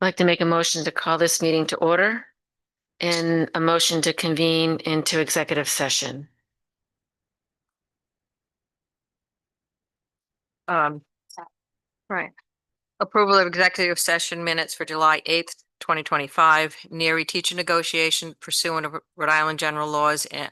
I'd like to make a motion to call this meeting to order and a motion to convene into executive session. Um, right. Approval of executive session minutes for July 8th, 2025, Neary teacher negotiation pursuant of Rhode Island general laws and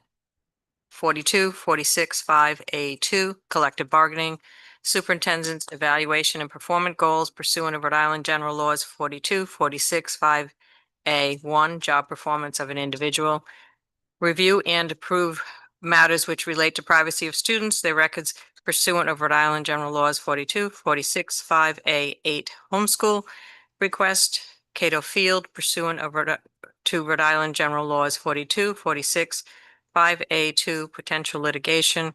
42, 46, 5A2, collective bargaining, superintendent's evaluation and performance goals pursuant of Rhode Island general laws 42, 46, 5A1, job performance of an individual, review and approve matters which relate to privacy of students, their records pursuant of Rhode Island General Laws 42, 46, 5A8 homeschool request, Cato Field pursuant of Rhode Island General Laws 42, 46, 5A2 potential litigation,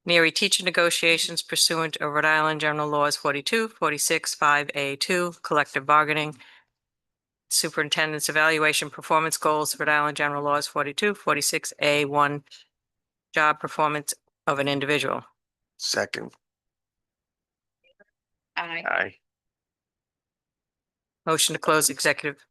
Neary teacher negotiations pursuant of Rhode Island General Laws 42, 46, 5A2 collective bargaining, superintendent's evaluation performance goals, Rhode Island General Laws 42, 46A1, job performance of an individual. Second. Aye. Aye. Motion to close executive.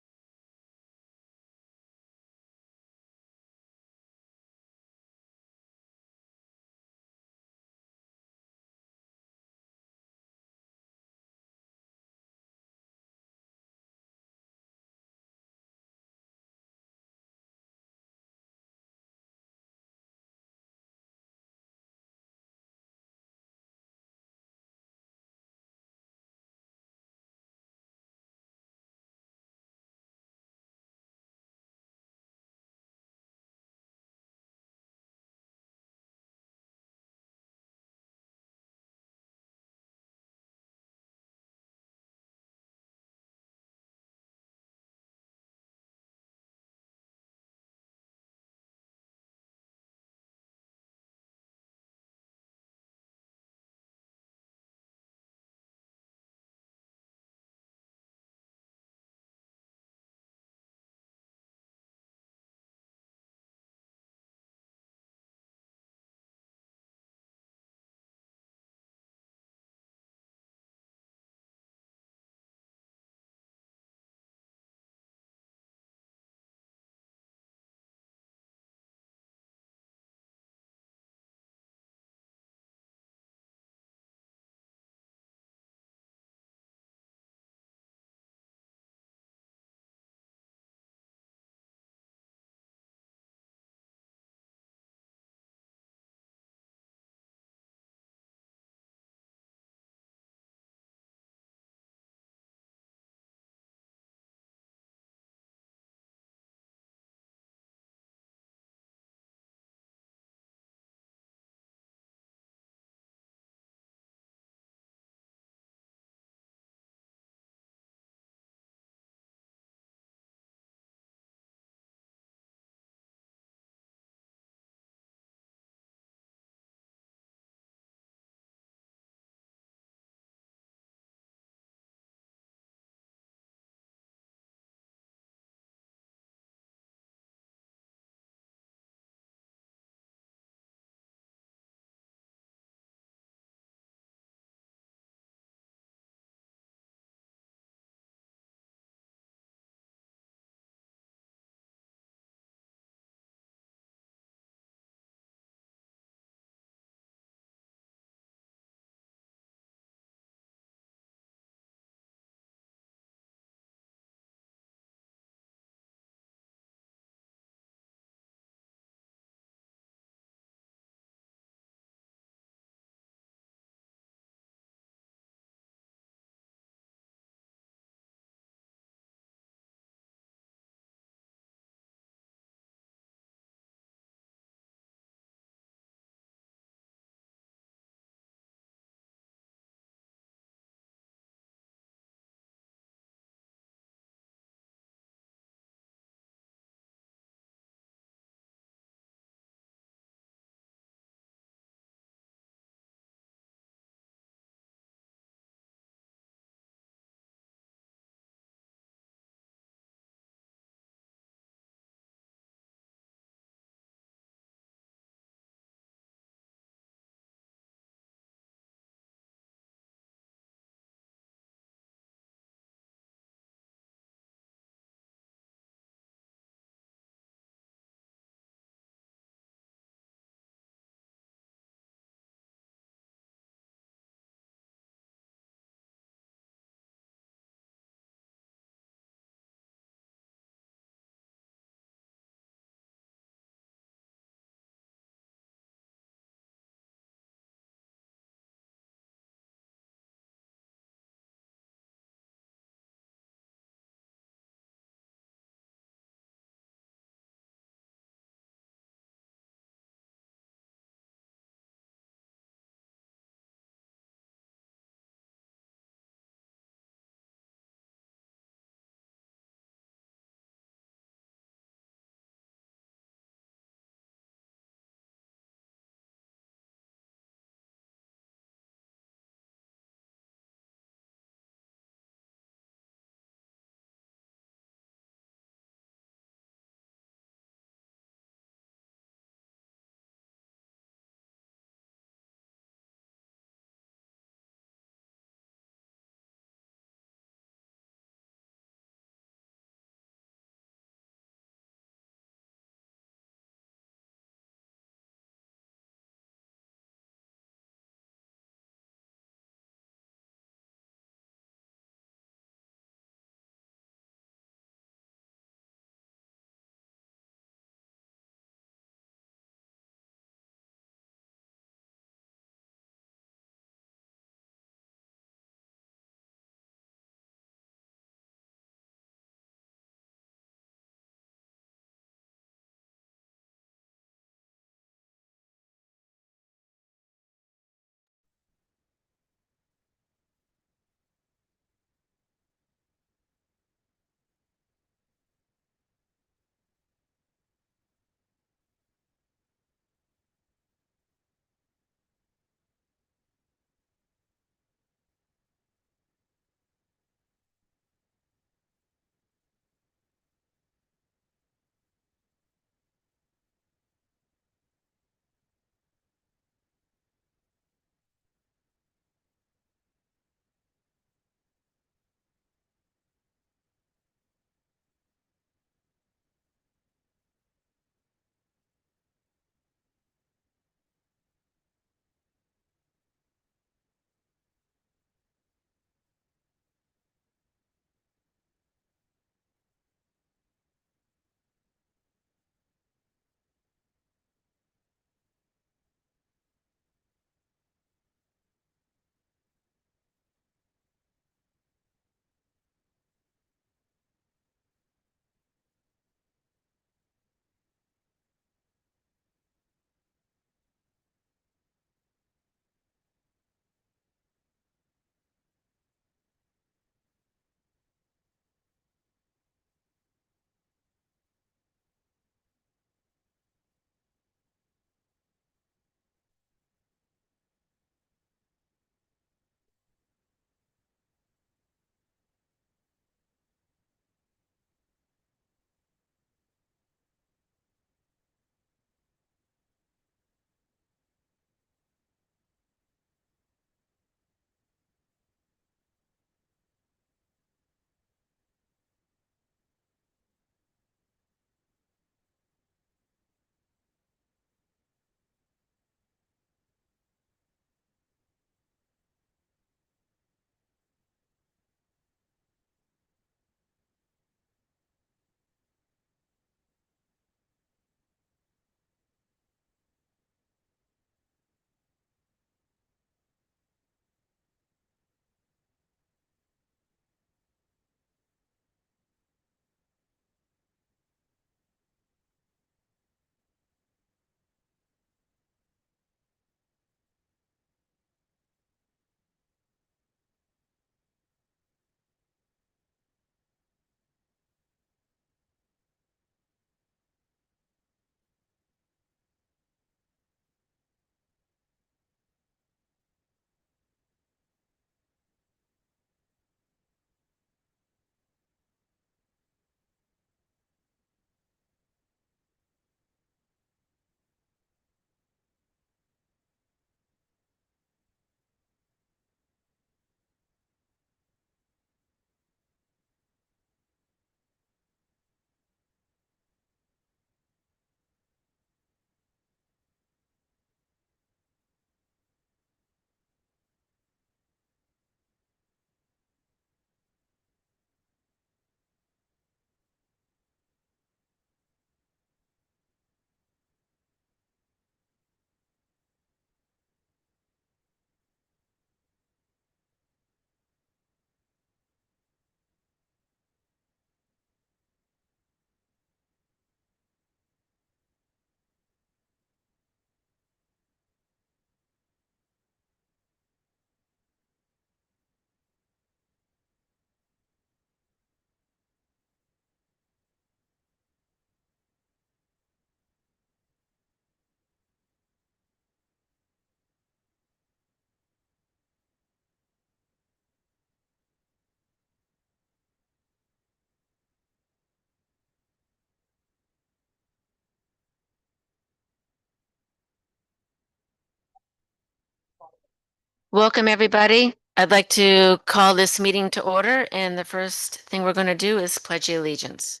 Welcome, everybody. I'd like to call this meeting to order, and the first thing we're going to do is pledge allegiance.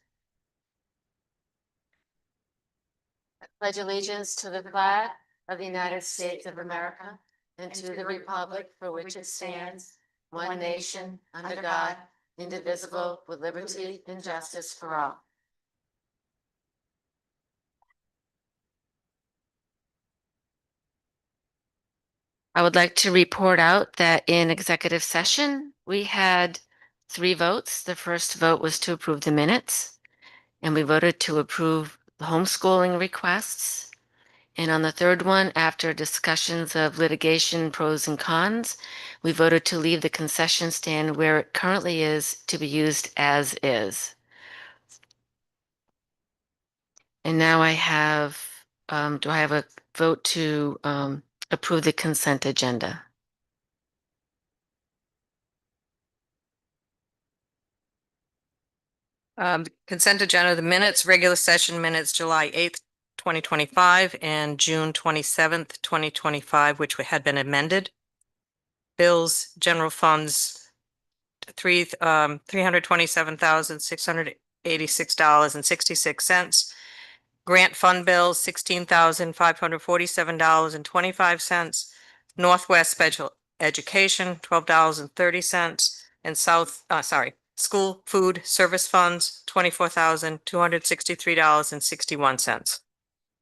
I pledge allegiance to the flag of the United States of America and to the republic for which it stands, one nation, under God, indivisible, with liberty and justice for all. I would like to report out that in executive session, we had 3 votes. The first vote was to approve the minutes, and we voted to approve the homeschooling requests. And on the third one, after discussions of litigation pros and cons, we voted to leave the concession stand where it currently is to be used as is. And now I have, do I have a vote to approve the consent agenda? Consent agenda, the minutes, regular session minutes, July 8th, 2025, and June 27th, 2025, which had been amended. Bills, general funds, $327,686.66. Grant fund bills, $16,547.25. Northwest Special Education, $12.30. And school food service funds, $24,263.61.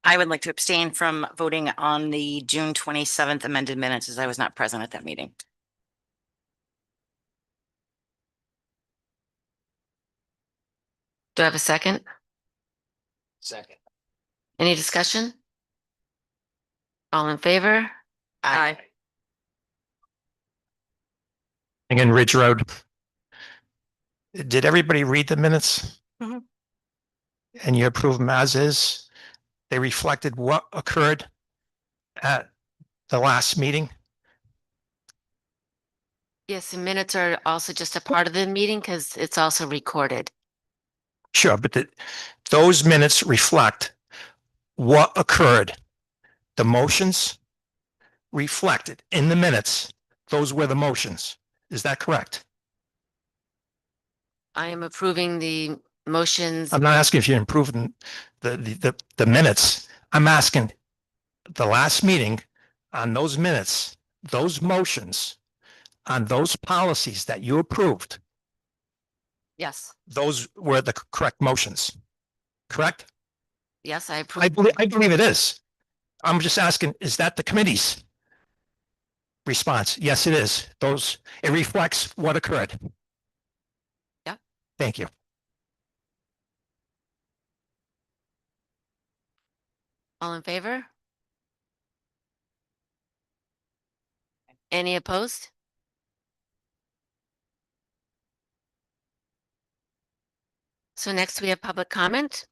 I would like to abstain from voting on the June 27th amended minutes as I was not present at that meeting. Do I have a second? Second. Any discussion? All in favor? Aye. Again, Ridge Road. Did everybody read the minutes? Mhm. And you approve them as is? They reflected what occurred at the last meeting? Yes, the minutes are also just a part of the meeting because it's also recorded. Sure, but those minutes reflect what occurred. The motions reflected in the minutes. Those were the motions. Is that correct? I am approving the motions. I'm not asking if you're improving the minutes. I'm asking the last meeting on those minutes, those motions, on those policies that you approved, Yes, those were the correct motions, correct? yes, I I approve. believe it is. I'm just asking, is that the committee's response? Yes, it is. It reflects what occurred. Yeah. Thank you. All in favor? Any opposed? So next we have public comment.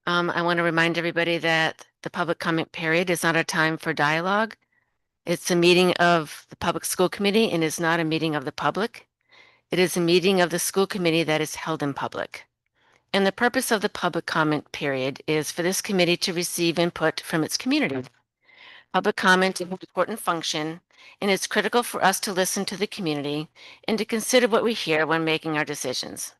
I want to remind everybody that the public comment period is not a time for dialogue. It's a meeting of the Public School Committee and is not a meeting of the public. It is a meeting of the school committee that is held in public. And the purpose of the public comment period is for this committee to receive input from its community. Public comment is an important function, and it's critical for us to listen to the community and to consider what we hear when making our decisions.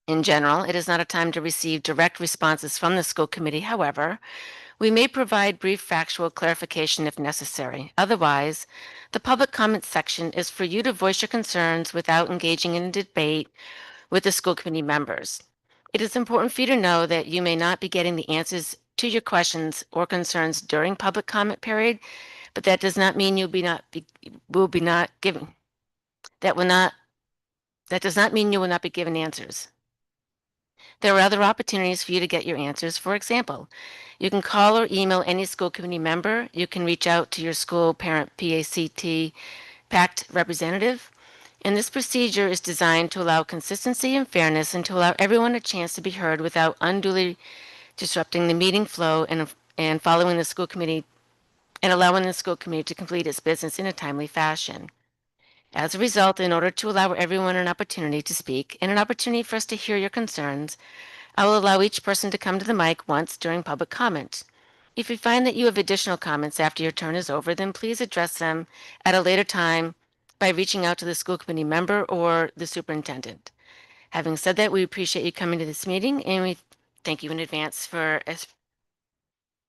In general, it is not a time to receive direct responses from the school committee. However, we may provide brief factual clarification if necessary. Otherwise, the public comment section is for you to voice your concerns without engaging in a debate with the school committee members. It is important for you to know that you may not be getting the answers to your questions or concerns during public comment period, but that does not mean that does not mean you will not be given answers. There are other opportunities for you to get your answers. For example, you can call or email any school committee member. You can reach out to your school parent PACT representative. And this procedure is designed to allow consistency and fairness and to allow everyone a chance to be heard without unduly disrupting the meeting flow and following the school committee and allowing the school committee to complete its business in a timely fashion. As a result, in order to allow everyone an opportunity to speak and an opportunity for us to hear your concerns, I will allow each person to come to the mic once during public comment. If you find that you have additional comments after your turn is over, then please address them at a later time by reaching out to the school committee member or the superintendent. Having said that, we appreciate you coming to this meeting and we thank you in advance for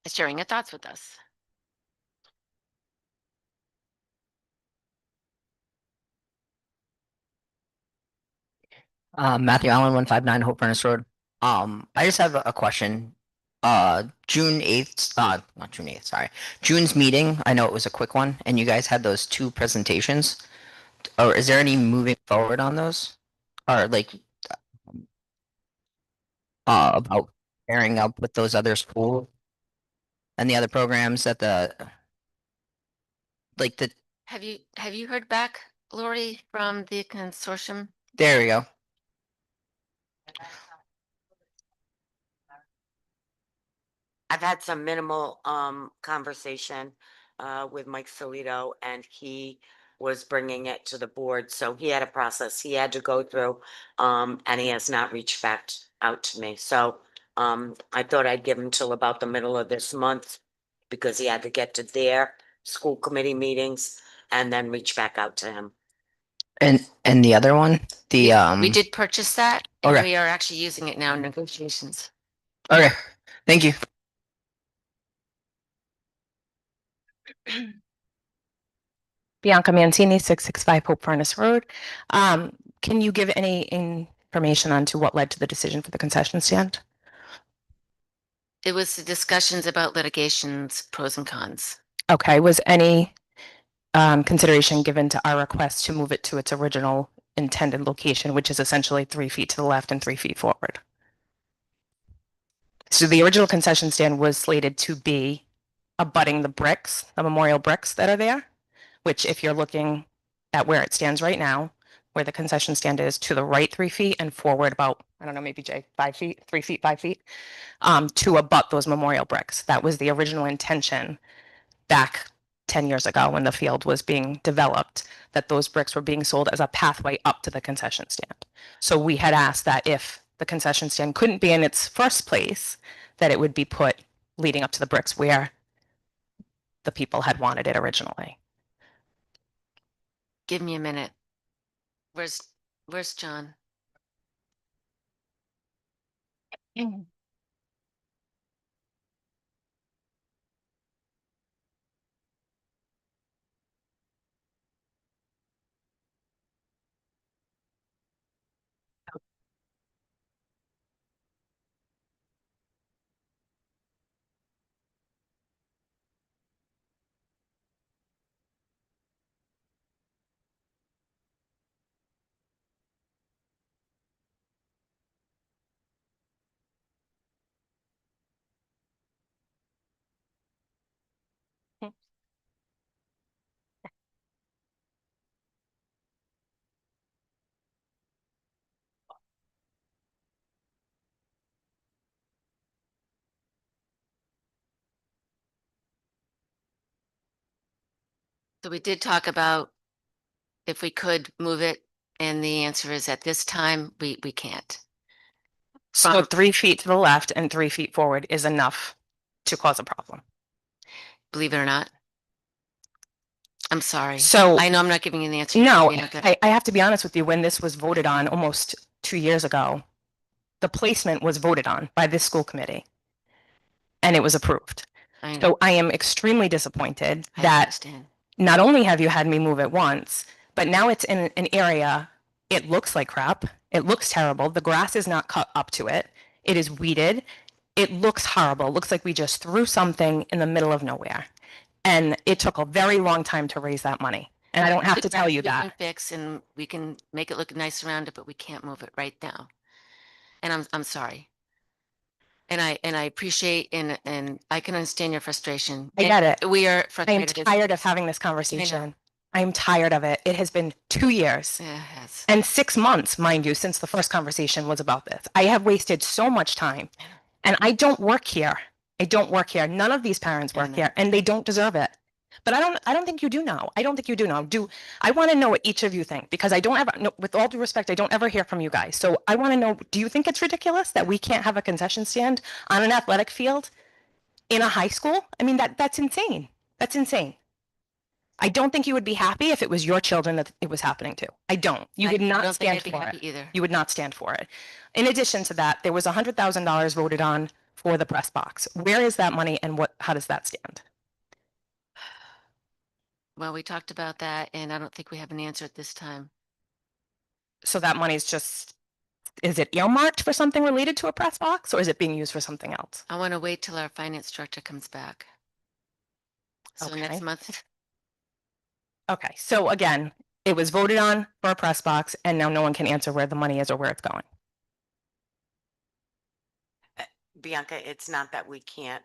sharing your thoughts with us. Matthew Allen, 159 Hope Furnace Road. I just have a question. June 8th, not June 8th, sorry. June's meeting, I know it was a quick one, and you guys had those two presentations. Or is there any moving forward on those? Or like, about pairing up with those other schools and the other programs that like Have you heard back, Lori, from the consortium? there we go. I've had some minimal conversation with Mike Solito, and he was bringing it to the board, so he had a process he had to go through, and he has not reached back out to me. So I thought I'd give him till about the middle of this month because he had to get to their school committee meetings and then reach back out to him. And the other one, the We did purchase that and okay. we are actually using it now in negotiations. Okay, thank you. Bianca Mancini, 665 Hope Furnace Road. Can you give any information on to what led to the decision for the concession stand? It was the discussions about litigations, pros and cons. Okay, was any consideration given to our request to move it to its original intended location, which is essentially 3 feet to the left and 3 feet forward? So the original concession stand was slated to be abutting the bricks, the memorial bricks that are there, which if you're looking at where it stands right now, where the concession stand is, to the right 3 feet and forward about, I don't know, maybe Jay, 5 feet, 3 feet, 5 feet, to abut those memorial bricks. That was the original intention back 10 years ago when the field was being developed, that those bricks were being sold as a pathway up to the concession stand. So we had asked that if the concession stand couldn't be in its first place, that it would be put leading up to the bricks where the people had wanted it originally. Give me a minute. Where's John? So we did talk about if we could move it, and the answer is at this time, we can't. So 3 feet to the left and 3 feet forward is enough to cause a problem. Believe it or not. I'm sorry. So I know I'm not giving you the answer. no, You know, good. I have to be honest with you, when this was voted on almost 2 years ago, the placement was voted on by this school committee and it was approved. I know. So I am extremely disappointed I that understand. not only have you had me move it once, but now it's in an area, it looks like crap. It looks terrible. The grass is not cut up to it. It is weeded. It looks horrible. It looks like we just threw something in the middle of nowhere. And it took a very long time to raise that money. And I don't have to tell you We can that. fix and we can make it look nice around it, but we can't move it right now. And I'm sorry. And I appreciate and I can understand your frustration. I get it. We are I am frustrated. tired of having this conversation. I am tired of it. It has been 2 years. Yes. And 6 months, mind you, since the first conversation was about this. I have wasted so much time. And I don't work here. I don't work here. None of these parents work know. here and they don't deserve it. But I don't think you do know. I don't think you do know. I want to know what each of you think because I don't ever, no, with all due respect, I don't ever hear from you guys. So I want to know, do you think it's ridiculous that we can't have a concession stand on an athletic field in a high school. I mean, that's insane. That's insane. I don't think you would be happy if it was your children that it was happening to. I don't. You would I not don't think stand I'd be for happy it. either. You would not stand for it. In addition to that, there was $100,000 voted on for the press box. Where is that money and how does that stand? Well, we talked about that and I don't think we have an answer at this time. So that money is it earmarked for something related to a press box or is it being used for something else? I want to wait till our finance director comes back. So next Okay. month, Okay, so again, it was voted on for a press box and now no one can answer where the money is or where it's going. Bianca, it's not that we can't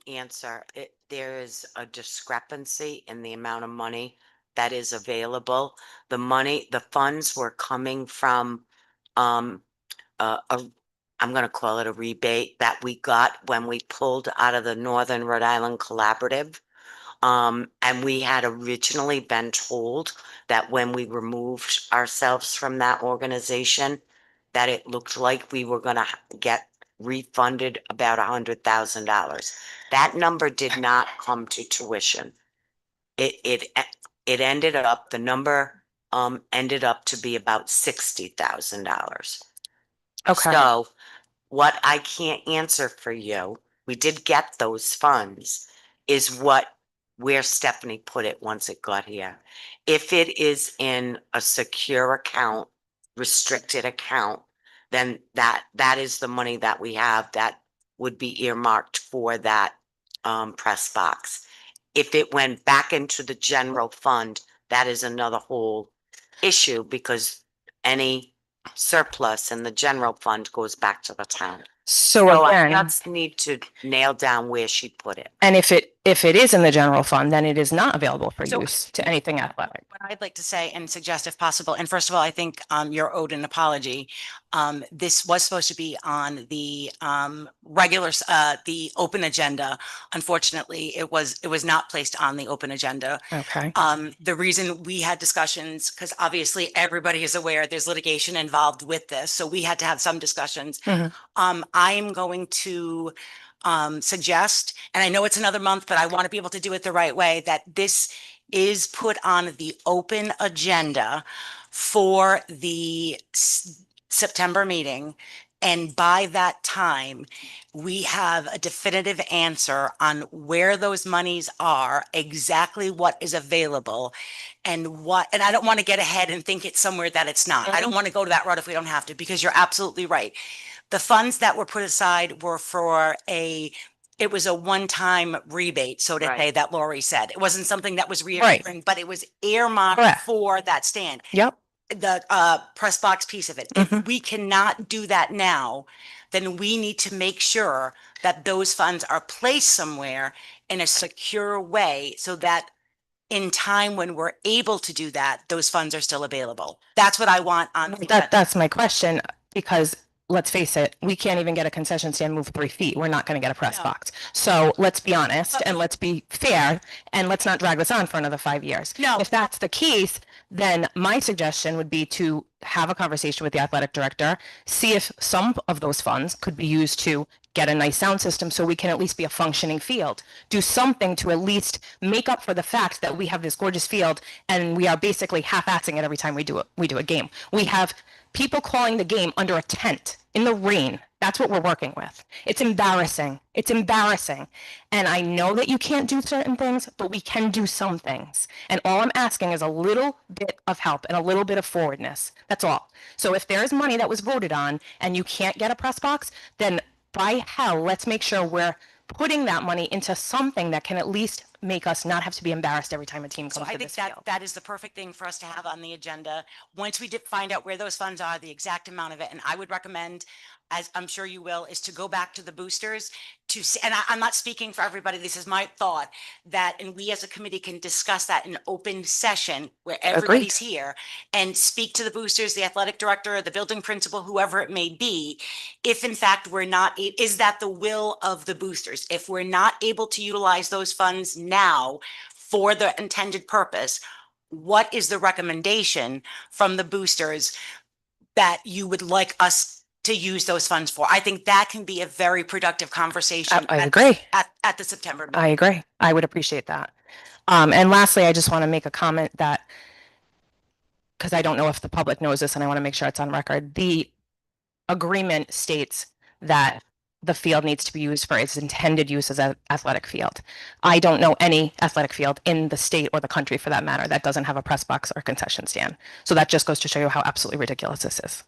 answer. There is a discrepancy in the amount of money that is available. The funds were coming from um I'm gonna call it a rebate that we got when we pulled out of the Northern Rhode Island Collaborative. And we had originally been told that when we removed ourselves from that organization, that it looked like we were gonna get refunded about $100,000. That number did not come to tuition. It ended up, the number ended up to be about $60,000. Okay, So what I can't answer for you, we did get those funds, is where Stephanie put it once it got here. If it is in a secure account, restricted account, then that is the money that we have that would be earmarked for that press box. If it went back into the general fund, that is another whole issue because any surplus in the general fund goes back to the town. so So I again, just need to nail down where she put it. and if it is in the general fund, then it is not available for So- use to anything athletic. What I'd like to say and suggest if possible, and first of all, I think you're owed an apology. This was supposed to be on the the open agenda. Unfortunately, it was not placed on the open agenda. Okay, The reason we had discussions, because obviously everybody is aware there's litigation involved with this, so we had to have some discussions. Mhm. I am going to suggest, and I know it's another month, but I want to be able to do it the right way, that this is put on the open agenda for the September meeting. And by that time, we have a definitive answer on where those monies are, exactly what is available and and I don't want to get ahead and think it's somewhere that it's not. I don't want to go to that route if we don't have to, because you're absolutely right. The funds that were put aside were for it was a one-time rebate, so to Right. say, that Lori said. It wasn't something that was Right. reoccurring, but it was earmarked Correct. for that stand, yep, the press box piece of it. If we cannot do that now, then we need to make sure that those funds are placed somewhere in a secure way so that in time when we're able to do that, those funds are still available. That's what I want on. that's my question, because let's face it, we can't even get a concession stand moved 3 feet. We're not going to get a press No. box. So let's be honest But- and let's be fair and let's not drag this on for another 5 years. No. If that's the case, then my suggestion would be to have a conversation with the athletic director, see if some of those funds could be used to get a nice sound system so we can at least be a functioning field. Do something to at least make up for the fact that we have this gorgeous field and we are basically half-assing it every time we do a game. We have people calling the game under a tent in the rain. That's what we're working with. It's embarrassing. It's embarrassing. And I know that you can't do certain things, but we can do some things. And all I'm asking is a little bit of help and a little bit of forwardness. That's all. So if there is money that was voted on and you can't get a press box, then by hell, let's make sure we're putting that money into something that can at least make us not have to be embarrassed every time a team So comes I to think this that field. that is the perfect thing for us to have on the agenda. Once we find out where those funds are, the exact amount of it, and I would recommend, as I'm sure you will, is to go back to the boosters to see, and I'm not speaking for everybody, this is my thought, that, and we as a committee can discuss that in open session where everybody's here and speak to the boosters, the athletic director, the building principal, whoever it may be. If in fact we're not, is that the will of the boosters? If we're not able to utilize those funds now for the intended purpose, what is the recommendation from the boosters that you would like us to use those funds for. I think that can be a very productive conversation. I agree. At the September meeting. I agree. I would appreciate that. And lastly, I just want to make a comment that, because I don't know if the public knows this and I want to make sure it's on record, the agreement states that the field needs to be used for its intended use as an athletic field. I don't know any athletic field in the state or the country for that matter that doesn't have a press box or concession stand. So that just goes to show you how absolutely ridiculous this is.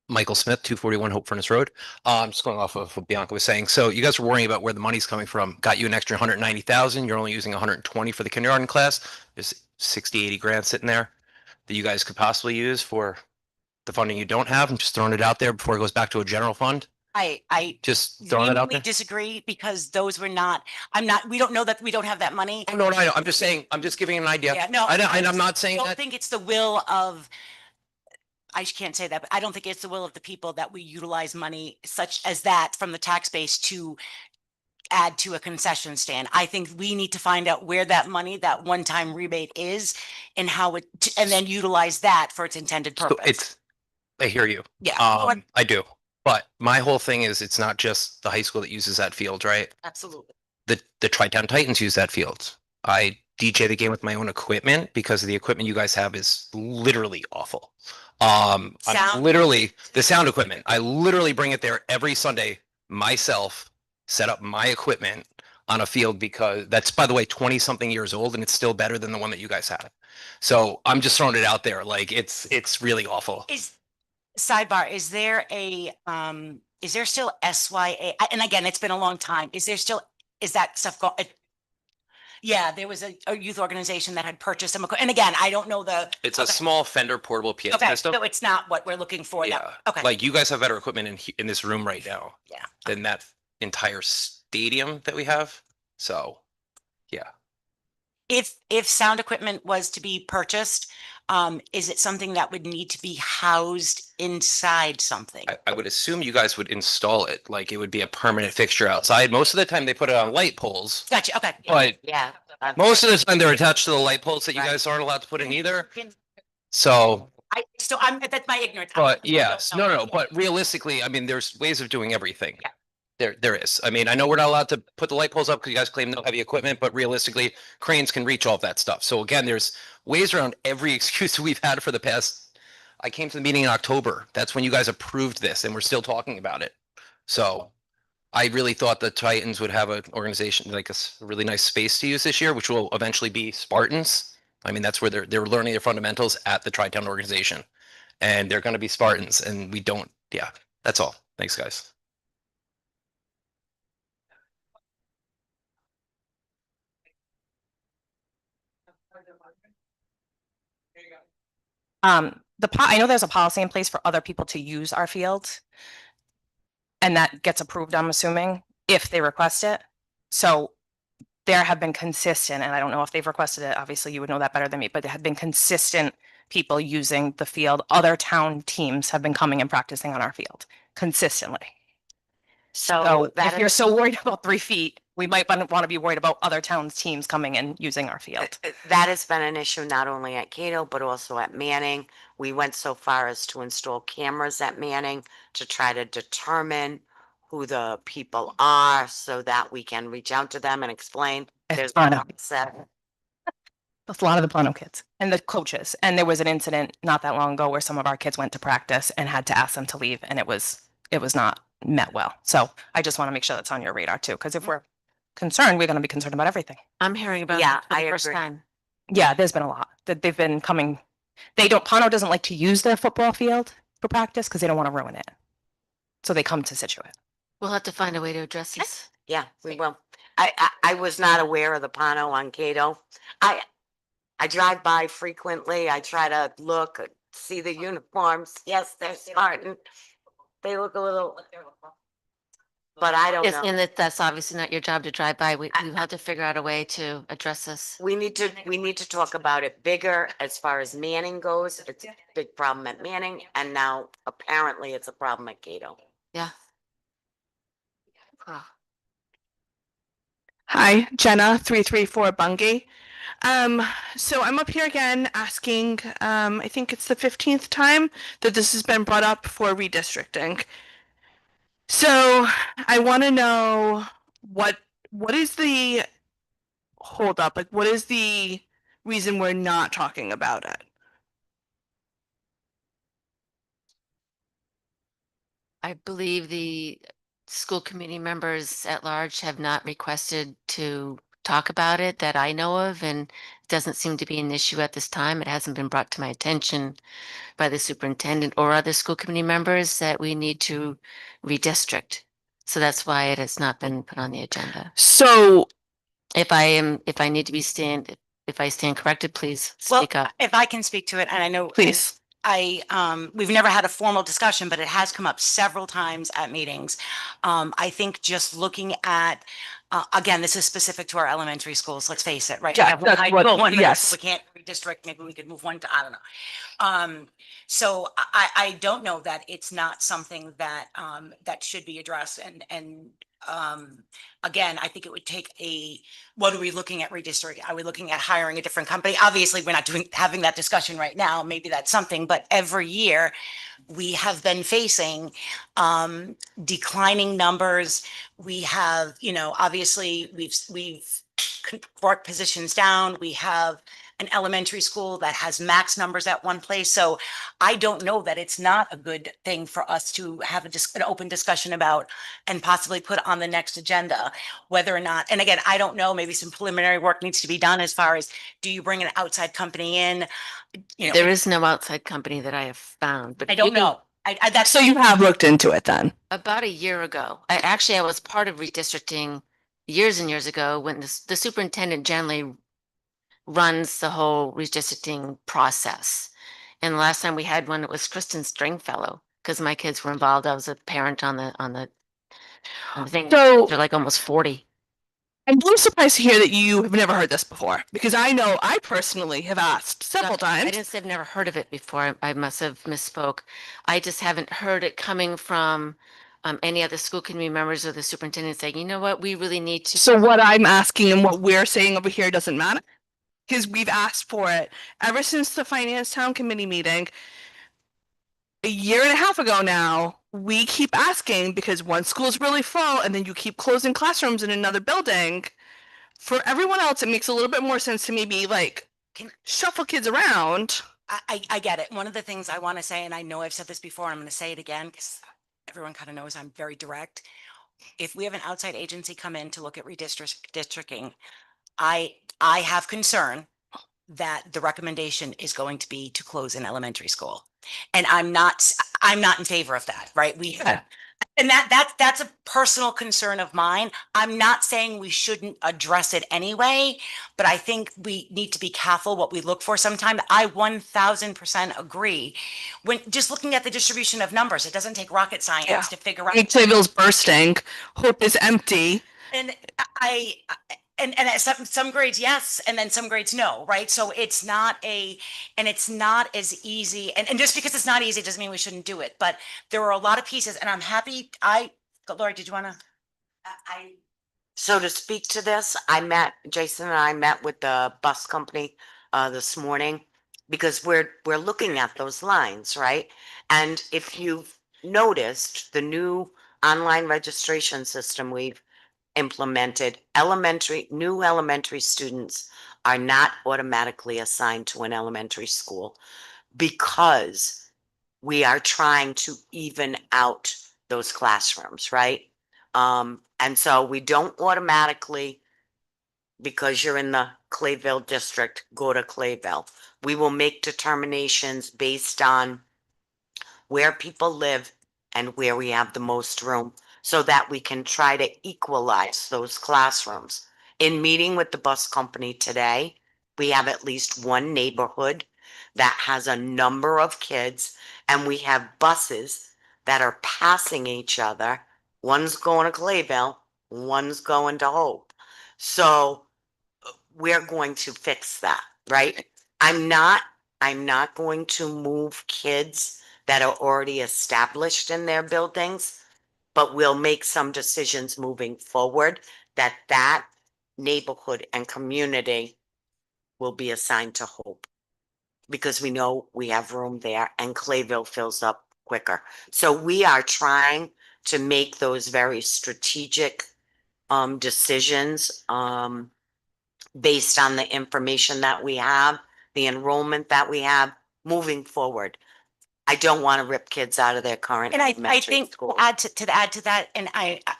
Michael Smith, 241 Hope Furnace Road. I'm just going off of what Bianca was saying. So you guys were worrying about where the money's coming from. Got you an extra 190,000. You're only using 120 for the kindergarten class. There's 60, 80 grand sitting there that you guys could possibly use for the funding you don't have. I'm just throwing it out there before it goes back to a general fund. I Just throwing it out vehemently there. disagree because those were not, we don't know that we don't have that money. Oh, no, I know. I'm just saying, I'm just giving an idea. Yeah, no. And I'm not saying I don't that. think it's the will of, I can't say that, but I don't think it's the will of the people that we utilize money such as that from the tax base to add to a concession stand. I think we need to find out where that money, that one-time rebate is and how it, and then utilize that for its intended So purpose. I hear you. Yeah. I do. But my whole thing is it's not just the high school that uses that field, right? Absolutely. The Tri-Town Titans use that field. I DJ the game with my own equipment because the equipment you guys have is literally awful. I'm Sound? literally the sound equipment. I literally bring it there every Sunday myself, set up my equipment on a field because that's, by the way, 20 something years old and it's still better than the one that you guys have. So I'm just throwing it out there. Like it's really awful. Sidebar, is there still SYA? And again, it's been a long time. Is that stuff going? Yeah, there was a youth organization that had purchased them. And again, I don't know It's okay. a small Fender portable PA Okay, system. so it's not what we're looking for. Yeah. Okay. Like you guys have better equipment in this room right now. Yeah. Than that entire stadium that we have. So, yeah. If sound equipment was to be purchased, is it something that would need to be housed inside something? I would assume you guys would install it, like it would be a permanent fixture outside. Most of the time they put it on light poles, Gotcha. Okay. but Yeah. most of the time they're attached to the light poles that you Right. guys aren't allowed to put in either. So, That's my ignorance. but yes, no. But realistically, I mean, there's ways of doing everything. Yeah. There is. I mean, I know we're not allowed to put the light poles up because you guys claim no heavy equipment, but realistically, cranes can reach all of that stuff. So again, there's ways around every excuse we've had for the past. I came to the meeting in October. That's when you guys approved this, and we're still talking about it. So I really thought the Titans would have an organization like a really nice space to use this year, which will eventually be Spartans. I mean, that's where they're learning their fundamentals at the Tri-Town organization, and they're going to be Spartans, and we don't. Yeah, that's all. Thanks, guys. I know there's a policy in place for other people to use our field. And that gets approved, I'm assuming, if they request it. So there have been consistent, and I don't know if they've requested it, obviously you would know that better than me, but there have been consistent people using the field. Other town teams have been coming and practicing on our field consistently. So So if that you're is, so worried about 3 feet, we might want to be worried about other towns' teams coming and using our field. that has been an issue not only at Cato, but also at Manning. We went so far as to install cameras at Manning to try to determine who the people are so that we can reach out to them and explain. It's There's fun. a A lot of the Plano kids and the coaches. And there was an incident not that long ago where some of our kids went to practice and had to ask them to leave, and it was not met well. So I just want to make sure that's on your radar too, because if we're concerned, we're going to be concerned about everything. I'm hearing about Yeah, it for the I first agree. time. Yeah, there's been a lot that they've been coming. Plano doesn't like to use their football field for practice because they don't want to ruin it. So they come to Scituate. We'll have to find a way to address this. Yeah, we will. I was not aware of the Pano on Cato. I drive by frequently. I try to look, see the uniforms. Yes, they're Spartan. They look a little, but I don't know. And that's obviously not your job to drive by. We have to figure out a way to address this. We need to talk about it bigger as far as Manning goes. It's a big problem at Manning, and now apparently it's a problem at Cato. Yeah. Oh. Hi, Jenna, 334 Bungay. So I'm up here again asking, I think it's the 15th time that this has been brought up for redistricting. So I want to know what is the hold up? Like, what is the reason we're not talking about it? I believe the school committee members at large have not requested to talk about it that I know of, and it doesn't seem to be an issue at this time. It hasn't been brought to my attention by the superintendent or other school committee members that we need to redistrict. So that's why it has not been put on the agenda. So If I need to be if I stand corrected, please Well, speak up. if I can speak to it, and I know. please. We've never had a formal discussion, but it has come up several times at meetings. I think just looking at, again, this is specific to our elementary schools, let's face it, right? We Yeah, have one that's high what- school, one middle yes. school. We can't redistrict, maybe we could move one to, I don't know. So I don't know that it's not something that, that should be addressed again, I think it would take what are we looking at redistricting? Are we looking at hiring a different company? Obviously, we're not having that discussion right now. Maybe that's something, but every year we have been facing declining numbers. We have, obviously we've brought positions down. We have an elementary school that has max numbers at one place. So I don't know that it's not a good thing for us to have an open discussion about and possibly put on the next agenda, whether or not, and again, I don't know, maybe some preliminary work needs to be done as far as, do you bring an outside company in? There is no outside company that I have found, but I don't know. That's So you have looked into it then? about a year ago. I was part of redistricting years and years ago when the superintendent generally runs the whole redistricting process. And the last time we had one, it was Kristen Stringfellow, because my kids were involved. I was a parent on the thing. So- They're like almost 40. I'm a little surprised to hear that you have never heard this before, because I know I personally have asked several I times. didn't say I've never heard of it before. I must have misspoke. I just haven't heard it coming from any other school committee members or the superintendent saying, you know what, we really need to. So what I'm asking and what we're saying over here doesn't matter? Because we've asked for it ever since the Finance Town Committee meeting a year and a half ago now. We keep asking because one school's really full and then you keep closing classrooms in another building. For everyone else, it makes a little bit more sense to maybe like shuffle kids around. I get it. One of the things I want to say, and I know I've said this before, I'm going to say it again because everyone kind of knows I'm very direct. If we have an outside agency come in to look at redistricting, I have concern that the recommendation is going to be to close an elementary school. And I'm not in favor of that, right? And that's a personal concern of mine. I'm not saying we shouldn't address it anyway, but I think we need to be careful what we look for sometimes. I 1000% agree. When just looking at the distribution of numbers, it doesn't take rocket science Yeah. to figure out. Playville's bursting, Hope is empty. And and some grades, yes, and then some grades, no, right? So it's not as easy. And just because it's not easy doesn't mean we shouldn't do it. But there are a lot of pieces, and I'm happy. Lori, did you want to? So to speak to this, Jason and I met with the bus company this morning because we're looking at those lines, right? And if you've noticed the new online registration system we've implemented, new elementary students are not automatically assigned to an elementary school because we are trying to even out those classrooms, right? And so we don't automatically, because you're in the Clayville district, go to Clayville. We will make determinations based on where people live and where we have the most room so that we can try to equalize those classrooms. In meeting with the bus company today, we have at least one neighborhood that has a number of kids, and we have buses that are passing each other. One's going to Clayville, one's going to Hope. So we're going to fix that, right? I'm not going to move kids that are already established in their buildings, but we'll make some decisions moving forward that neighborhood and community will be assigned to Hope. Because we know we have room there and Clayville fills up quicker. So we are trying to make those very strategic decisions based on the information that we have, the enrollment that we have moving forward. I don't want to rip kids out of their current And I elementary think school. add to that, and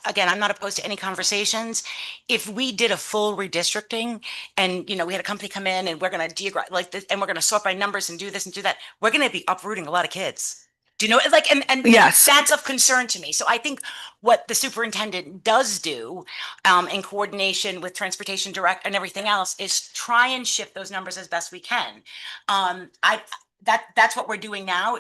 again, I'm not opposed to any conversations. If we did a full redistricting and, we had a company come in and we're going to like this, and we're going to sort by numbers and do this and do that, we're going to be uprooting a lot of kids. Do you know, like, and Yes. that's of concern to me. So I think what the superintendent does do, in coordination with transportation direct and everything else, is try and shift those numbers as best we can. That's what we're doing now.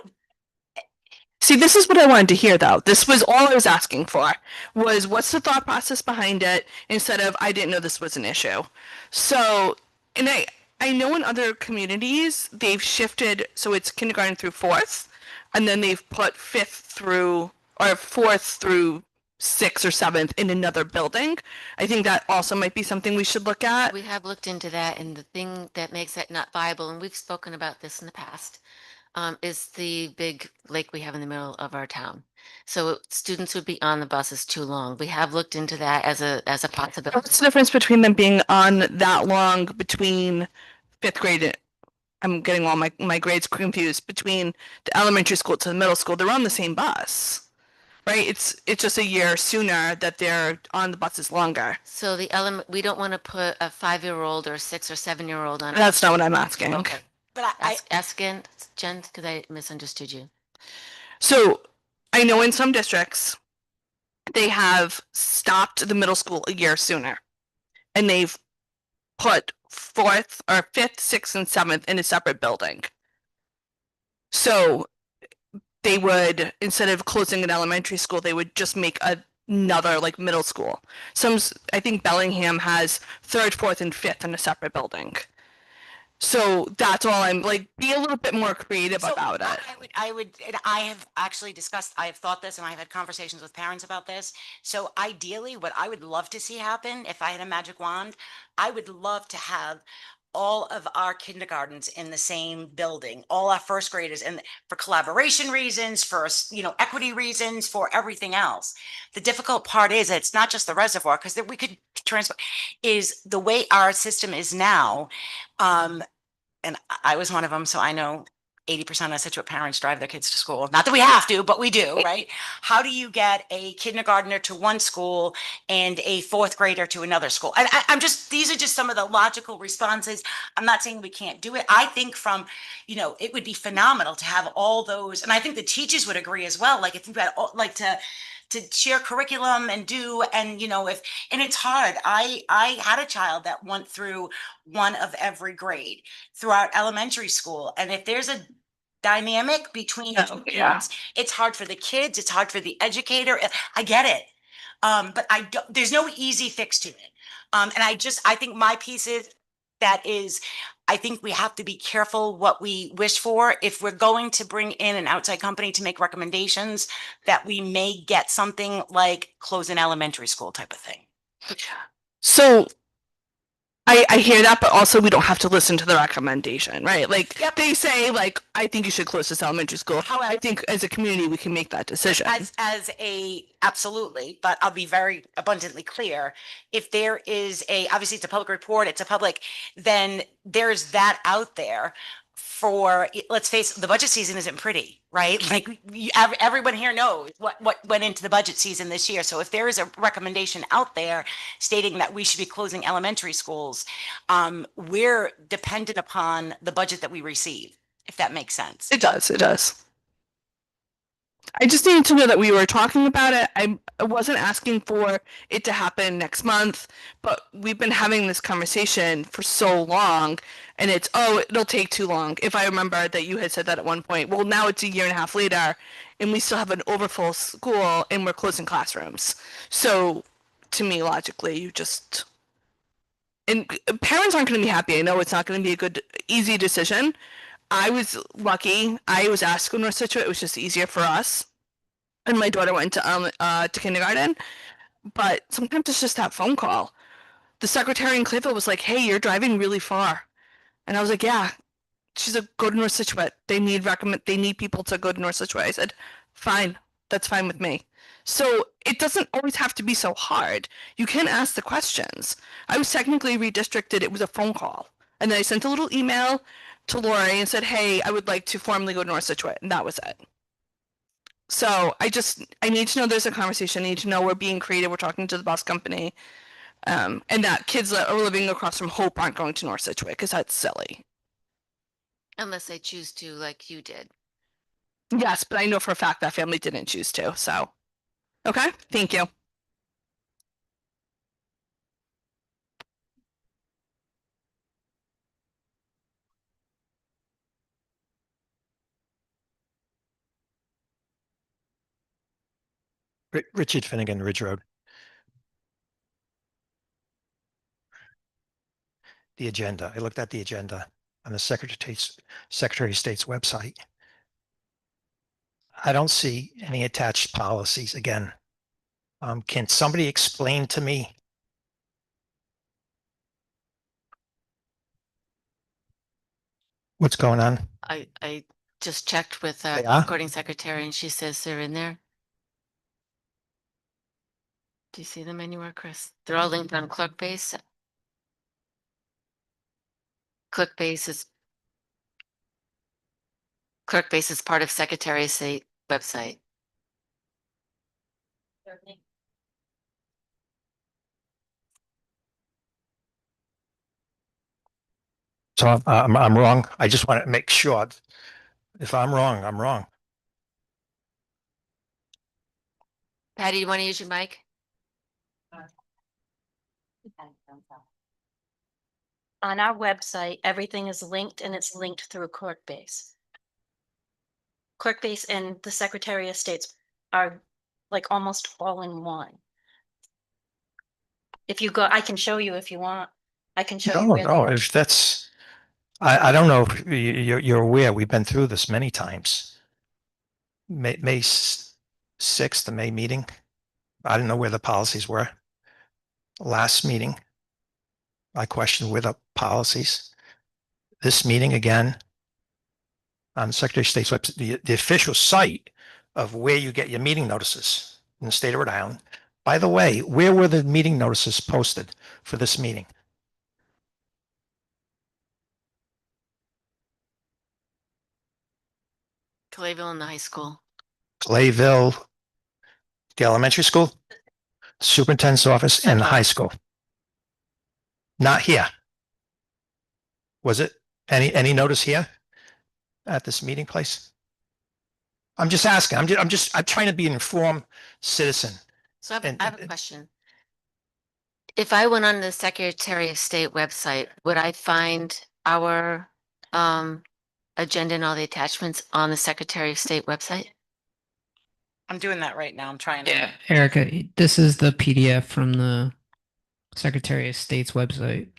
See, this is what I wanted to hear, though. This was all I was asking for, was what's the thought process behind it instead of I didn't know this was an issue. So, and I know in other communities they've shifted, so it's kindergarten through fourth, and then they've put fifth through or fourth through sixth or seventh in another building. I think that also might be something we should look at. We have looked into that, and the thing that makes that not viable, and we've spoken about this in the past, is the big lake we have in the middle of our town. So students would be on the buses too long. We have looked into that as a possibility. What's the difference between them being on that long between fifth grade? I'm getting all my grades confused between the elementary school to the middle school. They're on the same bus, right? It's just a year sooner that they're on the buses longer. So we don't want to put a 5-year-old or a 6 or 7-year-old on. That's not what I'm asking. Okay. But Ask again, Jen, because I misunderstood you. So I know in some districts they have stopped the middle school a year sooner, and they've put fourth or fifth, sixth, and seventh in a separate building. So they would, instead of closing an elementary school, they would just make another like middle school. I think Bellingham has third, fourth, and fifth in a separate building. So that's all I'm like, be a little bit more creative So about it. and I have actually I have thought this and I've had conversations with parents about this. So ideally, what I would love to see happen, if I had a magic wand, I would love to have all of our kindergartens in the same building, all our first graders, and for collaboration reasons, for, equity reasons, for everything else. The difficult part is that it's not just the reservoir, because we could transfer, is the way our system is now. And I was one of them, so I know 80% of Scituate parents drive their kids to school. Not that we have to, but we do, right? How do you get a kindergartner to one school and a fourth grader to another school? And these are just some of the logical responses. I'm not saying we can't do it. I think it would be phenomenal to have all those, and I think the teachers would agree as well. Like if you had to share curriculum and and it's hard. I had a child that went through one of every grade throughout elementary school. And if there's a dynamic between two kids, it's hard for the kids, it's hard for the educator. I get it. But there's no easy fix to it. And I think my piece is I think we have to be careful what we wish for. If we're going to bring in an outside company to make recommendations, that we may get something like close an elementary school type of thing. So I hear that, but also we don't have to listen to the recommendation, right? Like they say, like, I think you should close this elementary school. I think as a community, we can make that decision. Absolutely, but I'll be very abundantly clear. If there is obviously it's a public report, it's a public, then there's that out there. Let's face it, the budget season isn't pretty, right? Like everyone here knows what went into the budget season this year. So if there is a recommendation out there stating that we should be closing elementary schools, we're dependent upon the budget that we receive, if that makes sense. It does. It does. I just needed to know that we were talking about it. I wasn't asking for it to happen next month, but we've been having this conversation for so long, and it'll take too long. If I remember that you had said that at one point. Well, now it's a year and a half later, and we still have an overfull school, and we're closing classrooms. So, to me, logically, and parents aren't going to be happy. I know it's not going to be a good, easy decision. I was lucky. I was asked to go to North Scituate. It was just easier for us. And my daughter went to kindergarten. But sometimes it's just that phone call. the secretary in Clayville was like, hey, you're driving really far. And I was like, yeah. She's like, go to North Scituate. They need people to go to North Scituate. I said, fine, that's fine with me. So it doesn't always have to be so hard. You can ask the questions. I was technically redistricted. It was a phone call. And then I sent a little email to Lori and said, hey, I would like to formally go to North Scituate. And that was it. So I need to know there's a conversation. I need to know we're being creative. We're talking to the bus company. And that kids that are living across from Hope aren't going to North Scituate because that's silly. Unless they choose to, like you did. Yes, but I know for a fact that family didn't choose to, so. Okay, thank you. Richard Finnegan, Ridge Road. The agenda. I looked at the agenda on the Secretary of State's website. I don't see any attached policies again. Can somebody explain to me what's going on? I just checked with They the are? recording secretary and she says they're in there. Do you see them anywhere, Chris? They're all linked on ClerkBase. ClerkBase is part of Secretary of State website. So I'm wrong. I just want to make sure. If I'm wrong, I'm wrong. Patty, you want to use your mic? On our website, everything is linked and it's linked through ClerkBase. ClerkBase and the Secretary of State's are like almost all in one. If you go, I can show you if you want. I can show you No, where they no, are. if that's, I don't know if you're aware, we've been through this many times. May 6th, the May meeting. I didn't know where the policies were. Last meeting, I questioned where the policies. This meeting again, on the Secretary of State's website, the official site of where you get your meeting notices in the state of Rhode Island. By the way, where were the meeting notices posted for this meeting? Clayville and the high school. Clayville, the elementary school, superintendent's office, and the high school. Not here. Was it any notice here at this meeting place? I'm just asking. I'm trying to be an informed citizen. So And- I have a question. If I went on the Secretary of State website, would I find our agenda and all the attachments on the Secretary of State website? I'm doing that right now. I'm trying to. Yeah, Erica, this is the PDF from the Secretary of State's website.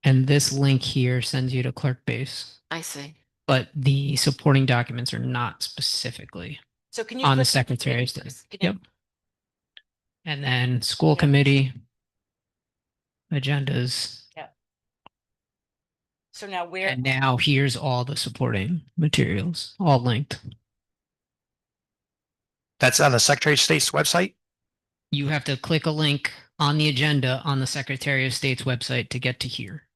And this link here sends you to ClerkBase. I see. But the supporting documents are not specifically So can you on the click- Secretary of State. Can you- Yep. And then school Yeah. committee agendas. So now where, And now here's all the supporting materials, all linked. That's on the Secretary of State's website? You have to click a link on the agenda on the Secretary of State's website to get to here.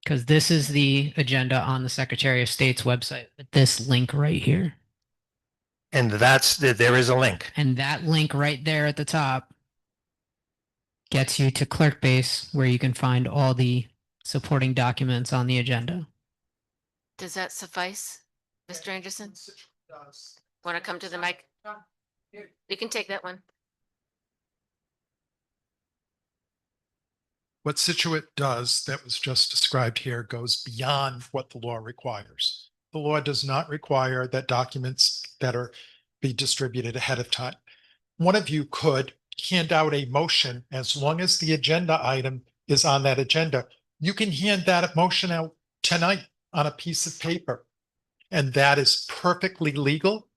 Because this is the agenda on the Secretary of State's website, with this link right here. And there is a link. And that link right there at the top gets you to ClerkBase, where you can find all the supporting documents on the agenda. Does that suffice, Mr. Anderson? Want to come to the mic? You can take that one. What Scituate does that was just described here goes beyond what the law requires. The law does not require that documents that are be distributed ahead of time. One of you could hand out a motion as long as the agenda item is on that agenda. You can hand that motion out tonight on a piece of paper, and that is perfectly legal.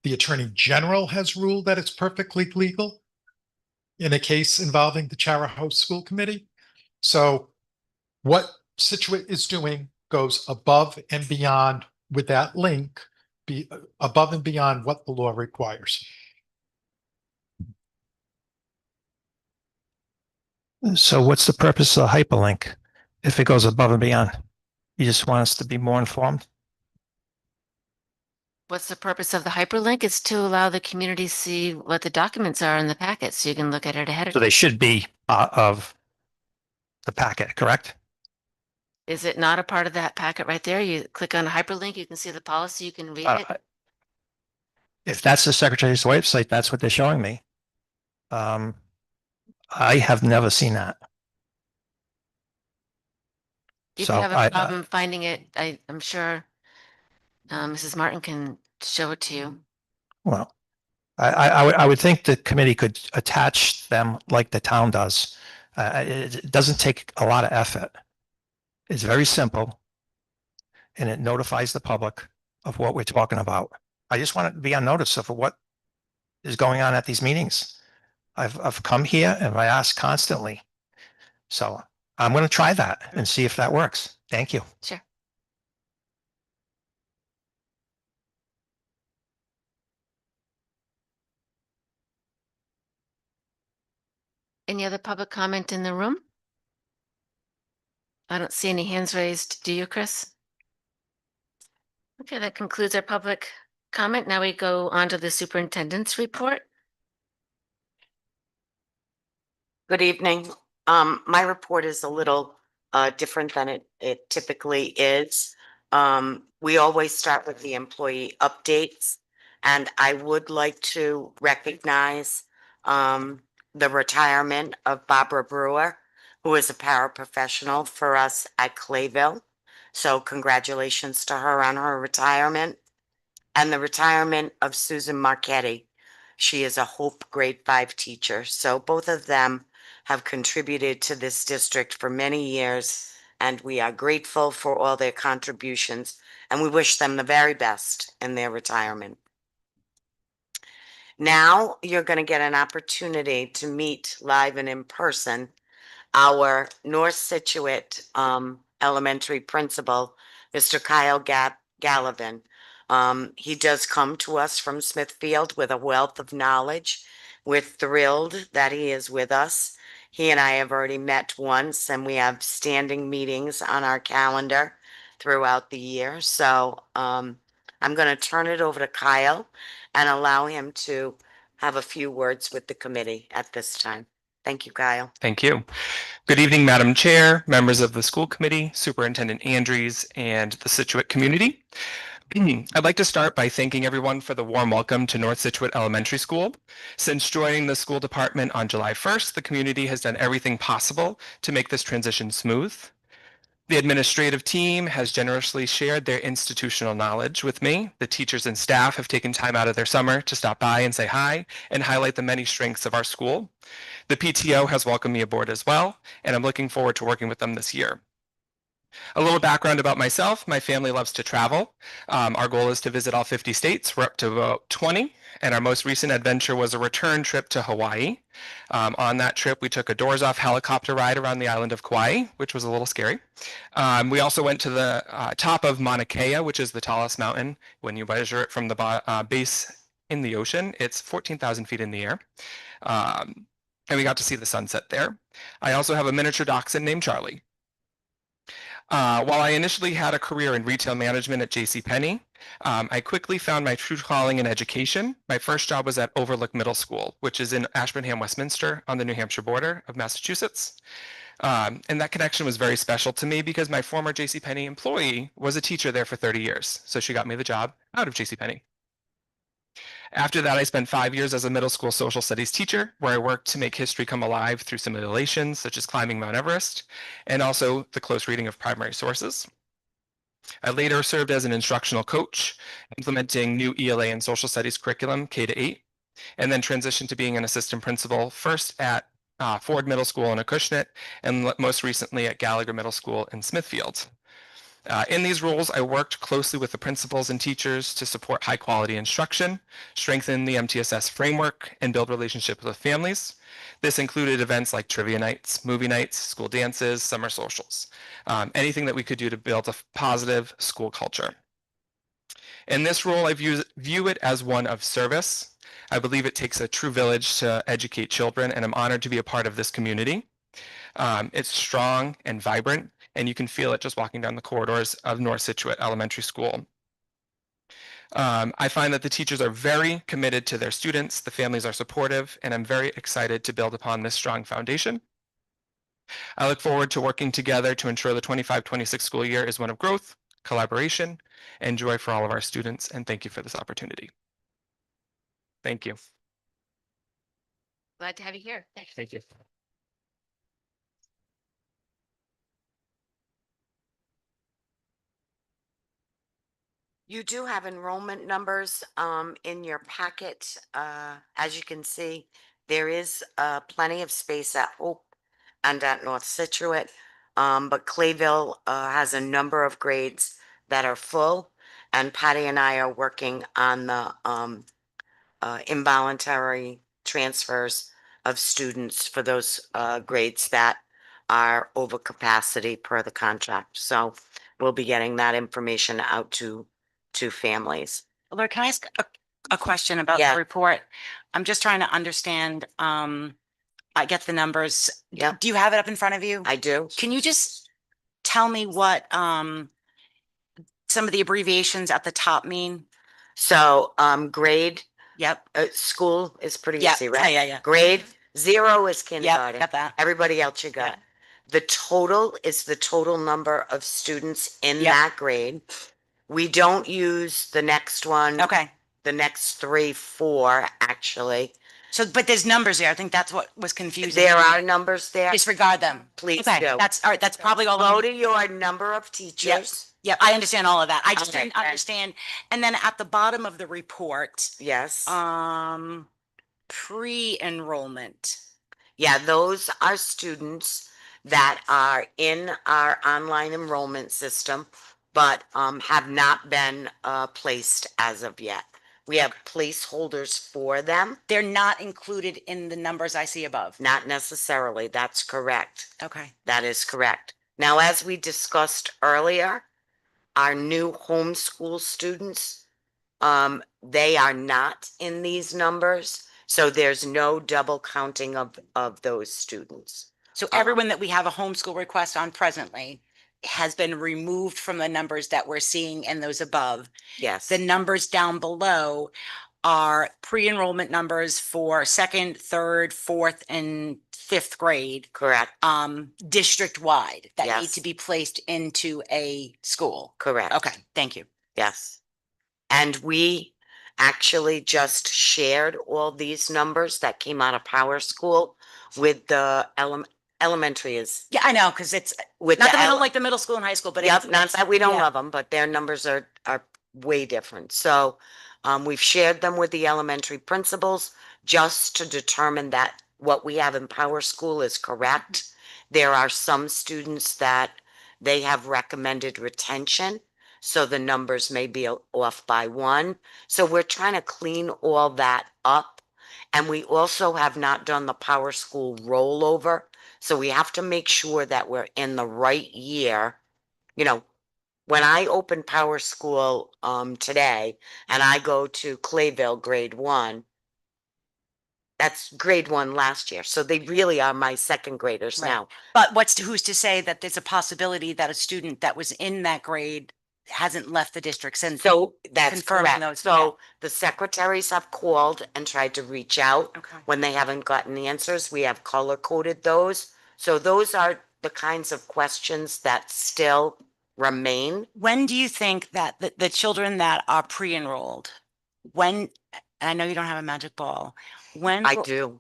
The Attorney General has ruled that it's perfectly legal. in a case involving the Charahoe School Committee. So what Scituate is doing goes above and beyond with that link, be above and beyond what the law requires. So what's the purpose of the hyperlink if it goes above and beyond? You just want us to be more informed? What's the purpose of the hyperlink? Is to allow the community to see what the documents are in the packet, so you can look at it ahead of So time. they should be of the packet, correct? Is it not a part of that packet right there? You click on a hyperlink, you can see the policy, you can read it. If that's the Secretary's website, that's what they're showing me. I have never seen that. If So you have I- a problem finding it, I'm sure Mrs. Martin can show it to you. Well, I would think the committee could attach them like the town does. It doesn't take a lot of effort. It's very simple. And it notifies the public of what we're talking about. I just want to be on notice of what is going on at these meetings. I've come here and I ask constantly. So I'm going to try that and see if that works. Thank you. Sure. Any other public comment in the room? I don't see any hands raised. Do you, Chris? Okay, that concludes our public comment. Now we go on to the superintendent's report. Good evening. My report is a little different than it typically is. We always start with the employee updates, and I would like to recognize the retirement of Barbara Brewer, who is a paraprofessional for us at Clayville. So congratulations to her on her retirement. And the retirement of Susan Marchetti. She is a Hope Grade 5 teacher. So both of them have contributed to this district for many years, and we are grateful for all their contributions, and we wish them the very best in their retirement. Now you're going to get an opportunity to meet live and in person our North Scituate elementary principal, Mr. Kyle Gallivan. He does come to us from Smithfield with a wealth of knowledge. We're thrilled that he is with us. He and I have already met once, and we have standing meetings on our calendar throughout the year. So I'm going to turn it over to Kyle and allow him to have a few words with the committee at this time. Thank you, Kyle. Thank you. Good evening, Madam Chair, members of the school committee, Superintendent Andrews, and the Scituate community. I'd like to start by thanking everyone for the warm welcome to North Scituate Elementary School. Since joining the school department on July 1st, the community has done everything possible to make this transition smooth. The administrative team has generously shared their institutional knowledge with me. The teachers and staff have taken time out of their summer to stop by and say hi and highlight the many strengths of our school. The PTO has welcomed me aboard as well, and I'm looking forward to working with them this year. A little background about myself. My family loves to travel. Our goal is to visit all 50 states. We're up to about 20, and our most recent adventure was a return trip to Hawaii. On that trip, we took a doors-off helicopter ride around the island of Kauai, which was a little scary. We also went to the top of Mauna Kea, which is the tallest mountain. When you measure it from the base in the ocean, it's 14,000 feet in the air. And we got to see the sunset there. I also have a miniature dachshund named Charlie. While I initially had a career in retail management at JCPenney, I quickly found my true calling in education. My first job was at Overlook Middle School, which is in Ashburnham, Westminster, on the New Hampshire border of Massachusetts. And that connection was very special to me because my former JCPenney employee was a teacher there for 30 years. So she got me the job out of JCPenney. After that, I spent 5 years as a middle school social studies teacher, where I worked to make history come alive through simulations such as climbing Mount Everest, and also the close reading of primary sources. I later served as an instructional coach, implementing new ELA and social studies curriculum K-8, and then transitioned to being an assistant principal, first at Ford Middle School in Acushnet, and most recently at Gallagher Middle School in Smithfield. In these roles, I worked closely with the principals and teachers to support high quality instruction, strengthen the MTSS framework, and build relationships with families. This included events like trivia nights, movie nights, school dances, summer socials, anything that we could do to build a positive school culture. In this role, I view it as one of service. I believe it takes a true village to educate children, and I'm honored to be a part of this community. It's strong and vibrant, and you can feel it just walking down the corridors of North Scituate Elementary School. I find that the teachers are very committed to their students, the families are supportive, and I'm very excited to build upon this strong foundation. I look forward to working together to ensure the 25-26 school year is one of growth, collaboration, and joy for all of our students, and thank you for this opportunity. Thank you. Glad to have you here. Thank you. You do have enrollment numbers in your packet. As you can see, there is plenty of space at Hope and at North Scituate. But Clayville has a number of grades that are full, and Patty and I are working on the involuntary transfers of students for those grades that are over capacity per the contract. So we'll be getting that information out to families. Laura, can I ask a question about Yeah. the report? I'm just trying to understand, I get the numbers. Yep. Do you have it up in front of you? I do. Can you just tell me what, some of the abbreviations at the top mean? So grade, Yep. school is pretty Yep. easy, right? Yeah. Grade 0 is Yep, kindergarten. got that. Everybody else you got. Yep. The total is the total number of students in Yep. that grade. We don't use the next one. Okay. The next 3, 4, actually. So, but there's numbers there. I think that's what was confusing. There are numbers there. Disregard them. Please Okay, do. that's, all right, that's probably all. Go to your number of teachers. Yep, I understand all of that. I just Okay, didn't okay. understand. And then at the bottom of the report, Yes. pre-enrollment. Yeah, those are students that are in our online enrollment system, but have not been placed as of yet. We have placeholders for them. They're not included in the numbers I see above. Not necessarily. That's correct. Okay. That is correct. Now, as we discussed earlier, our new homeschool students, they are not in these numbers. So there's no double counting of those students. So everyone that we have a homeschool request on presently has been removed from the numbers that we're seeing in those above. Yes. The numbers down below are pre-enrollment numbers for second, third, fourth, and fifth grade, Correct. district-wide that need Yes. to be placed into a school. Correct. Okay, thank you. Yes. And we actually just shared all these numbers that came out of Power School with the elementary is Yeah, I know, because it's with not the the middle, like the middle school and high school, but Yep, it's. not that we don't yeah. love them, but their numbers are way different. So we've shared them with the elementary principals just to determine that what we have in Power School is correct. There are some students that they have recommended retention, so the numbers may be off by 1. So we're trying to clean all that up. And we also have not done the Power School rollover. So we have to make sure that we're in the right year. You know, when I open Power School today and I go to Clayville grade 1, that's grade 1 last year. So they really are my second graders Right. now. But who's to say that there's a possibility that a student that was in that grade hasn't left the district since? So that's confirming correct. those, So the secretaries have called and tried to reach out. Okay. When they haven't gotten answers, we have color coded those. So those are the kinds of questions that still remain. When do you think that the children that are pre-enrolled, when, and I know you don't have a magic ball, when I will- do.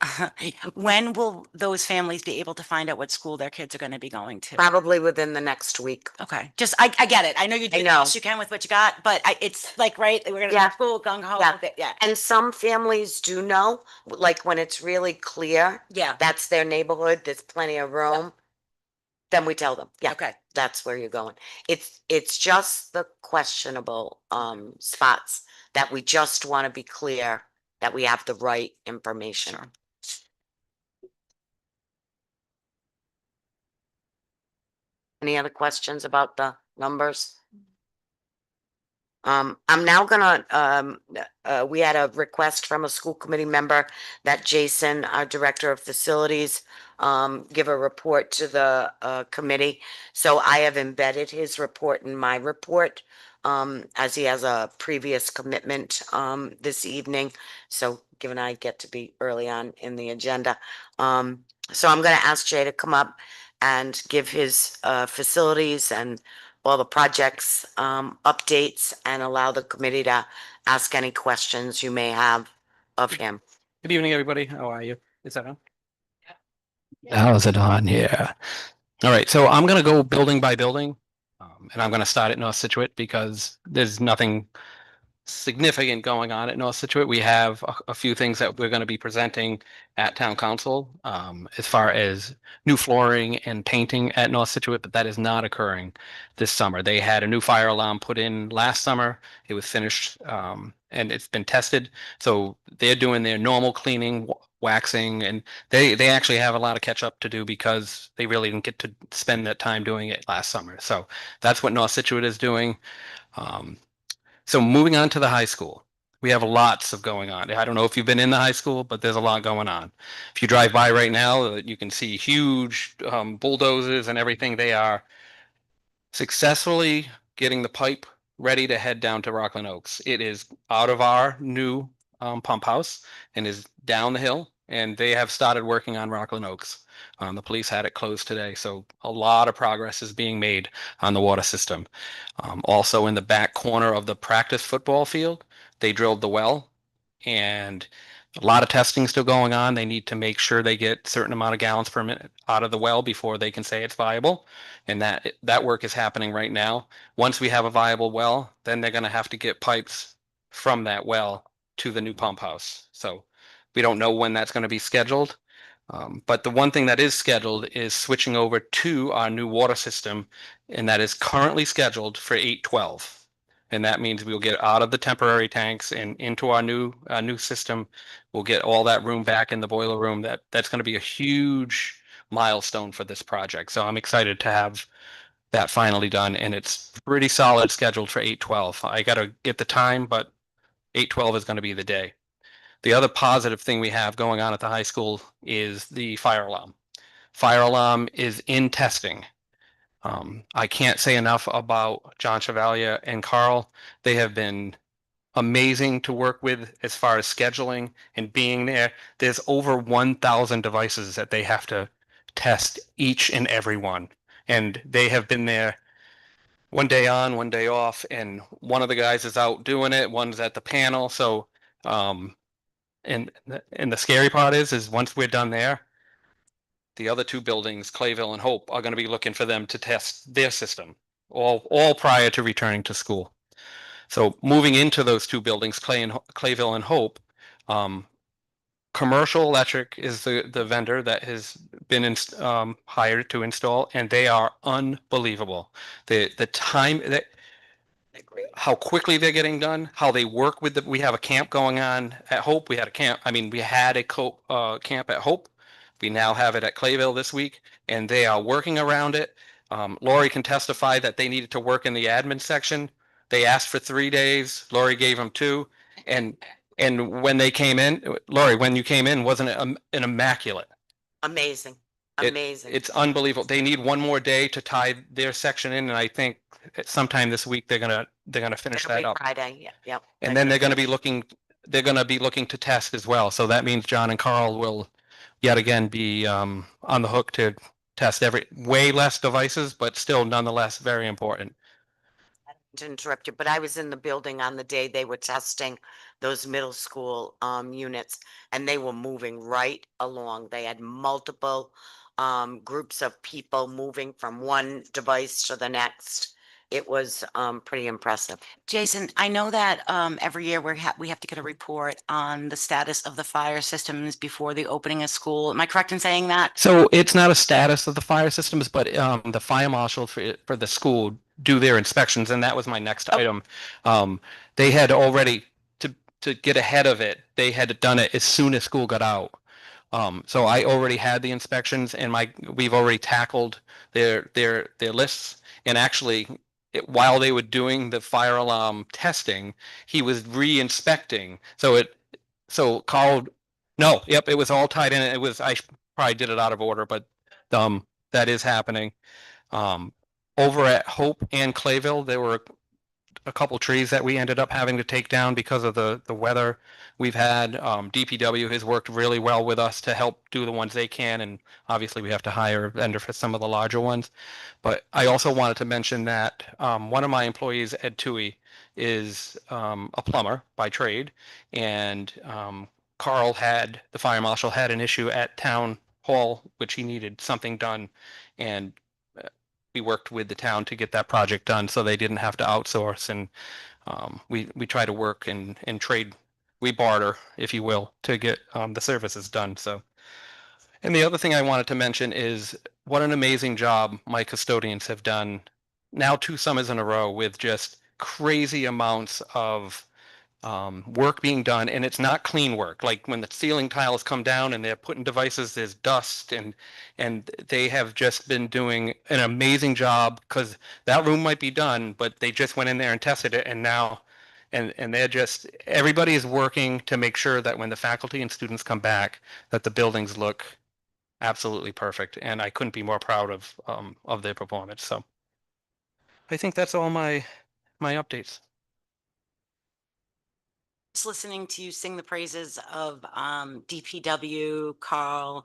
when will those families be able to find out what school their kids are going to be going to? Probably within the next week. Okay, just, I get it. I know you do the know. best you can with what you got, but it's like, right, we're gonna Yeah. school, gung ho. Yeah. Yeah, And some families do know, like when it's really clear, yeah, that's their neighborhood, there's plenty of room, then we tell them. Yeah. okay. that's where you're going. It's just the questionable spots that we just want to be clear that we have the right information. Any other questions about the numbers? I'm now gonna, we had a request from a school committee member that Jason, our director of facilities, give a report to the, committee. So I have embedded his report in my report, as he has a previous commitment, this evening. So given I get to be early on in the agenda. So I'm gonna ask Jay to come up and give his, facilities and all the projects, updates, and allow the committee to ask any questions you may have of him. Good evening, everybody. How are you? Is that on? How's it on? Yeah. All right. So I'm going to go building by building. And I'm going to start at North Situate because there's nothing significant going on at North Situate. We have a few things that we're going to be presenting at town council, as far as new flooring and painting at North Situate, but that is not occurring this summer. They had a new fire alarm put in last summer. It was finished, and it's been tested. So they're doing their normal cleaning, waxing, and they actually have a lot of catch up to do because they really didn't get to spend that time doing it last summer. So that's what North Situate is doing. So moving on to the high school, we have lots of going on. I don't know if you've been in the high school, but there's a lot going on. If you drive by right now, you can see huge bulldozers and everything. They are successfully getting the pipe ready to head down to Rockland Oaks. It is out of our new pump house and is down the hill, and they have started working on Rockland Oaks. The police had it closed today, so a lot of progress is being made on the water system. Also in the back corner of the practice football field, they drilled the well, and a lot of testing still going on. They need to make sure they get certain amount of gallons per minute out of the well before they can say it's viable. And that work is happening right now. Once we have a viable well, then they're going to have to get pipes from that well to the new pump house. So we don't know when that's going to be scheduled. But the one thing that is scheduled is switching over to our new water system, and that is currently scheduled for 8/12. And that means we'll get out of the temporary tanks and into our new system. We'll get all that room back in the boiler room. That's going to be a huge milestone for this project. So I'm excited to have that finally done, and it's pretty solid scheduled for 8/12. I got to get the time, but 8/12 is going to be the day. The other positive thing we have going on at the high school is the fire alarm. Fire alarm is in testing. I can't say enough about John Chevalier and Carl. They have been amazing to work with as far as scheduling and being there. There's over 1,000 devices that they have to test each and every one. And they have been there one day on, one day off, and one of the guys is out doing it, one's at the panel. So, and the scary part is once we're done there, the other two buildings, Clayville and Hope, are going to be looking for them to test their system, all prior to returning to school. So moving into those two buildings, Clayville and Hope, Commercial Electric is the vendor that has been hired to install, and they are unbelievable. The time that how quickly they're getting done, how they work with we have a camp going on at Hope. We had a camp. I mean, we had a camp at Hope. We now have it at Clayville this week, and they are working around it. Lori can testify that they needed to work in the admin section. They asked for 3 days. Lori gave them 2, and when they came in, Lori, when you came in, wasn't it an immaculate? Amazing, It- amazing. It's unbelievable. They need one more day to tie their section in, and I think sometime this week they're gonna finish It'll that be up. Friday, yeah, yep. And then they're gonna be looking to test as well. So that means John and Carl will yet again be on the hook to test way less devices, but still nonetheless very important. To interrupt you, but I was in the building on the day they were testing those middle school units, and they were moving right along. They had multiple groups of people moving from one device to the next. it was pretty impressive. Jason, I know that every year we have to get a report on the status of the fire systems before the opening of school. Am I correct in saying that? So it's not a status of the fire systems, but the fire marshal for the school do their inspections, and that was my next item. They had already to get ahead of it. They had done it as soon as school got out. So I already had the inspections, and we've already tackled their lists. And actually, while they were doing the fire alarm testing, he was re-inspecting. So Carl, no, yep, it was all tied in. It was I probably did it out of order, but that is happening. Over at Hope and Clayville, there were a couple trees that we ended up having to take down because of the weather we've had. DPW has worked really well with us to help do the ones they can, and obviously we have to hire a vendor for some of the larger ones. But I also wanted to mention that one of my employees, Ed Tui, is a plumber by trade, and Carl the fire marshal had an issue at town hall, which he needed something done, and we worked with the town to get that project done, so they didn't have to outsource. And we try to work and trade, we barter, if you will, to get the services done. So, and the other thing I wanted to mention is what an amazing job my custodians have done now 2 summers in a row with just crazy amounts of work being done, and it's not clean work. Like when the ceiling tiles come down and they're putting devices, there's dust, and they have just been doing an amazing job because that room might be done, but they just went in there and tested it, and now, and they're just everybody is working to make sure that when the faculty and students come back, that the buildings look absolutely perfect, and I couldn't be more proud of their performance. So I think that's all my updates. Just listening to you sing the praises of DPW, Carl,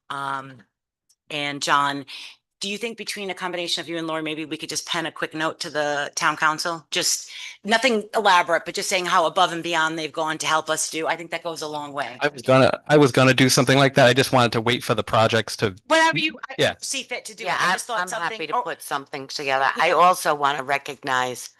and John. Do you think between a combination of you and Lori, maybe we could just pen a quick note to the town council? Just nothing elaborate, but just saying how above and beyond they've gone to help us do. I think that goes a long way. I was gonna do something like that. I just wanted to wait for the projects to. Whatever you Yeah. see fit to do. Yeah, I just thought I'm something. happy to put something together. I also want to recognize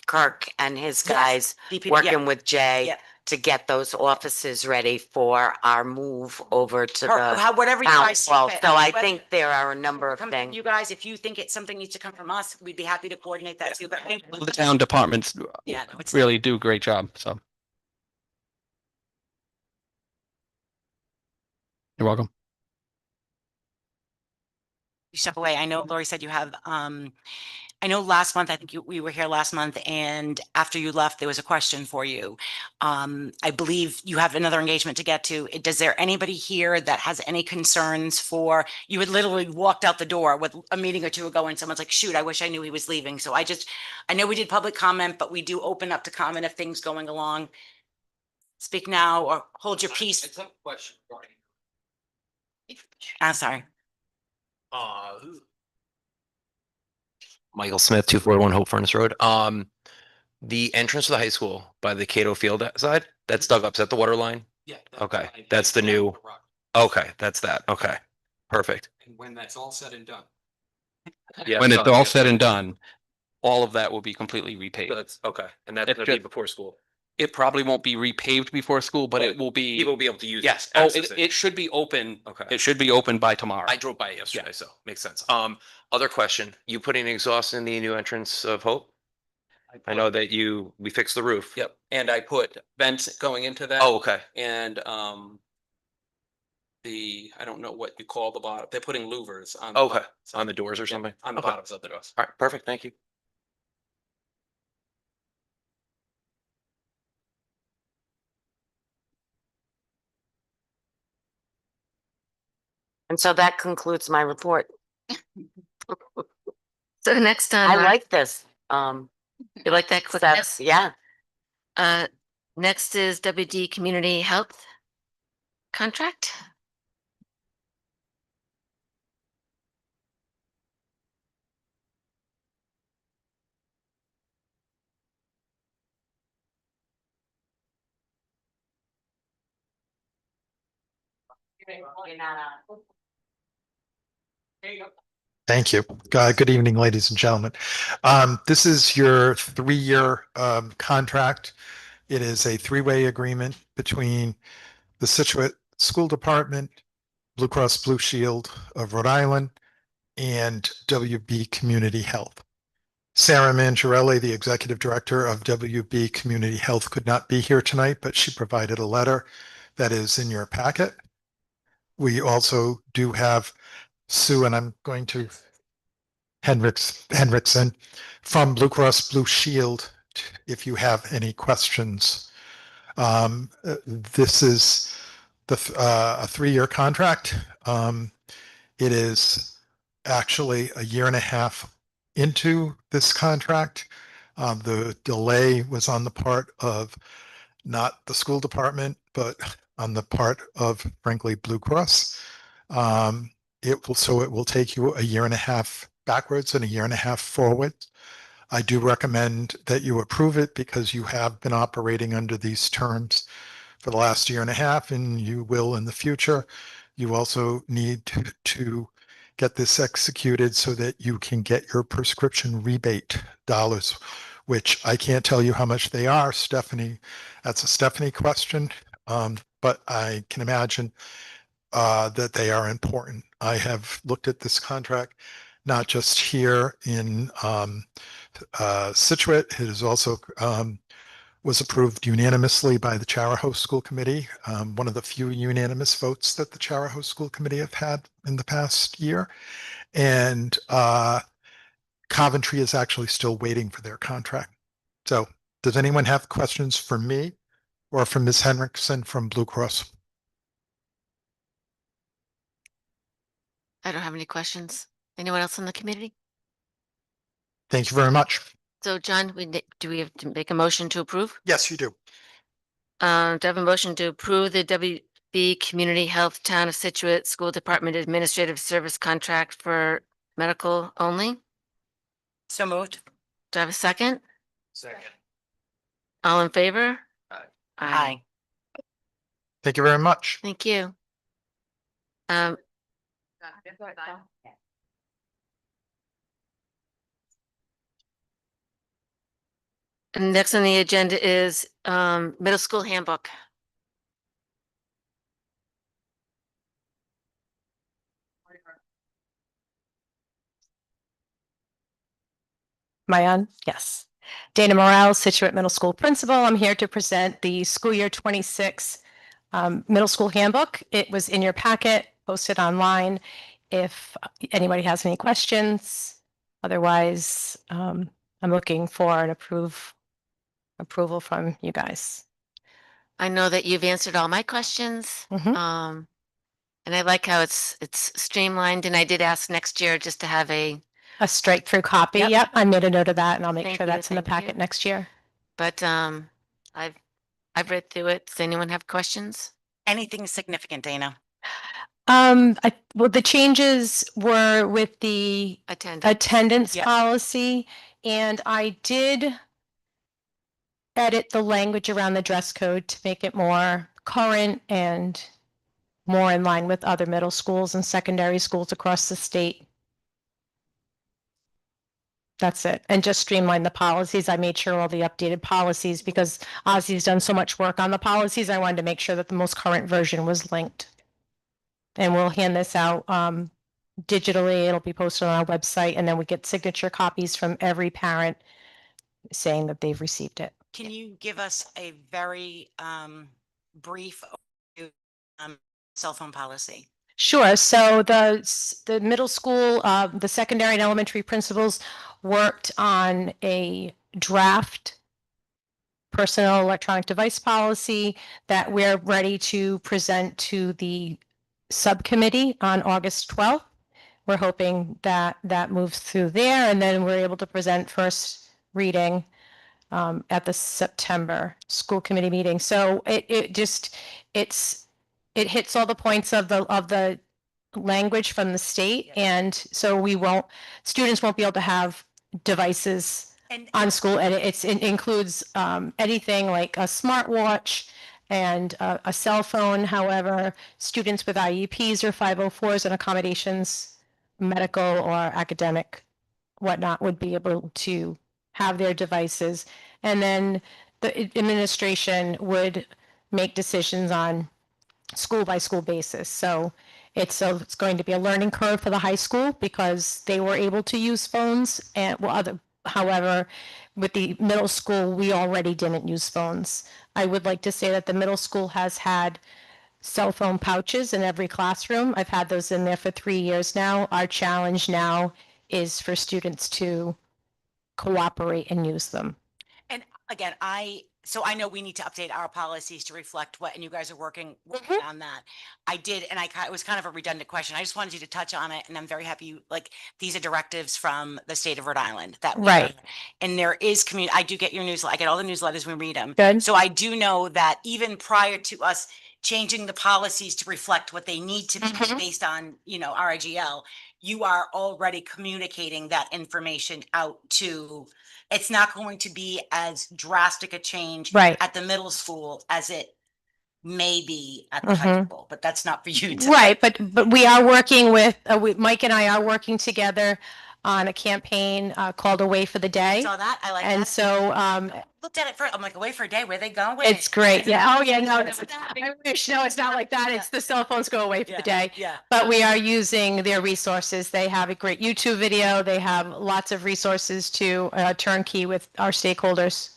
Kirk and his guys DPW, working with Jay yeah. to get those offices ready for our move over to the Whatever you town guys see hall. fit. So I Whether- think there are a number of come from things. you guys, if you think it's something needs to come from us, we'd be happy to coordinate that too. But The town departments yeah, no, it's really do a great job, so. You're welcome. you step away. I know Lori said you have I know last month, I think we were here last month, and after you left, there was a question for you. I believe you have another engagement to get to. Does there anybody here that has any concerns for, you had literally walked out the door with a meeting or two ago and someone's like, shoot, I wish I knew he was leaving. So I know we did public comment, but we do open up to comment if things going along. Speak now or hold your peace. It's a question regarding. I'm sorry. Michael Smith, 241 Hope Furnace Road. The entrance to the high school by the Cato Field side, that's dug up. Is that the water line? Yeah. Okay, that's the new, okay, that's that. Okay, perfect. And when that's all said and done. Yeah. When it's all said and done, all of that will be completely repaved. That's okay. And that's It's gonna be just- before school. It probably won't be repaved before school, but it will be. People will be able to use. it, Yes, access it should be open. Okay. It should be open by tomorrow. I drove by it yesterday, so makes sense. Other question, you putting exhaust in the new entrance of Hope? I know that we fixed the roof. Yep, and I put vents going into that. Oh, okay. And I don't know what you call the bottom, they're putting louvers on. Okay, bottom- on the doors or yeah, something? On the Okay. bottoms of the doors. All right, perfect, thank you. And so that concludes my report. So next on, I like this. you like that quickness? Yeah. Next is WD Community Health contract. Thank you. Good evening, ladies and gentlemen. This is your 3-year contract. It is a 3-way agreement between the Scituate School Department, Blue Cross Blue Shield of Rhode Island, and WB Community Health. Sarah Mangiarelli, the executive director of WB Community Health, could not be here tonight, but she provided a letter that is in your packet. We also do have Sue, and I'm going to Henriksen from Blue Cross Blue Shield, if you have any questions. This is a 3-year contract. It is actually a year and a half into this contract. The delay was on the part of not the school department, but on the part of, frankly, Blue Cross. So it will take you a year and a half backwards and a year and a half forward. I do recommend that you approve it because you have been operating under these terms for the last year and a half, and you will in the future. You also need to get this executed so that you can get your prescription rebate dollars, which I can't tell you how much they are, Stephanie. That's a Stephanie question, but I can imagine that they are important. I have looked at this contract, not just here in Scituate. It is also was approved unanimously by the Charahoe School Committee, one of the few unanimous votes that the Charahoe School Committee have had in the past year. And Coventry is actually still waiting for their contract. So does anyone have questions for me or for Ms. Henriksen from Blue Cross? I don't have any questions. Anyone else in the community? Thank you very much. So John, do we have to make a motion to approve? Yes, you do. Do I have a motion to approve the WB Community Health Town of Scituate School Department Administrative Service Contract for medical only? So moved. Do I have a second? Second. All in favor? Aye. Thank you very much. Thank you. And next on the agenda is middle school handbook. Am I on? Yes. Dana Morales, Scituate Middle School Principal. I'm here to present the school year 26 middle school handbook. It was in your packet, posted online. If anybody has any questions, otherwise, I'm looking for an approval from you guys. I know that you've answered all my questions. Mhm. And I like how it's streamlined, and I did ask next year just to have a straight through copy. Yep. Yep, I made a note of that and I'll make Thank sure you, that's in the thank you. packet next year. But I've read through it. Does anyone have questions? Anything significant, Dana? Well, the changes were with the attendance Yep. policy, and I did edit the language around the dress code to make it more current and more in line with other middle schools and secondary schools across the state. That's it. And just streamline the policies. I made sure all the updated policies, because Ozzy's done so much work on the policies, I wanted to make sure that the most current version was linked. And we'll hand this out digitally. It'll be posted on our website, and then we get signature copies from every parent saying that they've received it. Can you give us a very brief overview, cell phone policy? Sure. So the middle school, the secondary and elementary principals worked on a draft personal electronic device policy that we're ready to present to the subcommittee on August 12th. We're hoping that that moves through there, and then we're able to present first reading at the September school committee meeting. So it hits all the points of the language from the state, and so students won't be able to have devices on school, and it includes anything like a smartwatch and a cell phone. However, students with IEPs or 504s and accommodations medical or academic whatnot would be able to have their devices. And then the administration would make decisions on school by school basis. So it's going to be a learning curve for the high school because they were able to use phones and however, with the middle school, we already didn't use phones. I would like to say that the middle school has had cell phone pouches in every classroom. I've had those in there for 3 years now. Our challenge now is for students to cooperate and use them. And again, so I know we need to update our policies to reflect what, and you guys are working on that. I did, and it was kind of a redundant question. I just wanted you to touch on it, and I'm very happy these are directives from the state of Rhode Island that Right. and there is I do get your newsletter. I get all the newsletters, we read them. Good. So I do know that even prior to us changing the policies to reflect what they need to be based on, RIGL, you are already communicating that information out to, it's not going to be as drastic a change Right. at the middle school as it may be at the high school, but that's not for you to. Right, but we are working with, Mike and I are working together on a campaign called Away for the I Day. saw that, I like And that. so Looked at it first, I'm like, away for a day, where they going? it's great. Yeah. Oh, yeah. No, I wish. No, it's not like that. It's the cell phones go away for the day. Yeah. But we are using their resources. They have a great YouTube video. They have lots of resources to turnkey with our stakeholders.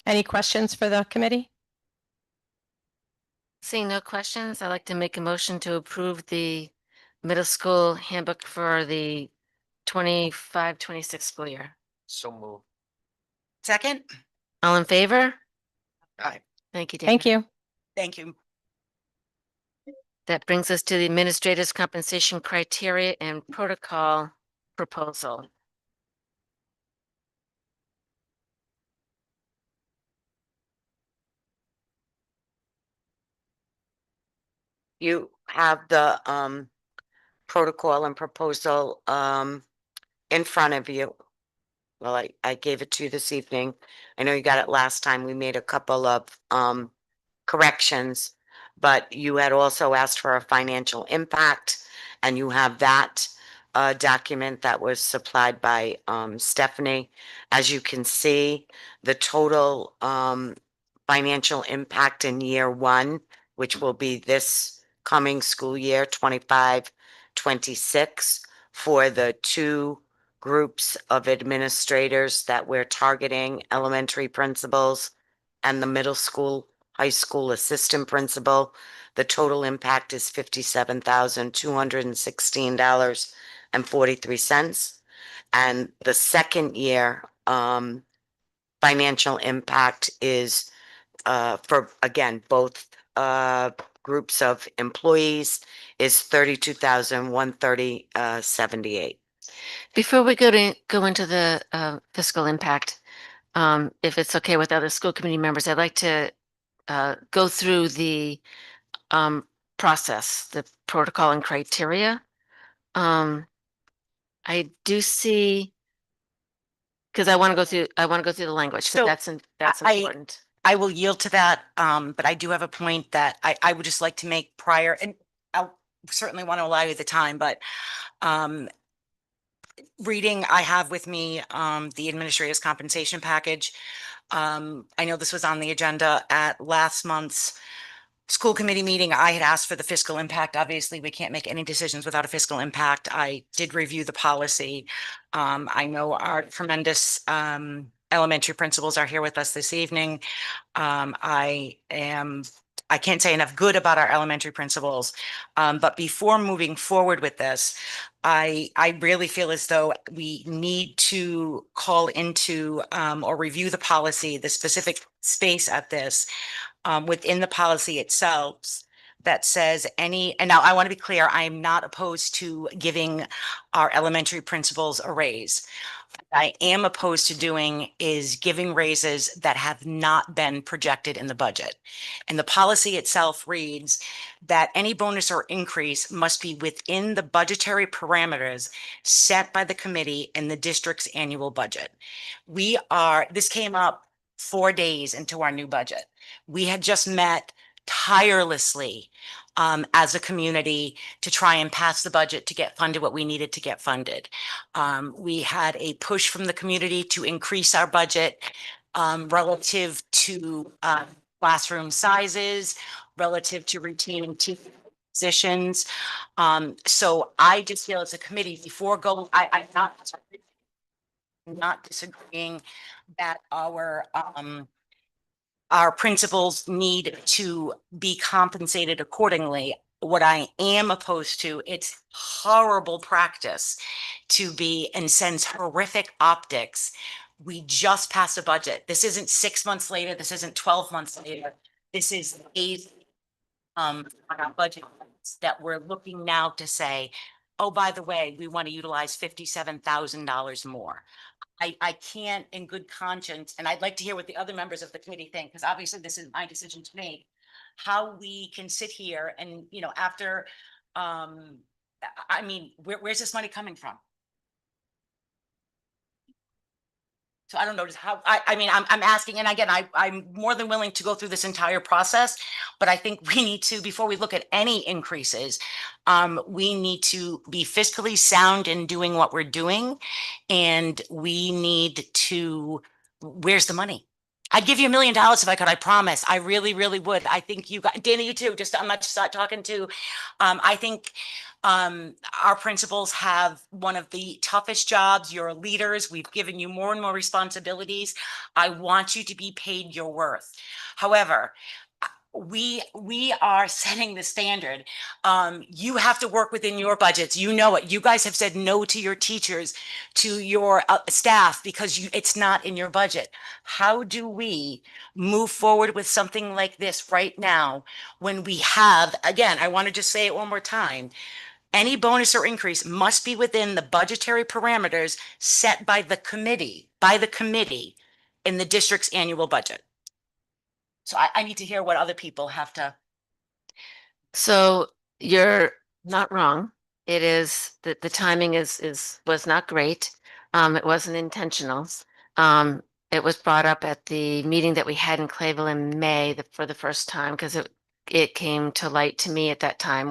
Any questions for the committee? Seeing no questions, I'd like to make a motion to approve the middle school handbook for the 25-26 school year. So move. Second? All in favor? Aye. Thank you, Dan. Thank you. Thank you. That brings us to the administrator's compensation criteria and protocol proposal. You have the protocol and proposal in front of you. Well, I gave it to you this evening. I know you got it last time. We made a couple of corrections, but you had also asked for a financial impact, and you have that document that was supplied by Stephanie. As you can see, the total financial impact in year one, which will be this coming school year, 25-26, for the two groups of administrators that we're targeting, elementary principals and the middle school, high school assistant principal. The total impact is $57,216.43. And the second year financial impact is for, again, both groups of employees is 32,130.78. Before we go into the fiscal impact, if it's okay with other school committee members, I'd like to go through the process, the protocol and criteria. I do see, because I want to go through the language, so So, that's I- important. I will yield to that, but I do have a point that I would just like to make prior, and I'll certainly want to allow you the time, but reading, I have with me the administrator's compensation package. I know this was on the agenda at last month's school committee meeting. I had asked for the fiscal impact. Obviously, we can't make any decisions without a fiscal impact. I did review the policy. I know our tremendous elementary principals are here with us this evening. I can't say enough good about our elementary principals. But before moving forward with this, I really feel as though we need to call into or review the policy, the specific space at this within the policy itself that says and now I want to be clear, I am not opposed to giving our elementary principals a raise. What I am opposed to doing is giving raises that have not been projected in the budget. And the policy itself reads that any bonus or increase must be within the budgetary parameters set by the committee in the district's annual budget. This came up 4 days into our new budget. We had just met tirelessly as a community to try and pass the budget to get funded what we needed to get funded. We had a push from the community to increase our budget relative to classroom sizes, relative to retaining teaching positions. So I just feel as a committee before going, I'm not disagreeing that our principals need to be compensated accordingly. What I am opposed to, it's horrible practice to be and sends horrific optics. We just passed a budget. This isn't 6 months later. This isn't 12 months later. This is on our budget that we're looking now to say, oh, by the way, we want to utilize $57,000 more. I can't in good conscience, and I'd like to hear what the other members of the committee think, because obviously this is my decision to make. How we can sit here and, after, I mean, where's this money coming from? So I don't know just how, I mean, I'm asking, and again, I'm more than willing to go through this entire process, but I think we need to, before we look at any increases, we need to be fiscally sound in doing what we're doing. And we need to, where's the money? I'd give you $1 million if I could, I promise. I really, really would. I think you got, Dana, you too, I'm not just talking to, I think our principals have one of the toughest jobs. You're leaders. We've given you more and more responsibilities. I want you to be paid your worth. However, we are setting the standard. You have to work within your budgets. You know it. You guys have said no to your teachers, to your staff, because it's not in your budget. How do we move forward with something like this right now when we have, again, I want to just say it one more time, any bonus or increase must be within the budgetary parameters set by the committee in the district's annual budget. So I need to hear what other people have to. So you're not wrong. It is that the timing was not great. It wasn't intentional. It was brought up at the meeting that we had in Clayville in May for the first time because it came to light to me at that time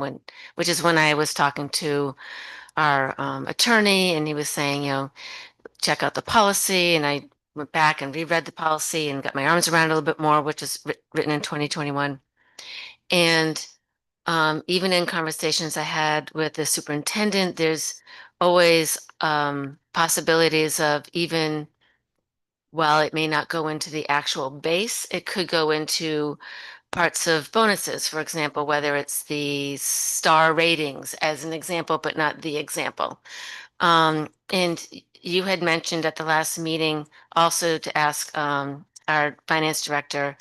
which is when I was talking to our attorney and he was saying, check out the policy, and I went back and reread the policy and got my arms around it a little bit more, which is written in 2021. And even in conversations I had with the superintendent, there's always possibilities of even while it may not go into the actual base, it could go into parts of bonuses, for example, whether it's the star ratings as an example, but not the example. And you had mentioned at the last meeting also to ask our finance director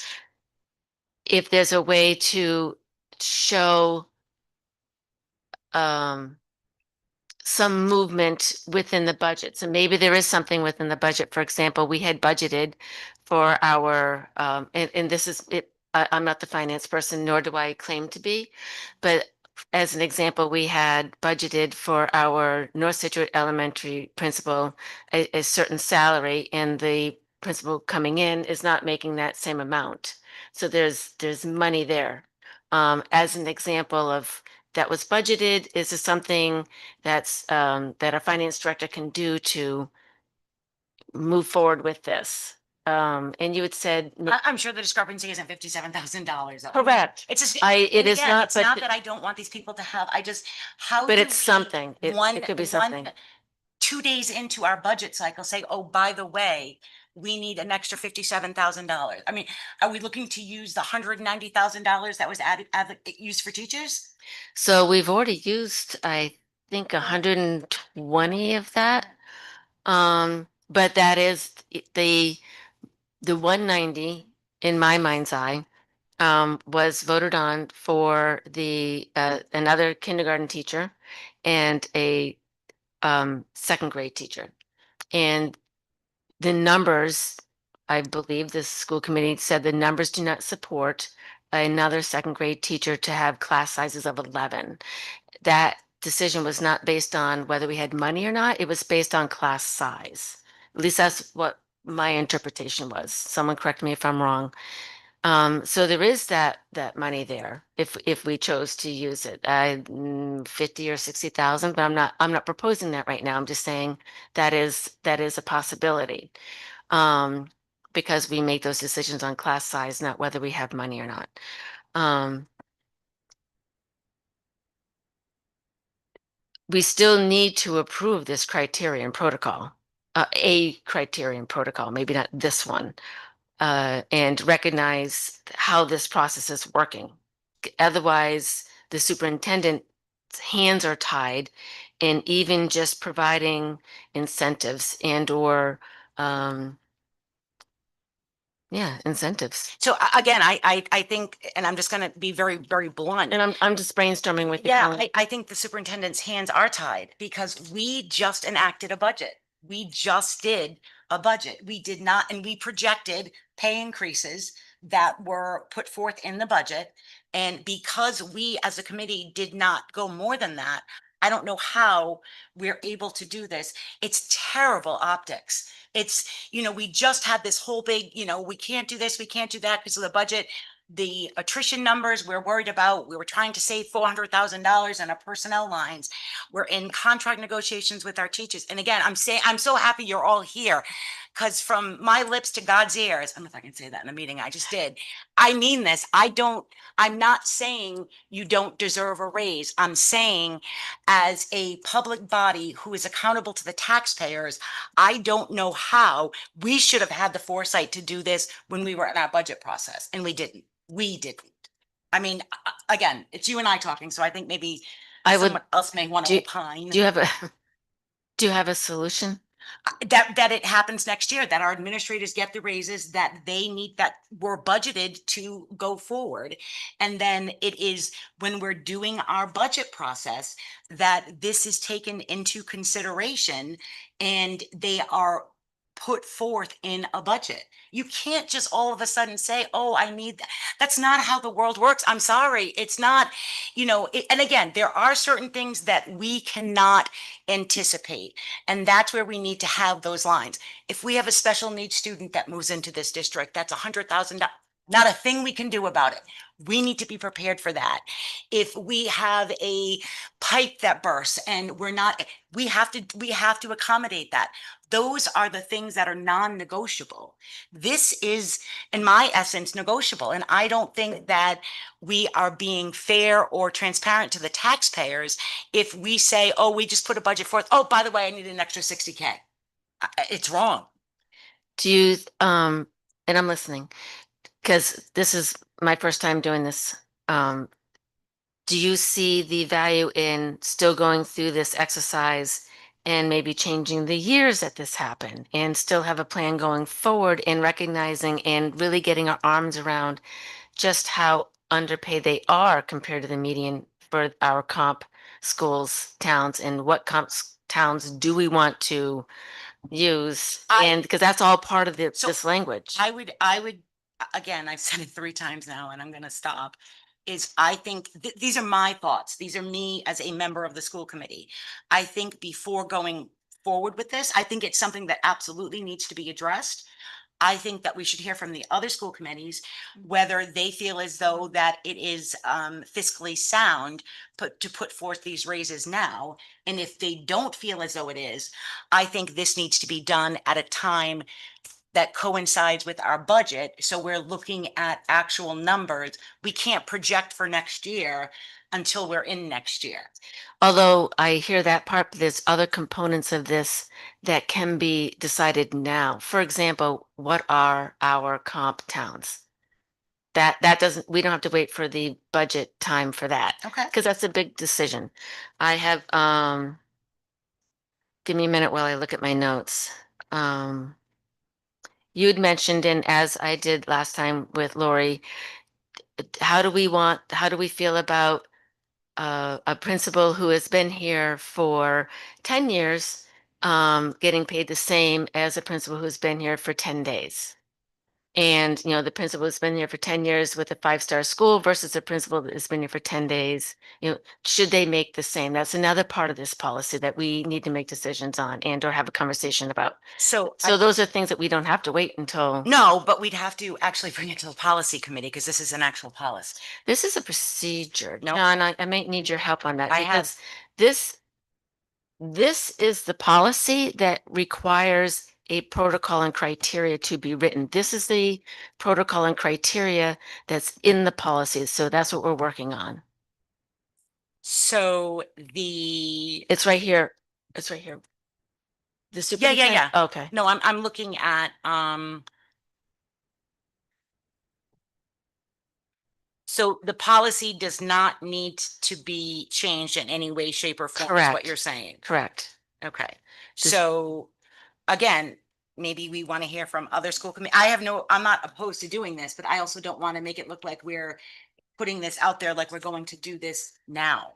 if there's a way to show some movement within the budget. So maybe there is something within the budget. For example, we had budgeted for our, and this is it. I'm not the finance person, nor do I claim to be, but as an example, we had budgeted for our North Scituate Elementary principal a certain salary, and the principal coming in is not making that same amount. So there's money there. As an example of that was budgeted, is this something that's that a finance director can do to move forward with this? And you had said, I'm sure the discrepancy isn't $57,000. correct. It's just, It is again, not, it's but not that I don't want these people to have, but do it's we, something. It could be something. 2 days into our budget cycle, say, oh, by the way, we need an extra $57,000. I mean, are we looking to use the $190,000 that was used for teachers? So we've already used, I think, 120 of that. But that is the 190 in my mind's eye was voted on for the another kindergarten teacher and a second grade teacher. And the numbers, I believe the school committee said the numbers do not support another second grade teacher to have class sizes of 11. That decision was not based on whether we had money or not. It was based on class size. At least that's what my interpretation was. Someone correct me if I'm wrong. So there is that money there if we chose to use it. 50 or 60,000, but I'm not proposing that right now. I'm just saying that is a possibility. Because we make those decisions on class size, not whether we have money or not. We still need to approve this criterion protocol, a criterion protocol, maybe not this one, and recognize how this process is working. Otherwise, the superintendent's hands are tied in even just providing incentives and or yeah, incentives. So again, I think, and I'm just going to be very, very blunt. And I'm just brainstorming with you. Yeah, Colleen. I think the superintendent's hands are tied because we just enacted a budget. We just did a budget. We did not, and we projected pay increases that were put forth in the budget. And because we as a committee did not go more than that, I don't know how we're able to do this. It's terrible optics. It's, we just had this whole big, we can't do this, we can't do that because of the budget. The attrition numbers we're worried about, we were trying to save $400,000 in our personnel lines. We're in contract negotiations with our teachers. And again, I'm so happy you're all here because from my lips to God's ears, I don't know if I can say that in a meeting, I just did. I mean this. I'm not saying you don't deserve a raise. I'm saying as a public body who is accountable to the taxpayers, I don't know how we should have had the foresight to do this when we were in our budget process, and we didn't. We didn't. I mean, again, it's you and I talking, so I think maybe someone else may want to opine. Do you have a solution? That it happens next year, that our administrators get the raises that they need, that were budgeted to go forward. And then it is when we're doing our budget process that this is taken into consideration and they are put forth in a budget. You can't just all of a sudden say, oh, I need that. That's not how the world works. I'm sorry. It's not, and again, there are certain things that we cannot anticipate. And that's where we need to have those lines. If we have a special needs student that moves into this district, that's $100,000. Not a thing we can do about it. We need to be prepared for that. If we have a pipe that bursts and we have to accommodate that. Those are the things that are non-negotiable. This is, in my essence, negotiable. And I don't think that we are being fair or transparent to the taxpayers if we say, oh, we just put a budget forth. Oh, by the way, I need an extra 60K. It's wrong. Do you, and I'm listening, because this is my first time doing this. Do you see the value in still going through this exercise and maybe changing the years that this happened and still have a plan going forward and recognizing and really getting our arms around just how underpaid they are compared to the median for our comp schools, towns, and what towns do we want to use? And because that's all part of this language. I would, again, I've said it 3 times now and I'm going to stop, is I think these are my thoughts. These are me as a member of the school committee. I think before going forward with this, I think it's something that absolutely needs to be addressed. I think that we should hear from the other school committees, whether they feel as though that it is fiscally sound to put forth these raises now. And if they don't feel as though it is, I think this needs to be done at a time that coincides with our budget. So we're looking at actual numbers. We can't project for next year until we're in next year. Although I hear that part, but there's other components of this that can be decided now. For example, what are our comp towns? That doesn't, we don't have to wait for the budget time for that. Okay. Because that's a big decision. I have, give me a minute while I look at my notes. You'd mentioned, and as I did last time with Lori, how do we feel about a principal who has been here for 10 years, getting paid the same as a principal who's been here for 10 days? And, you know, the principal has been here for 10 years with a 5-star school versus a principal that has been here for 10 days. You know, should they make the same? That's another part of this policy that we need to make decisions on and or have a conversation about. So, So those are things that we don't have to wait until. no, but we'd have to actually bring it to the policy committee because this is an actual policy. This is a procedure. Nope. John, I might need your help on that I have- because this is the policy that requires a protocol and criteria to be written. This is the protocol and criteria that's in the policy. So that's what we're working on. So the, It's right here. It's right here. The yeah. superintendent. Okay. No, I'm looking at, so the policy does not need to be changed in any way, shape or form, is what Correct. you're saying. Correct. Okay. This- So again, maybe we want to hear from other school committee. I'm not opposed to doing this, but I also don't want to make it look like we're putting this out there like we're going to do this now.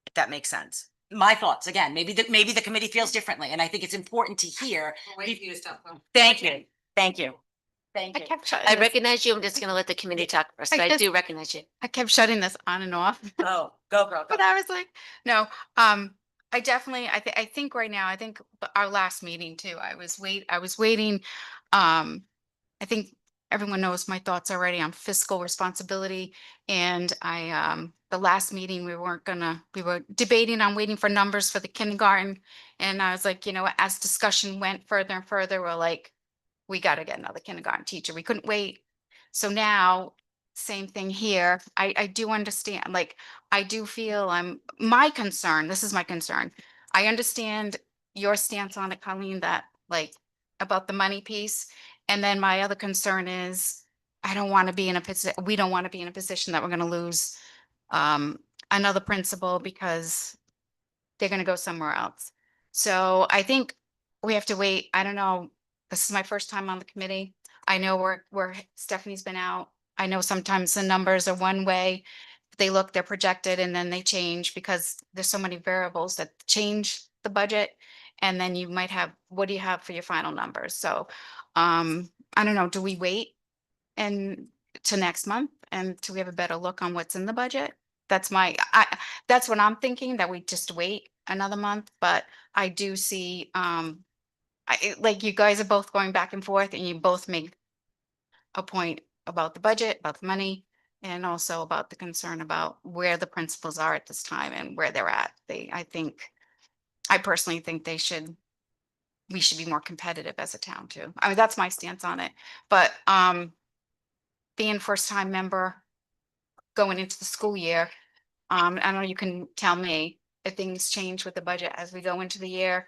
If that makes sense. My thoughts, again, maybe the committee feels differently, and I think it's important to hear. Thank you. Thank you. Thank you. I kept shutting I this- recognize you. I'm just going to let the committee talk first, I but I just- do recognize you. I kept shutting this on and off. Oh, go girl, go. But I was like, no, I definitely, I think right now, I think our last meeting too, I was waiting. I think everyone knows my thoughts already on fiscal responsibility. And the last meeting, we were debating on waiting for numbers for the kindergarten. And I was like, you know, as discussion went further and further, we're like, we got to get another kindergarten teacher. We couldn't wait. So now, same thing here. I do understand, like, I do feel my concern, this is my concern. I understand your stance on it, Colleen, that like about the money piece. And then my other concern is I don't want to be in a position, we don't want to be in a position that we're going to lose another principal because they're going to go somewhere else. So I think we have to wait. I don't know. This is my first time on the committee. I know where Stephanie's been out. I know sometimes the numbers are one way. They're projected and then they change because there's so many variables that change the budget. And then you might have, what do you have for your final numbers? So I don't know, do we wait and to next month and till we have a better look on what's in the budget? That's that's what I'm thinking, that we just wait another month, but I do see, like you guys are both going back and forth and you both make a point about the budget, about the money, and also about the concern about where the principals are at this time and where they're at. I personally think we should be more competitive as a town too. I mean, that's my stance on it. But being first time member going into the school year, I don't know, you can tell me if things change with the budget as we go into the year.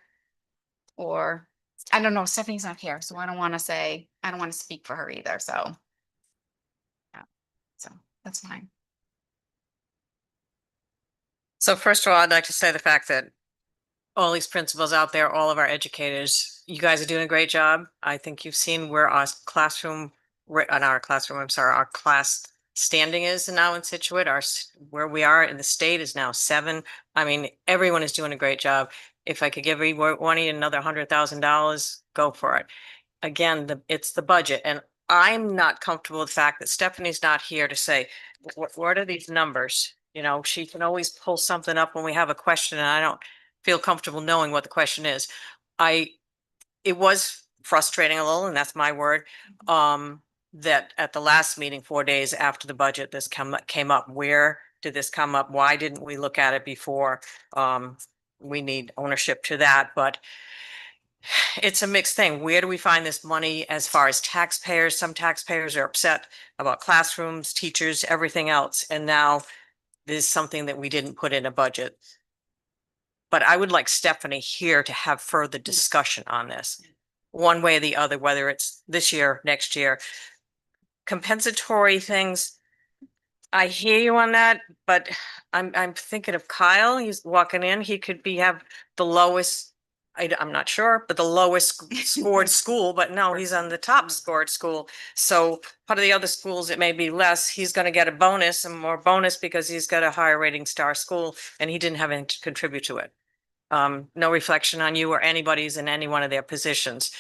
Or I don't know, Stephanie's not here, so I don't want to speak for her either, so. Yeah, so that's fine. So first of all, I'd like to say the fact that all these principals out there, all of our educators, you guys are doing a great job. I think you've seen where our classroom, our class standing is now in Scituate. Where we are in the state is now 7. I mean, everyone is doing a great job. If I could give one of you another $100,000, go for it. Again, it's the budget, and I'm not comfortable with the fact that Stephanie's not here to say, what are these numbers? You know, she can always pull something up when we have a question, and I don't feel comfortable knowing what the question is. It was frustrating a little, and that's my word, that at the last meeting, 4 days after the budget, this came up. Where did this come up? Why didn't we look at it before? We need ownership to that, but it's a mixed thing. Where do we find this money as far as taxpayers? Some taxpayers are upset about classrooms, teachers, everything else. And now this is something that we didn't put in a budget. But I would like Stephanie here to have further discussion on this, one way or the other, whether it's this year, next year. Compensatory things, I hear you on that, but I'm thinking of Kyle. He's walking in. He could have the lowest, I'm not sure, but the lowest scored school, but no, he's on the top scored school. So part of the other schools, it may be less. He's going to get a bonus and more bonus because he's got a higher rating star school and he didn't have any to contribute to it. No reflection on you or anybody's in any one of their positions.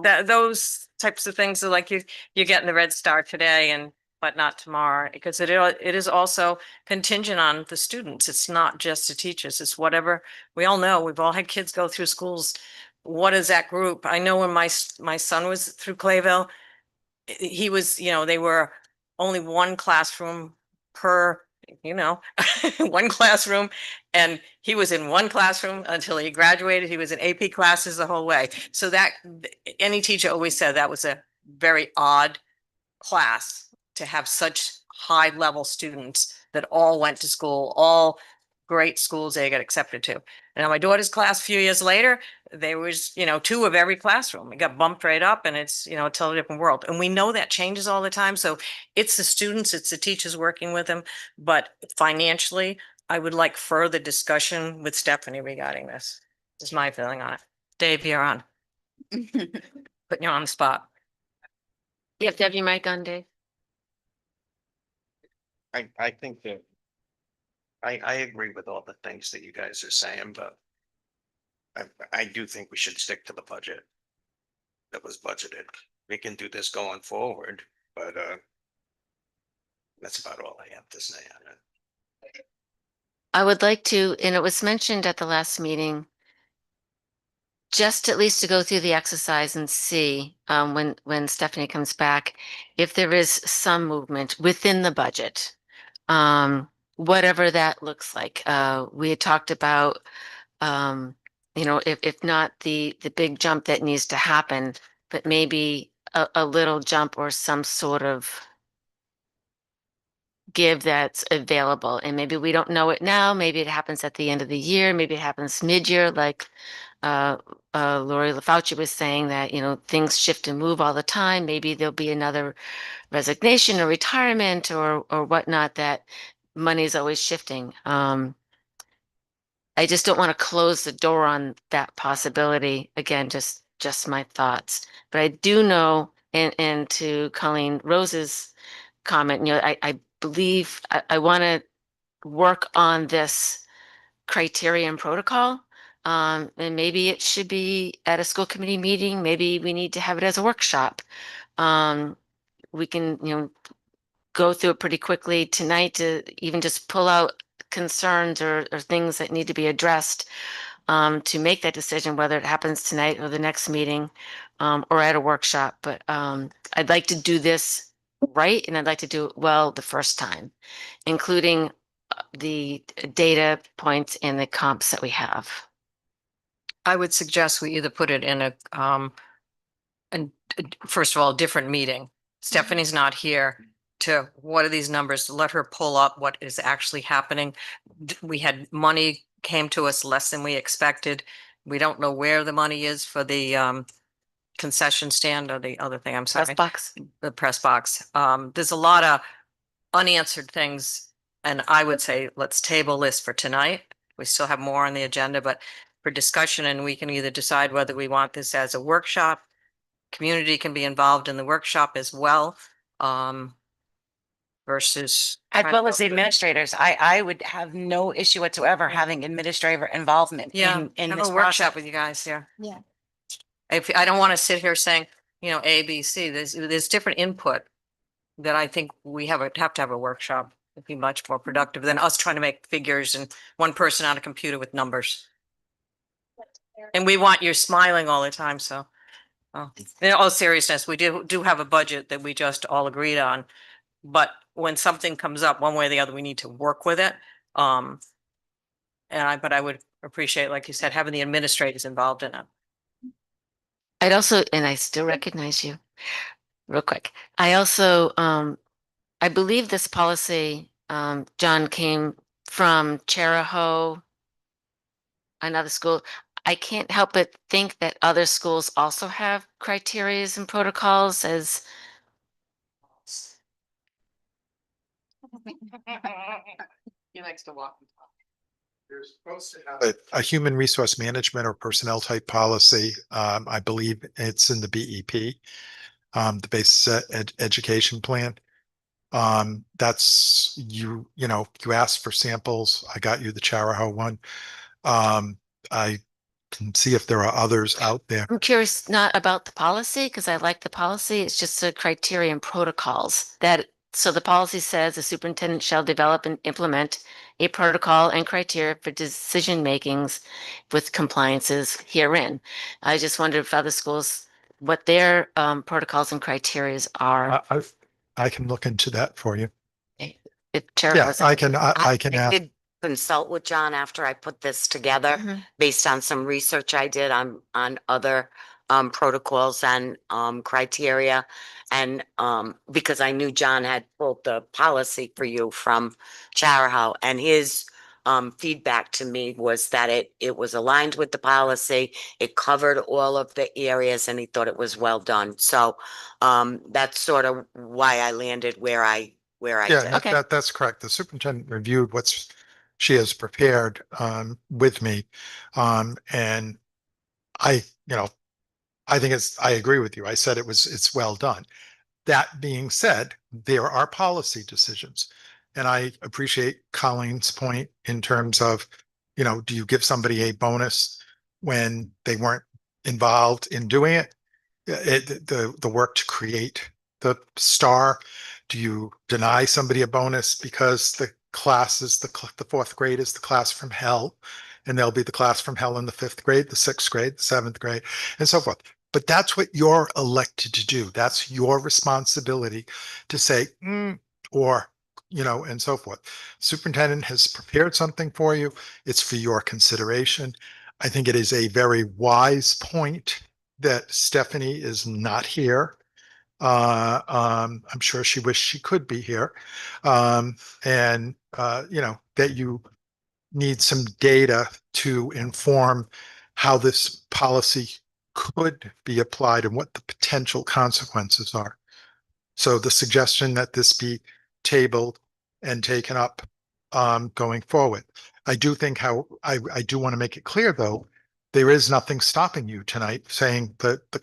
That, those types of things are like you're getting the red star today and, but not tomorrow, because it is also contingent on the students. It's not just the teachers, it's whatever, we all know, we've all had kids go through schools. What is that group? I know when my son was through Clayville, he was, they were only one classroom per, one classroom. And he was in one classroom until he graduated. He was in AP classes the whole way. So that any teacher always said that was a very odd class to have such high level students that all went to school, all great schools they got accepted to. Now my daughter's class, a few years later, there was, two of every classroom. It got bumped right up and it's, a totally different world. And we know that changes all the time. So it's the students, it's the teachers working with them. But financially, I would like further discussion with Stephanie regarding this. This is my feeling on it. Dave, you're on. Putting you on the spot. You have to have your mic on, Dave. I think that I agree with all the things that you guys are saying, but I do think we should stick to the budget that was budgeted. We can do this going forward, but that's about all I have to say on it. I would like to, and it was mentioned at the last meeting, just at least to go through the exercise and see when Stephanie comes back, if there is some movement within the budget, whatever that looks like. We had talked about, if not the big jump that needs to happen, but maybe a little jump or some sort of give that's available. And maybe we don't know it now. Maybe it happens at the end of the year. Maybe it happens mid-year, like Lori LaFauci was saying that, things shift and move all the time. Maybe there'll be another resignation or retirement or whatnot, that money is always shifting. I just don't want to close the door on that possibility. Again, just my thoughts. But I do know, and to Colleen Rose's comment, I believe I want to work on this criteria and protocol. And maybe it should be at a school committee meeting. Maybe we need to have it as a workshop. We can, go through it pretty quickly tonight to even just pull out concerns or things that need to be addressed, to make that decision, whether it happens tonight or the next meeting, or at a workshop. But I'd like to do this right, and I'd like to do it well the first time, including the data points and the comps that we have. I would suggest we either put it in and first of all, different meeting. Stephanie's not here to, what are these numbers? Let her pull up what is actually happening. We had money came to us less than we expected. We don't know where the money is for the concession stand or the other thing. I'm sorry. Press box. The press box. There's a lot of unanswered things. And I would say, let's table this for tonight. We still have more on the agenda, but for discussion, and we can either decide whether we want this as a workshop. Community can be involved in the workshop as well. Versus. As well as the administrators. I would have no issue whatsoever having administrator involvement Yeah, in have this a workshop process. with you guys, yeah. Yeah. If, I don't want to sit here saying, A, B, C, there's different input that I think we have to have a workshop. It'd be much more productive than us trying to make figures and one person on a computer with numbers. And we want you smiling all the time, so. In all seriousness, we do have a budget that we just all agreed on. But when something comes up one way or the other, we need to work with it. But I would appreciate, like you said, having the administrators involved in it. I'd also, and I still recognize you, real quick. I also, I believe this policy, John, came from Charahoe, another school. I can't help but think that other schools also have criterias and protocols as. He likes to walk. There's supposed to have a human resource management or personnel type policy. I believe it's in the BEP, the basic education plan. That's you asked for samples. I got you the Charahoe one. I and see if there are others out there. I'm curious not about the policy, because I like the policy. It's just the criteria and protocols that, so the policy says the superintendent shall develop and implement a protocol and criteria for decision makings with compliances herein. I just wondered if other schools, what their protocols and criterias are. I can look into that for you. If Chair Yeah, has- I can ask. did consult with John after I put this together Mhm. based on some research I did on other protocols and criteria. And because I knew John had pulled the policy for you from Charahoe, and his feedback to me was that it was aligned with the policy, it covered all of the areas, and he thought it was well done. So that's sort of why I landed where I Yeah, did. Okay. that's correct. The superintendent reviewed what she has prepared with me. And I, I think I agree with you. I said it's well done. That being said, there are policy decisions. And I appreciate Colleen's point in terms of, do you give somebody a bonus when they weren't involved in doing it? The work to create the star? Do you deny somebody a bonus because the class is the fourth grade is the class from hell, and they'll be the class from hell in the fifth grade, the sixth grade, the seventh grade, and so forth? But that's what you're elected to do. That's your responsibility to say, or, and so forth. Superintendent has prepared something for you. It's for your consideration. I think it is a very wise point that Stephanie is not here. I'm sure she wished she could be here. And, that you need some data to inform how this policy could be applied and what the potential consequences are. So the suggestion that this be tabled and taken up going forward. I do think I do want to make it clear, though, there is nothing stopping you tonight saying that the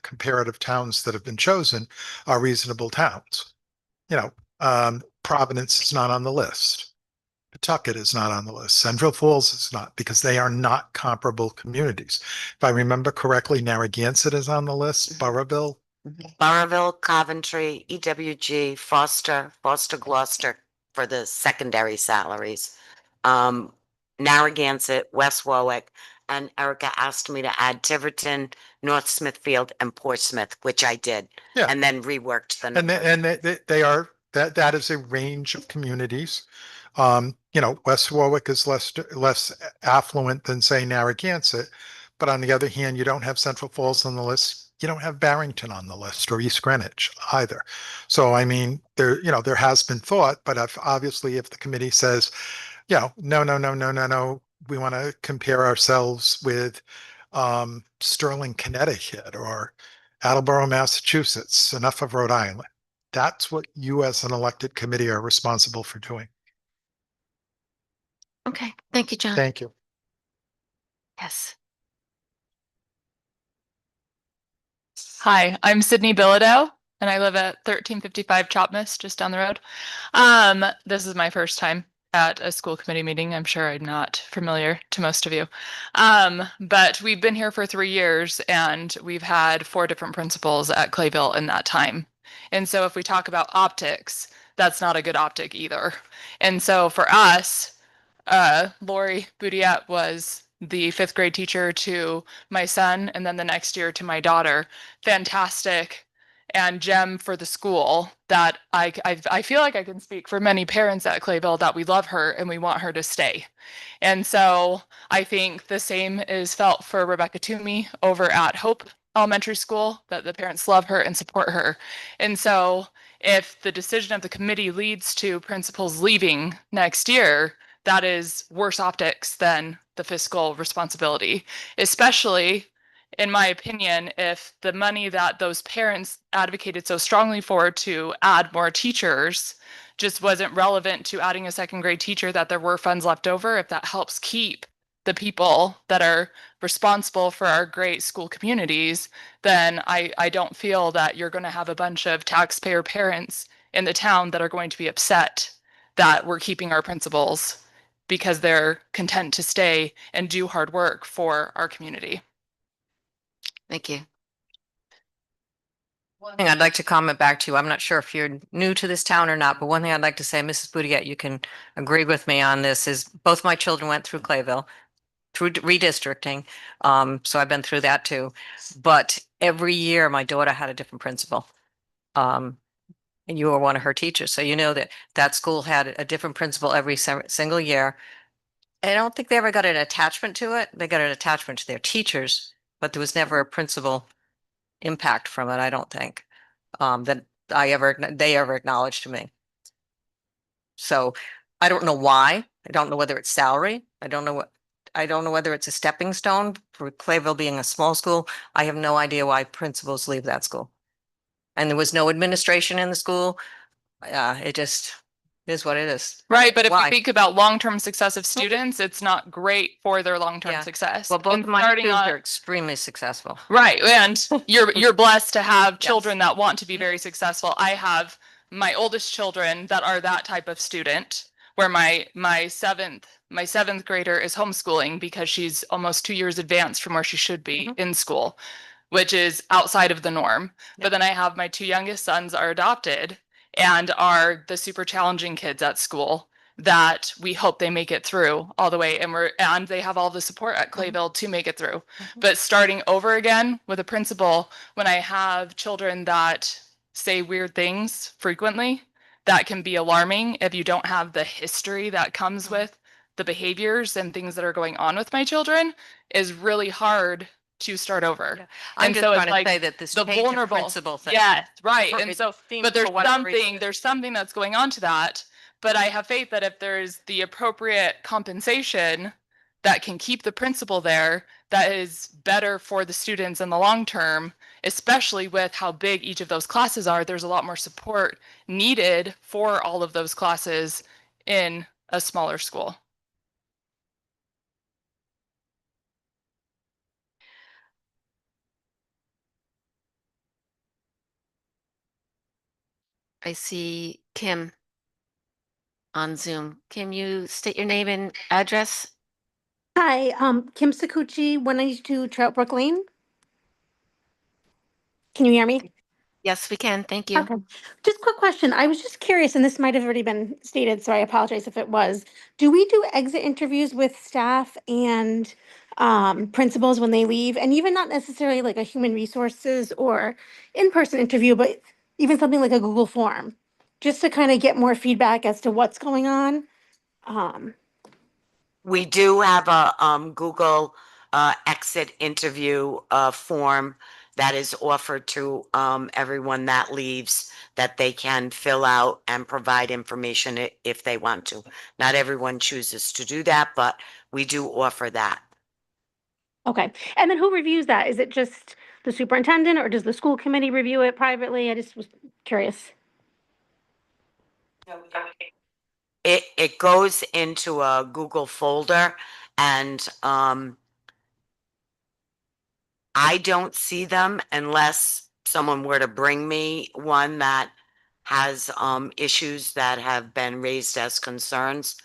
comparative towns that have been chosen are reasonable towns. Providence is not on the list. Pawtucket is not on the list. Central Falls is not, because they are not comparable communities. If I remember correctly, Narragansett is on the list, Burrillville. Burrillville, Coventry, EWG, Foster, Gloucester for the secondary salaries. Narragansett, West Warwick, and Erica asked me to add Tiverton, North Smithfield, and Portsmouth, which I did. Yeah. And then reworked the And numbers. they are, that is a range of communities. West Warwick is less affluent than, say, Narragansett, but on the other hand, you don't have Central Falls on the list. You don't have Barrington on the list, or East Greenwich either. So, I mean, there has been thought, but obviously if the committee says, no, we want to compare ourselves with Sterling, Connecticut, or Attleboro, Massachusetts, enough of Rhode Island. That's what you as an elected committee are responsible for doing. Okay. Thank you, John. Thank you. Yes. Hi, I'm Sydney Bilodeau, and I live at 1355 Chopmas, just down the road. This is my first time at a school committee meeting. I'm sure I'm not familiar to most of you. But we've been here for 3 years, and we've had 4 different principals at Clayville in that time. And so if we talk about optics, that's not a good optic either. And so for us, Lori Boudiette was the 5th grade teacher to my son, and then the next year to my daughter. Fantastic and gem for the school that I feel like I can speak for many parents at Clayville that we love her and we want her to stay. And so I think the same is felt for Rebecca Toomey over at Hope Elementary School, that the parents love her and support her. And so if the decision of the committee leads to principals leaving next year, that is worse optics than the fiscal responsibility, especially in my opinion, if the money that those parents advocated so strongly for to add more teachers just wasn't relevant to adding a 2nd grade teacher, that there were funds left over, if that helps keep the people that are responsible for our great school communities, then I don't feel that you're going to have a bunch of taxpayer parents in the town that are going to be upset that we're keeping our principals because they're content to stay and do hard work for our community. Thank you. One thing I'd like to comment back to you, I'm not sure if you're new to this town or not, but one thing I'd like to say, Mrs. Boudiette, you can agree with me on this, is both my children went through Clayville, through redistricting. So I've been through that too. But every year my daughter had a different principal. And you were one of her teachers, so you know that that school had a different principal every single year. I don't think they ever got an attachment to it. They got an attachment to their teachers, but there was never a principal impact from it, I don't think, that they ever acknowledged to me. So I don't know why. I don't know whether it's salary. I don't know whether it's a stepping stone for Clayville being a small school. I have no idea why principals leave that school. And there was no administration in the school. It just is what it is. Right, but if Why? we think about long-term success of students, it's not great for their long-term Yeah. success. Well, both And of my starting students on- are extremely successful. Right, and you're blessed to have children Yes. that want to be very successful. I have my oldest children that are that type of student, where my seventh grader is homeschooling because she's almost 2 years advanced from where she should be in school, which is outside of the norm. But then I have my two youngest sons are adopted and are the super challenging kids at school that we hope they make it through all the way, and they have all the support at Clayville to make it through. But starting over again with a principal, when I have children that say weird things frequently, that can be alarming if you don't have the history that comes with the behaviors and things that are going on with my children, is really hard to start over. I'm And just so it's trying to like say that this the change of vulnerable principle thing. Yeah, right. for- And it so, seems but for whatever reason- there's something that's going on to that. But I have faith that if there's the appropriate compensation that can keep the principal there, that is better for the students in the long term, especially with how big each of those classes are. There's a lot more support needed for all of those classes in a smaller school. I see Kim on Zoom. Kim, you state your name and address? Hi, Kim Sakuchi, 192 Troutbrook Lane. Can you hear me? Yes, we can. Thank you. Okay. Just quick question. I was just curious, and this might have already been stated, so I apologize if it was. Do we do exit interviews with staff and principals when they leave? And even not necessarily like a human resources or in-person interview, but even something like a Google form, just to kind of get more feedback as to what's going on. We do have a Google exit interview form that is offered to everyone that leaves, that they can fill out and provide information if they want to. Not everyone chooses to do that, but we do offer that. Okay. And then who reviews that? Is it just the superintendent or does the school committee review it privately? I just was curious. It goes into a Google folder, and I don't see them unless someone were to bring me one that has issues that have been raised as concerns.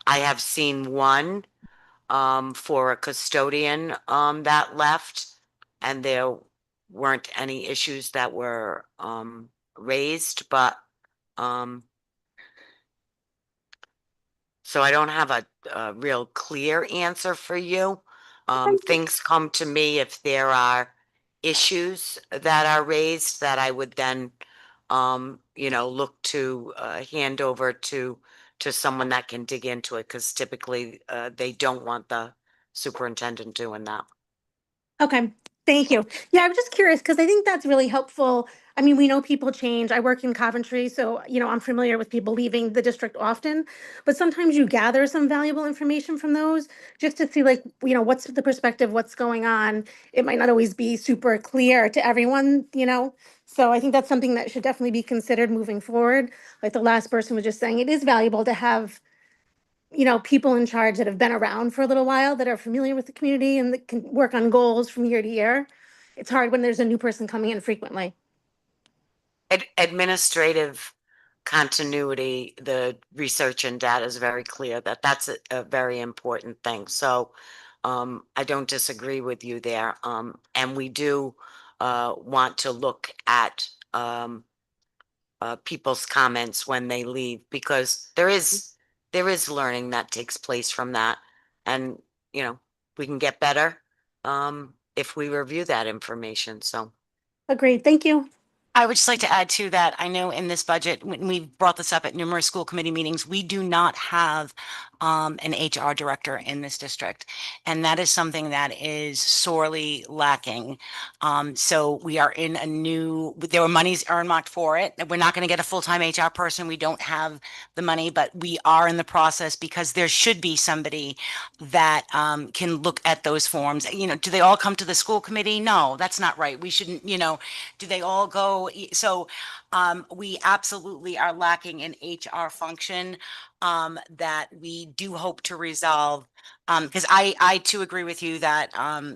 I have seen one for a custodian that left, and there weren't any issues that were raised, but so I don't have a real clear answer for you. Things come to me if there are issues that are raised that I would then, look to hand over to someone that can dig into it, because typically they don't want the superintendent doing that. Okay. Thank you. Yeah, I was just curious because I think that's really helpful. I mean, we know people change. I work in Coventry, so I'm familiar with people leaving the district often, but sometimes you gather some valuable information from those just to see like, what's the perspective, what's going on. It might not always be super clear to everyone. So I think that's something that should definitely be considered moving forward. Like the last person was just saying, it is valuable to have people in charge that have been around for a little while, that are familiar with the community and that can work on goals from year to year. It's hard when there's a new person coming in frequently. Administrative continuity, the research and data is very clear that that's a very important thing. So I don't disagree with you there. And we do want to look at people's comments when they leave, because there is learning that takes place from that. And, you know, we can get better if we review that information. So Agreed. Thank you. I would just like to add to that. I know in this budget, when we've brought this up at numerous school committee meetings, we do not have an HR director in this district. And that is something that is sorely lacking. So we are in a new, there were monies earmarked for it. We're not going to get a full-time HR person. We don't have the money, but we are in the process because there should be somebody that can look at those forms. You know, do they all come to the school committee? No, that's not right. We shouldn't, you know, do they all go? So we absolutely are lacking an HR function that we do hope to resolve. Because I too agree with you that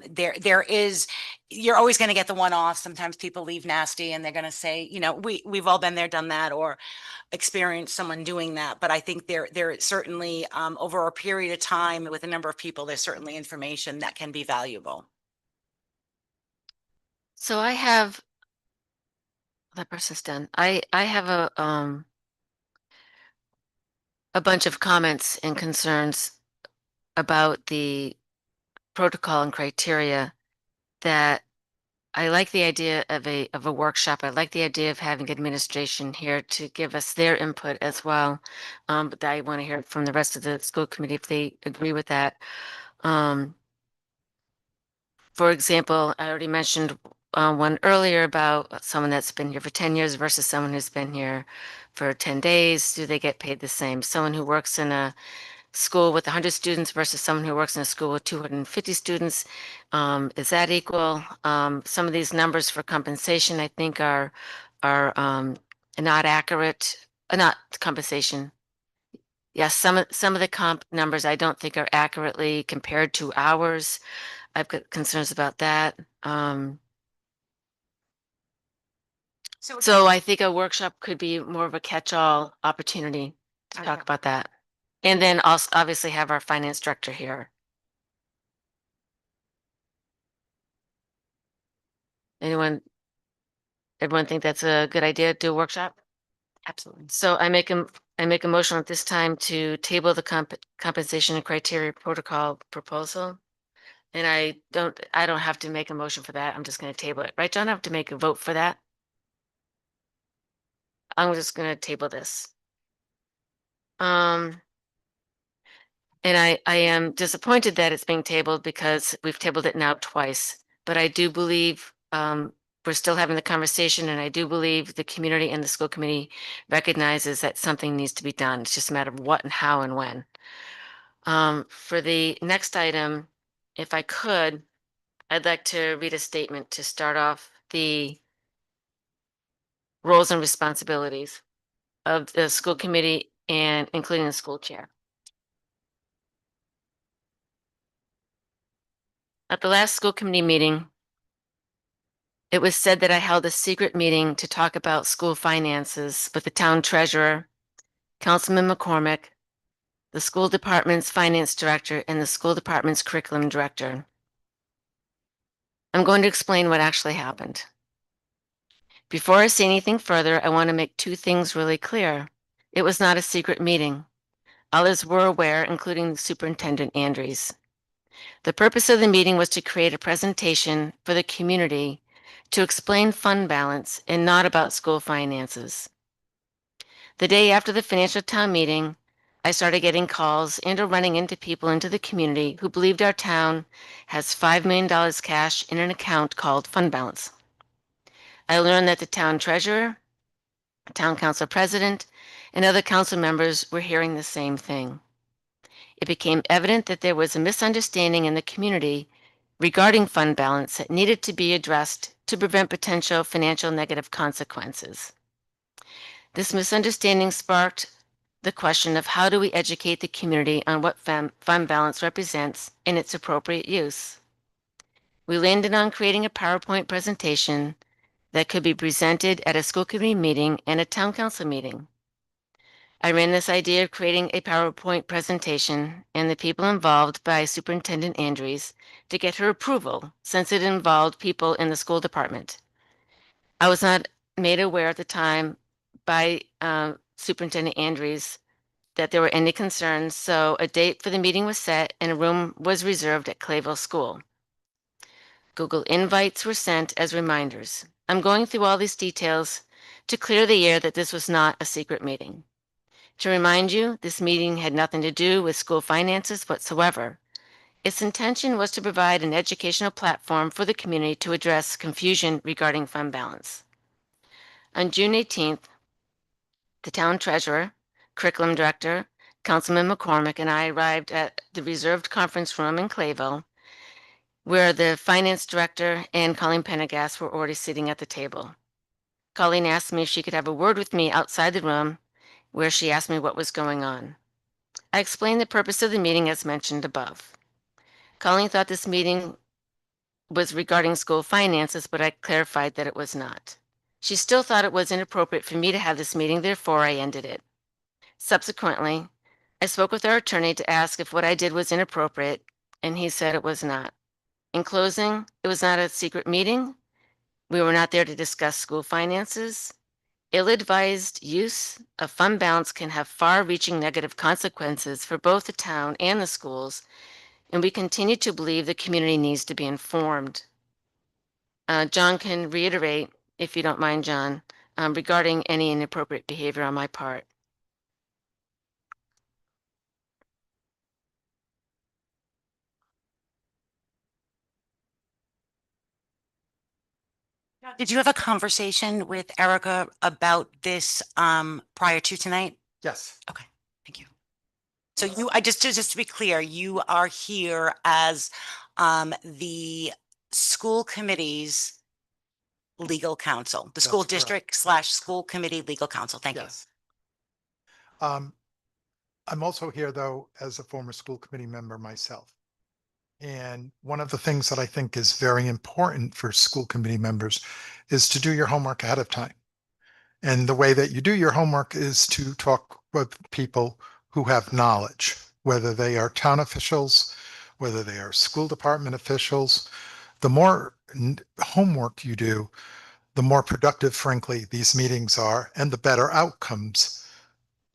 there is, you're always going to get the one-off. Sometimes people leave nasty and they're going to say, you know, we've all been there, done that, or experienced someone doing that. But I think there certainly over a period of time with a number of people, there's certainly information that can be valuable. So I have, that person's done. I have a bunch of comments and concerns about the protocol and criteria that I like the idea of a workshop. I like the idea of having administration here to give us their input as well. But I want to hear from the rest of the school committee if they agree with that. For example, I already mentioned one earlier about someone that's been here for 10 years versus someone who's been here for 10 days. Do they get paid the same? Someone who works in a school with 100 students versus someone who works in a school with 250 students. Is that equal? Some of these numbers for compensation, I think, are not accurate. Not compensation. Yes, some of the comp numbers I don't think are accurately compared to hours. I've got concerns about that. So I think a workshop could be more of a catch-all opportunity to talk about that. And then also obviously have our finance director here. Everyone think that's a good idea to do a workshop? Absolutely. So I make a motion at this time to table the compensation and criteria protocol proposal. And I don't have to make a motion for that. I'm just going to table it. Right, John? I have to make a vote for that. I'm just going to table this. And I am disappointed that it's being tabled because we've tabled it now twice. But I do believe we're still having the conversation, and I do believe the community and the school committee recognizes that something needs to be done. It's just a matter of what and how and when. For the next item, if I could, I'd like to read a statement to start off the roles and responsibilities of the school committee and including the school chair. At the last school committee meeting, it was said that I held a secret meeting to talk about school finances with the town treasurer, Councilman McCormick, the school department's finance director, and the school department's curriculum director. I'm going to explain what actually happened. Before I say anything further, I want to make two things really clear. It was not a secret meeting. Others were aware, including Superintendent Andrews. The purpose of the meeting was to create a presentation for the community to explain fund balance and not about school finances. The day after the financial town meeting, I started getting calls and running into people into the community who believed our town has $5 million cash in an account called fund balance. I learned that the town treasurer, town council president, and other council members were hearing the same thing. It became evident that there was a misunderstanding in the community regarding fund balance that needed to be addressed to prevent potential financial negative consequences. This misunderstanding sparked the question of how do we educate the community on what fund balance represents and its appropriate use. We landed on creating a PowerPoint presentation that could be presented at a school committee meeting and a town council meeting. I ran this idea of creating a PowerPoint presentation and the people involved by Superintendent Andrews to get her approval since it involved people in the school department. I was not made aware at the time by Superintendent Andrews that there were any concerns, so a date for the meeting was set and a room was reserved at Clayville School. Google invites were sent as reminders. I'm going through all these details to clear the air that this was not a secret meeting. To remind you, this meeting had nothing to do with school finances whatsoever. Its intention was to provide an educational platform for the community to address confusion regarding fund balance. On June 18th, the town treasurer, curriculum director, Councilman McCormick, and I arrived at the reserved conference room in Clayville, where the finance director and Colleen Pendergast were already sitting at the table. Colleen asked me if she could have a word with me outside the room, where she asked me what was going on. I explained the purpose of the meeting as mentioned above. Colleen thought this meeting was regarding school finances, but I clarified that it was not. She still thought it was inappropriate for me to have this meeting, therefore I ended it. Subsequently, I spoke with our attorney to ask if what I did was inappropriate, and he said it was not. In closing, it was not a secret meeting. We were not there to discuss school finances. Ill-advised use of fund balance can have far-reaching negative consequences for both the town and the schools, and we continue to believe the community needs to be informed. John can reiterate, if you don't mind, John, regarding any inappropriate behavior on my part. Did you have a conversation with Erica about this prior to tonight? Yes. Okay, thank you. So just to be clear, you are here as the school committee's legal counsel, the school That's correct. district slash school committee legal counsel. Thank you. Yes. I'm also here, though, as a former school committee member myself. And one of the things that I think is very important for school committee members is to do your homework ahead of time. And the way that you do your homework is to talk with people who have knowledge, whether they are town officials, whether they are school department officials. The more homework you do, the more productive, frankly, these meetings are, and the better outcomes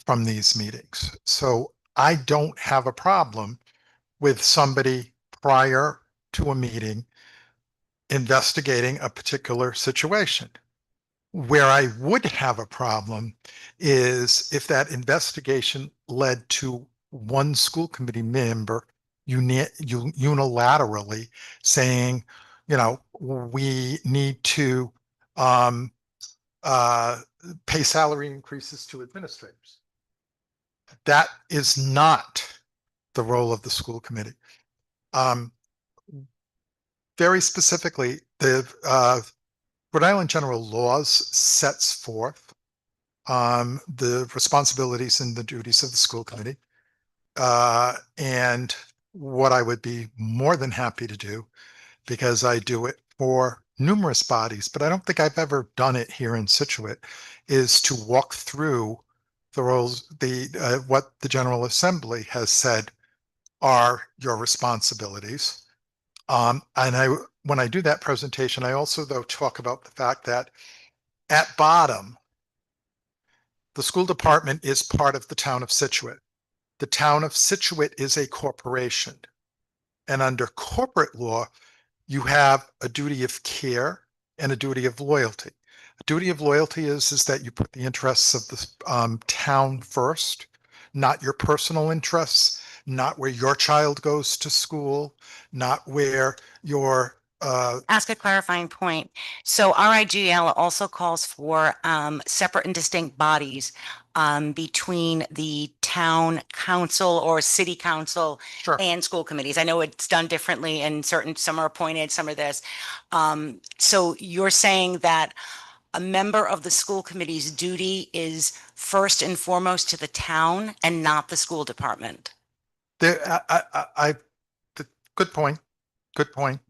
from these meetings. So I don't have a problem with somebody prior to a meeting investigating a particular situation. Where I would have a problem is if that investigation led to one school committee member unilaterally saying, we need to pay salary increases to administrators. That is not the role of the school committee. Very specifically, the Rhode Island General Laws sets forth the responsibilities and the duties of the school committee. And what I would be more than happy to do, because I do it for numerous bodies, but I don't think I've ever done it here in Scituate, is to walk through the roles, what the General Assembly has said are your responsibilities. And when I do that presentation, I also, though, talk about the fact that at bottom, the school department is part of the town of Scituate. The town of Scituate is a corporation. And under corporate law, you have a duty of care and a duty of loyalty. A duty of loyalty is that you put the interests of the town first, not your personal interests, not where your child goes to school, not where your Ask a clarifying point. So RIGL also calls for separate and distinct bodies between the town council or city council and school committees. I know it's done differently and some are appointed, some are this. So you're saying that a member of the school committee's duty is first and foremost to the town and not the school department? Good point. Good point.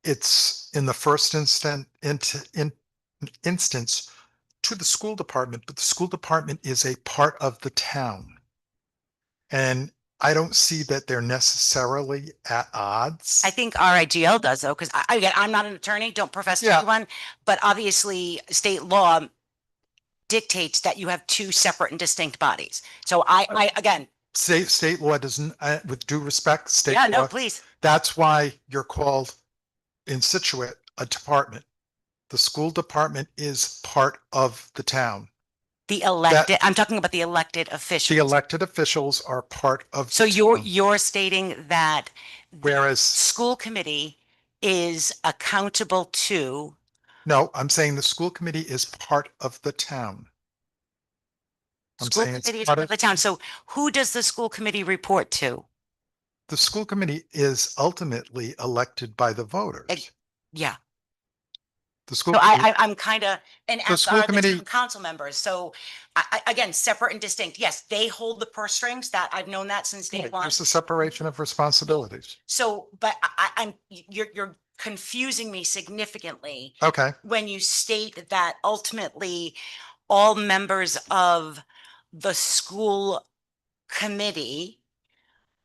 It's in the first instance to the school department, but the school department is a part of the town. And I don't see that they're necessarily at odds. I think RIGL does though, because again, I'm not an attorney, don't profess to be one, but obviously state law dictates that you have two separate and distinct bodies. So I again, State law doesn't, with due respect, state yeah, no, law, please. that's why you're called in Scituate a department. The school department is part of the town. The elected, I'm talking about the elected officials. The elected officials are part of. So the you're town. you're stating that Whereas school committee is accountable to. No, I'm saying the school committee is part of the town. School committee is part of the town. So who does the school committee report to? The school committee is ultimately elected by the voters. Yeah. The school. So committee- I'm kind of, and The as school are the committee- town council members. So again, separate and distinct. Yes, they hold the purse strings. That I've known that since day one. There's a separation of responsibilities. So, but you're confusing me significantly. Okay. When you state that ultimately all members of the school committee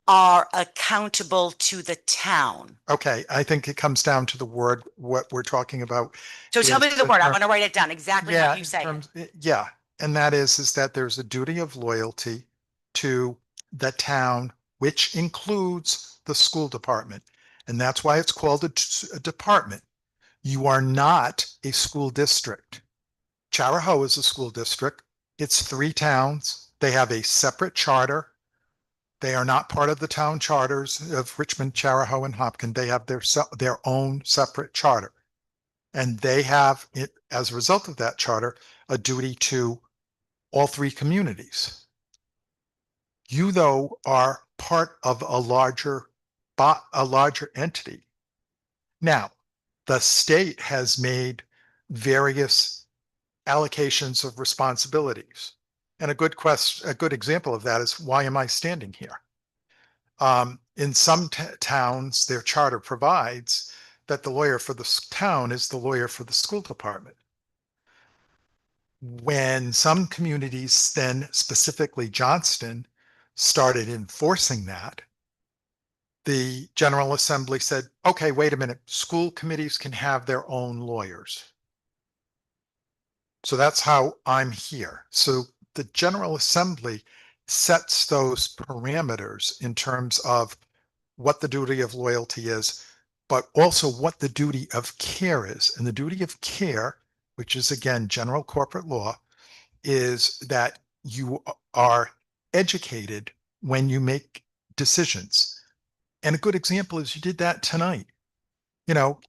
are accountable to the town. Okay, I think it comes down to the word, what we're talking about. So tell me is the word. I term- want to write it down exactly how you in say it. terms- Yeah, and that is that there's a duty of loyalty to the town, which includes the school department. And that's why it's called a department. You are not a school district. Charahoe is a school district. It's 3 towns. They have a separate charter. They are not part of the town charters of Richmond, Charahoe, and Hopkins. They have their own separate charter. And they have, as a result of that charter, a duty to all 3 communities. You, though, are part of a larger entity. Now, the state has made various allocations of responsibilities. And a good example of that is, why am I standing here? In some towns, their charter provides that the lawyer for the town is the lawyer for the school department. When some communities, then specifically Johnston, started enforcing that, the General Assembly said, okay, wait a minute, school committees can have their own lawyers. So that's how I'm here. So the General Assembly sets those parameters in terms of what the duty of loyalty is, but also what the duty of care is. And the duty of care, which is again, general corporate law, is that you are educated when you make decisions. And a good example is you did that tonight.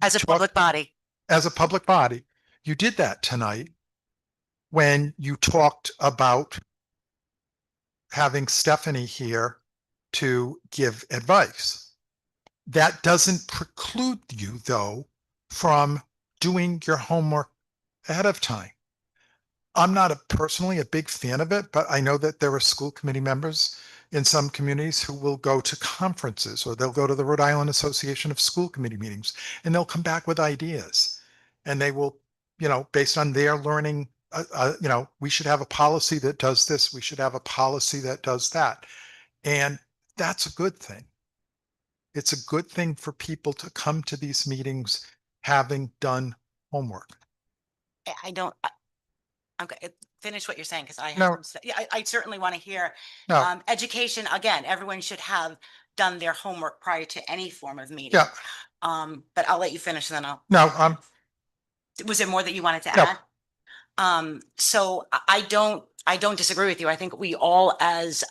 As a public body. As a public body, you did that tonight when you talked about having Stephanie here to give advice. That doesn't preclude you, though, from doing your homework ahead of time. I'm not personally a big fan of it, but I know that there are school committee members in some communities who will go to conferences, or they'll go to the Rhode Island Association of School Committee meetings, and they'll come back with ideas. And they will, based on their learning, we should have a policy that does this. We should have a policy that does that. And that's a good thing. It's a good thing for people to come to these meetings having done homework. I don't. Okay, finish what you're saying, because I have No. I certainly want to hear. No. Education, again, everyone should have done their homework prior to any form of meeting. Yeah. But I'll let you finish, then I'll. No, Was there more that you wanted to No. add? So I don't disagree with you. I think we all as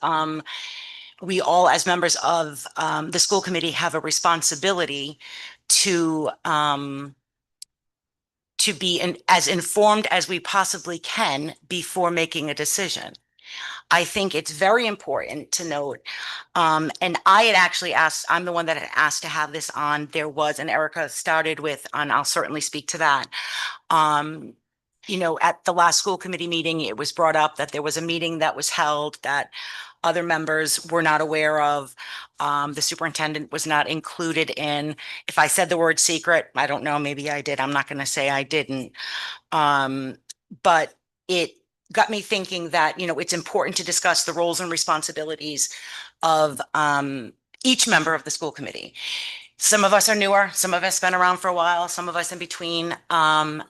members of the school committee have a responsibility to be as informed as we possibly can before making a decision. I think it's very important to note, and I had actually asked, I'm the one that had asked to have this on. There was, and Erica started with, and I'll certainly speak to that. At the last school committee meeting, it was brought up that there was a meeting that was held that other members were not aware of. The superintendent was not included in. If I said the word secret, I don't know, maybe I did. I'm not going to say I didn't. But it got me thinking that, it's important to discuss the roles and responsibilities of each member of the school committee. Some of us are newer, some of us been around for a while, some of us in between. I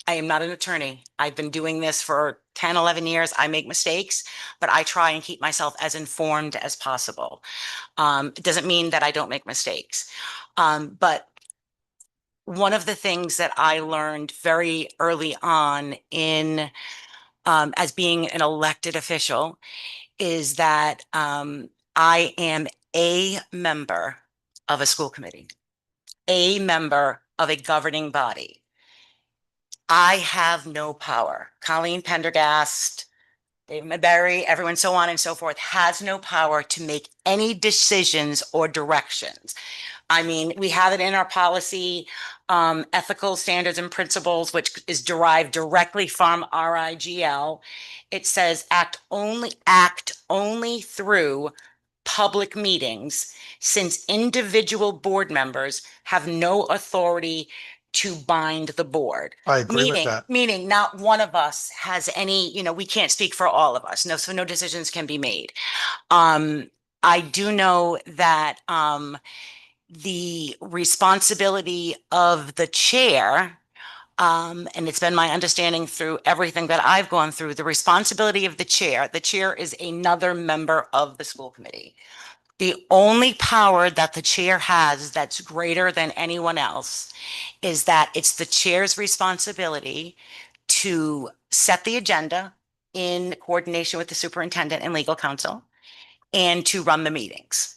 am not an attorney. I've been doing this for 10, 11 years. I make mistakes, but I try and keep myself as informed as possible. It doesn't mean that I don't make mistakes. But one of the things that I learned very early on in as being an elected official is that I am a member of a school committee, a member of a governing body. I have no power. Colleen Pendergast, David Madberry, everyone so on and so forth has no power to make any decisions or directions. I mean, we have it in our policy, ethical standards and principles, which is derived directly from RIGL. It says act only through public meetings, since individual board members have no authority to bind the board. I agree with that. Meaning not one of us has any, we can't speak for all of us. So no decisions can be made. I do know that the responsibility of the chair, and it's been my understanding through everything that I've gone through, the responsibility of the chair is another member of the school committee. The only power that the chair has that's greater than anyone else is that it's the chair's responsibility to set the agenda in coordination with the superintendent and legal counsel and to run the meetings.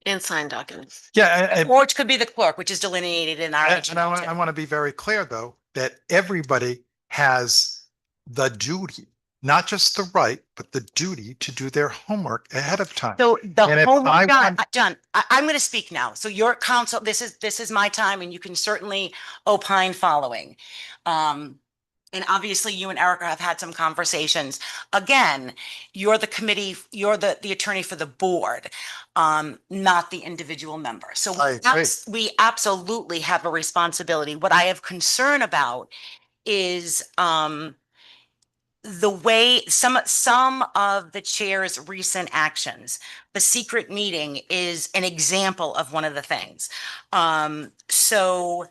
And sign documents. Yeah, Or it could be the clerk, which is delineated in our. and I want to be very clear, though, that everybody has the duty, not just the right, but the duty to do their homework ahead of time. So the And if homework, I John, I'm going to speak now. So your counsel, this is my time, and you can certainly opine following. And obviously you and Erica have had some conversations. Again, you're the committee, you're the attorney for the board, not the individual member. So I agree. we absolutely have a responsibility. What I have concern about is the way some of the chair's recent actions. The secret meeting is an example of one of the things. So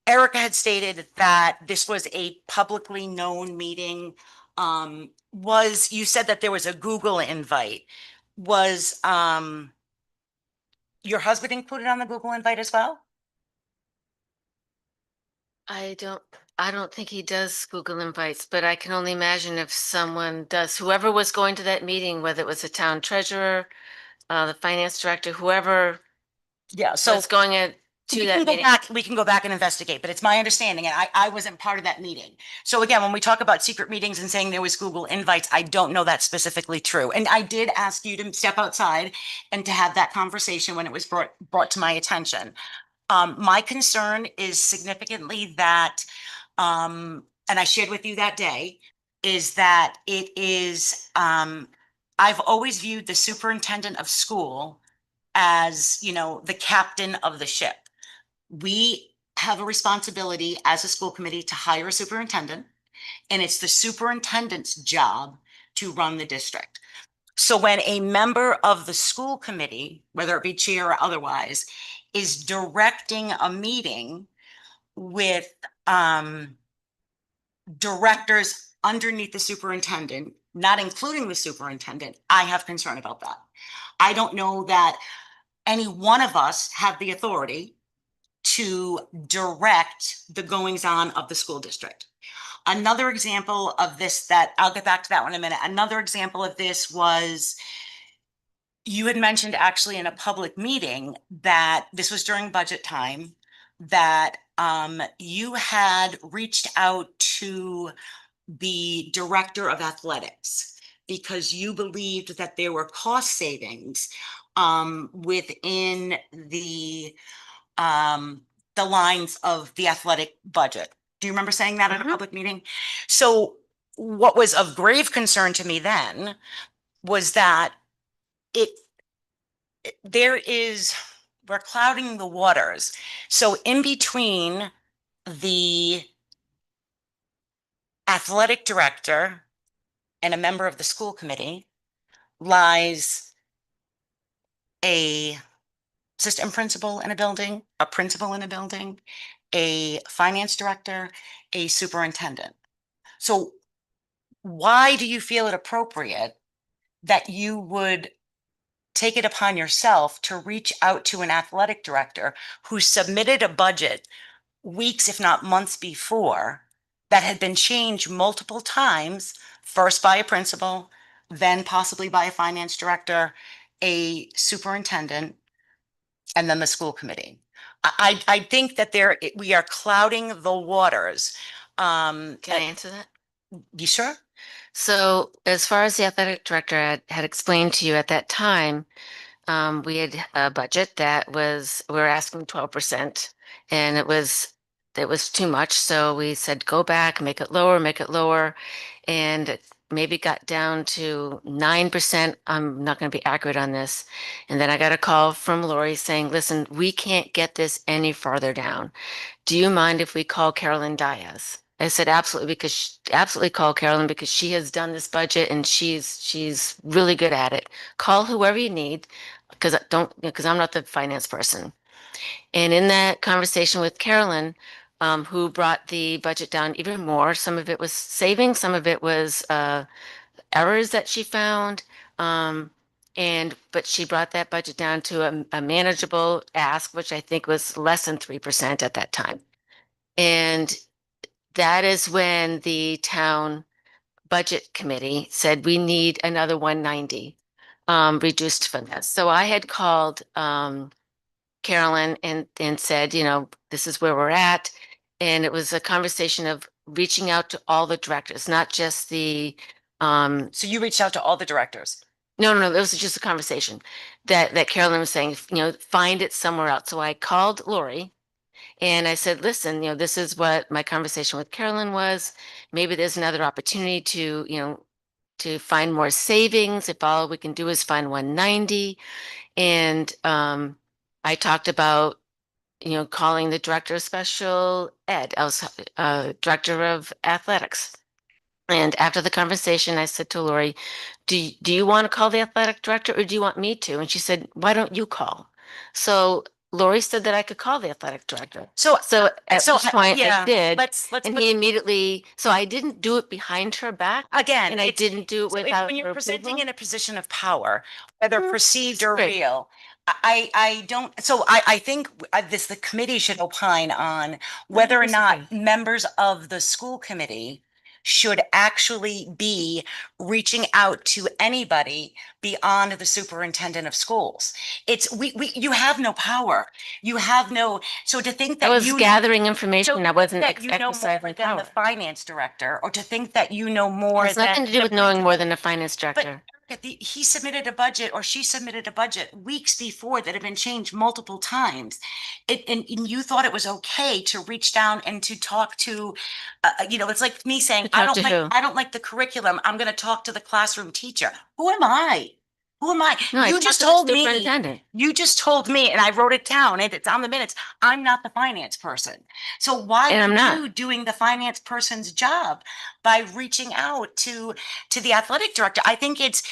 Erica had stated that this was a publicly known meeting. You said that there was a Google invite. Was your husband included on the Google invite as well? I don't think he does Google invites, but I can only imagine if someone does, whoever was going to that meeting, whether it was the town treasurer, the finance director, whoever Yeah, so was going to that meeting. We can go back and investigate, but it's my understanding, and I wasn't part of that meeting. So again, when we talk about secret meetings and saying there was Google invites, I don't know that's specifically true. And I did ask you to step outside and to have that conversation when it was brought to my attention. My concern is significantly that, and I shared with you that day, is that it is, I've always viewed the superintendent of school as, the captain of the ship. We have a responsibility as a school committee to hire a superintendent, and it's the superintendent's job to run the district. So when a member of the school committee, whether it be chair or otherwise, is directing a meeting with directors underneath the superintendent, not including the superintendent, I have concern about that. I don't know that any one of us have the authority to direct the goings on of the school district. Another example of this, that I'll get back to that one in a minute. Another example of this was, you had mentioned actually in a public meeting that this was during budget time, that you had reached out to the director of athletics because you believed that there were cost savings within the lines of the athletic budget. Do you remember saying that at a public meeting? So what was of grave concern to me then was that we're clouding the waters. So in between the athletic director and a member of the school committee lies a assistant principal in a building, a principal in a building, a finance director, a superintendent. So why do you feel it appropriate that you would take it upon yourself to reach out to an athletic director who submitted a budget weeks, if not months before, that had been changed multiple times, first by a principal, then possibly by a finance director, a superintendent, and then the school committee? I think that we are clouding the waters. Can I answer that? You sure? So as far as the athletic director had explained to you at that time, we had a budget that we were asking 12%, and it was too much. So we said, go back, make it lower. And it maybe got down to 9%. I'm not going to be accurate on this. And then I got a call from Lori saying, listen, we can't get this any farther down. Do you mind if we call Carolyn Diaz? I said, absolutely, absolutely call Carolyn, because she has done this budget and she's really good at it. Call whoever you need, because I'm not the finance person. And in that conversation with Carolyn, who brought the budget down even more, some of it was savings, some of it was errors that she found. But she brought that budget down to a manageable ask, which I think was less than 3% at that time. And that is when the town budget committee said we need another 190 reduced from this. So I had called Carolyn and said, this is where we're at. And it was a conversation of reaching out to all the directors, not just the So you reached out to all the directors? No, it was just a conversation that Carolyn was saying, find it somewhere else. So I called Lori and I said, listen, this is what my conversation with Carolyn was. Maybe there's another opportunity to find more savings if all we can do is find 190. And I talked about, calling the director of special ed. I was director of athletics. And after the conversation, I said to Lori, do you want to call the athletic director or do you want me to? And she said, why don't you call? So Lori said that I could call the athletic director. So at this point I did. And he immediately, so I didn't do it behind her back. Again, and I didn't do it without when you're her presenting approval. in a position of power, whether perceived or Right. real, I don't, so I think the committee should opine on whether or not members of the school committee should actually be reaching out to anybody beyond the superintendent of schools. You have no power. You have no, so to think that I was gathering information. I wasn't that you know more exercising than the power. finance director, or to think that you know It more has nothing to do the with knowing more principal. than a finance director. He submitted a budget, or she submitted a budget weeks before that had been changed multiple times. And you thought it was okay to reach down and to talk to, it's like me saying, I talk to who? don't like the curriculum. I'm going to talk to the classroom teacher. Who am I? Who am I? No, I You talked just to the told me, superintendent. and I wrote it down, and it's on the minutes. I'm not the finance person. So why And I'm are not. you doing the finance person's job by reaching out to the athletic director? I think it's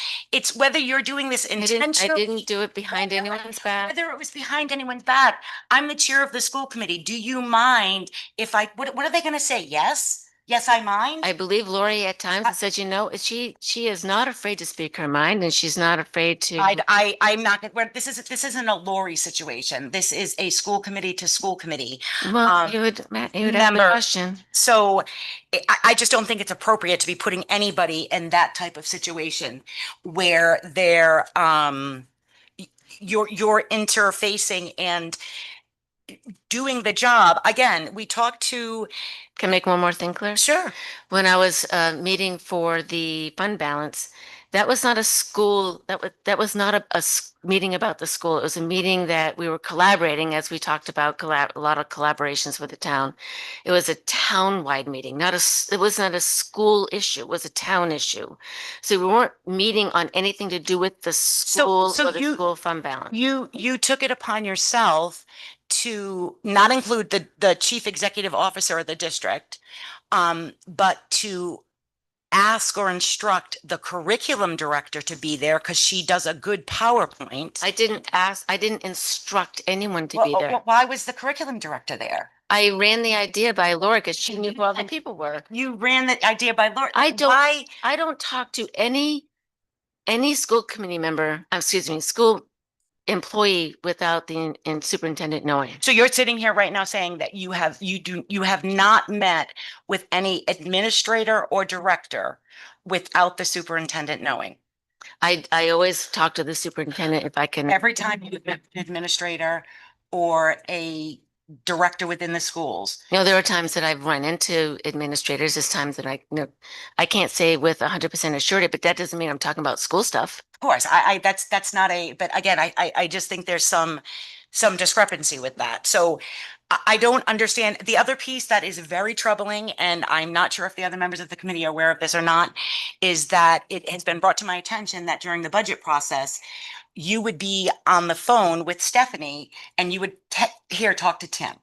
whether you're doing this I intentionally. didn't do it behind anyone's back. Whether it was behind anyone's back. I'm the chair of the school committee. Do you mind if what are they going to say? Yes? Yes, I mind. I believe Lori at times has said, she is not afraid to speak her mind, and she's not afraid to. I'm not, this isn't a Lori situation. This is a school committee to school committee. Well, you would have a question. So I just don't think it's appropriate to be putting anybody in that type of situation where they're, you're interfacing and doing the job. Again, we talked to. Can I make one more thing clear? Sure. When I was meeting for the fund balance, that was not a school, that was not a meeting about the school. It was a meeting that we were collaborating, as we talked about a lot of collaborations with the town. It was a town-wide meeting, it was not a school issue, it was a town issue. So we weren't meeting on anything to do with the school or the school fund balance. You took it upon yourself to not include the chief executive officer of the district, But to ask or instruct the curriculum director to be there because she does a good PowerPoint. I didn't instruct anyone to Well, be there. why was the curriculum director there? I ran the idea by Laura because she knew who all the people were. You ran the idea by Laura. I don't, Why? I don't talk to any school committee member, school employee without the superintendent knowing. So you're sitting here right now saying that you have not met with any administrator or director without the superintendent knowing. I always talk to the superintendent if I can. Every time you've met an administrator or a director within the schools. You know, there are times that I've run into administrators. There's times that I can't say with 100% assurity, but that doesn't mean I'm talking about school stuff. Of course, that's not but again, I just think there's some discrepancy with that. So I don't understand. The other piece that is very troubling, and I'm not sure if the other members of the committee are aware of this or not, is that it has been brought to my attention that during the budget process, you would be on the phone with Stephanie and you would talk to Tim.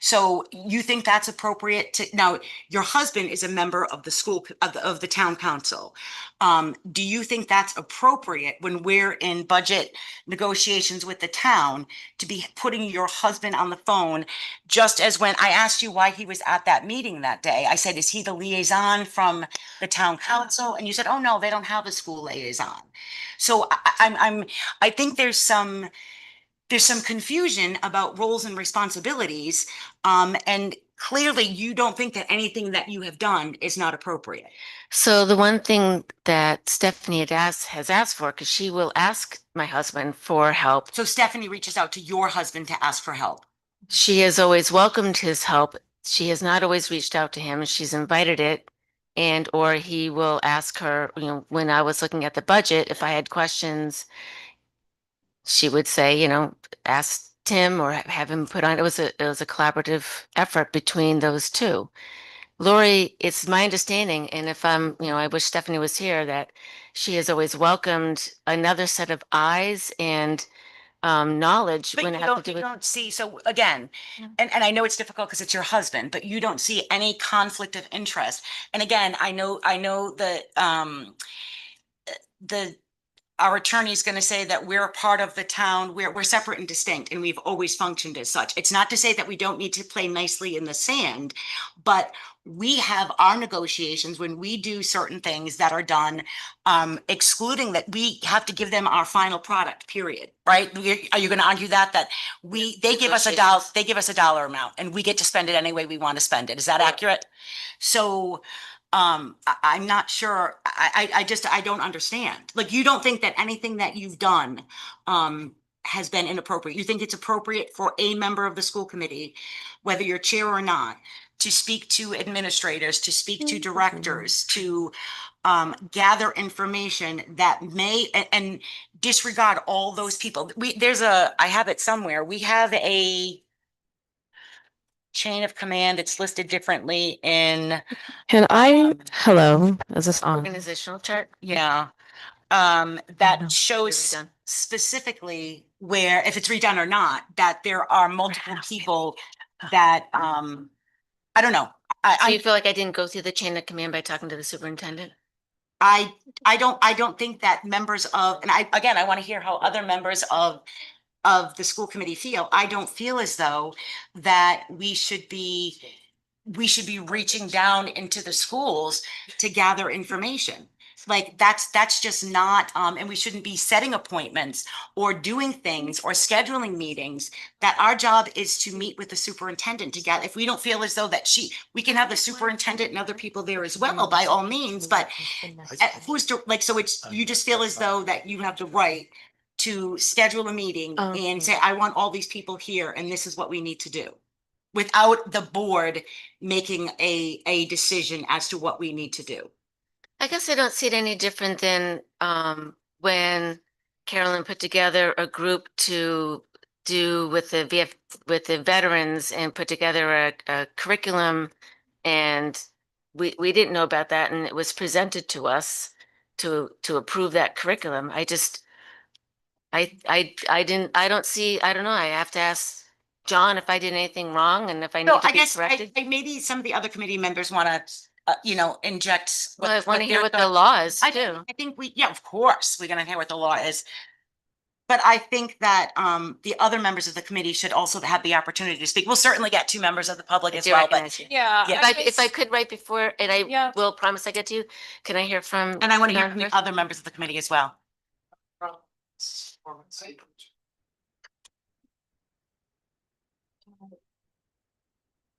So you think that's appropriate to, now your husband is a member of the school, of the town council. Do you think that's appropriate when we're in budget negotiations with the town to be putting your husband on the phone? Just as when I asked you why he was at that meeting that day, I said, is he the liaison from the town council? And you said, oh no, they don't have a school liaison. So I think there's some confusion about roles and responsibilities. And clearly you don't think that anything that you have done is not appropriate. So the one thing that Stephanie has asked for, because she will ask my husband for help. So Stephanie reaches out to your husband to ask for help. She has always welcomed his help. She has not always reached out to him. She's invited it. And or he will ask her, you know, when I was looking at the budget, if I had questions, she would say, you know, ask Tim or have him put on. It was a collaborative effort between those two. Lori, it's my understanding, and if I wish Stephanie was here, that she has always welcomed another set of eyes and knowledge But when you it has to do with. don't see, so again, and I know it's difficult because it's your husband, but you don't see any conflict of interest. And again, I know that our attorney is going to say that we're a part of the town, we're separate and distinct, and we've always functioned as such. It's not to say that we don't need to play nicely in the sand, but we have our negotiations when we do certain things that are done, excluding that we have to give them our final product, period, right? Are you going to argue that they give us a dollar amount and we get to spend it any way we want to spend it? Is that accurate? So I'm not sure. I don't understand. Like, you don't think that anything that you've done has been inappropriate. You think it's appropriate for a member of the school committee, whether you're chair or not, to speak to administrators, to speak to directors, to gather information that may and disregard all those people. I have it somewhere. We have a chain of command. It's listed differently in. Hello, is this on? Organizational chart? Yeah. That shows specifically where, if it's redone or not, that there are multiple people that, I don't know. So you feel like I didn't go through the chain of command by talking to the superintendent? I don't think that members of, and I want to hear how other members of the school committee feel. I don't feel as though that we should be reaching down into the schools to gather information. Like, that's just not, and we shouldn't be setting appointments or doing things or scheduling meetings. That our job is to meet with the superintendent to get, if we don't feel as though that we can have the superintendent and other people there as well, by all means, but you just feel as though that you have the right to schedule a meeting and say, I want all these people here and this is what we need to do, without the board making a decision as to what we need to do. I guess I don't see it any different than when Carolyn put together a group to do with the veterans and put together a curriculum, and we didn't know about that, and it was presented to us to approve that curriculum. I don't know. I have to ask John if I did anything wrong and if I No, need to I be guess corrected. maybe some of the other committee members want to, inject. Well, I want to what hear their what the thoughts- law is I too. I think yeah, of course, we're gonna hear what the law is. But I think that the other members of the committee should also have the opportunity to speak. We'll certainly get two members of the public I as do well, but recognize you. Yeah. Yeah. If I could right before, and I Yeah. will promise I get to you, can I hear from? and I want to hear from non-members? the other members of the committee as well.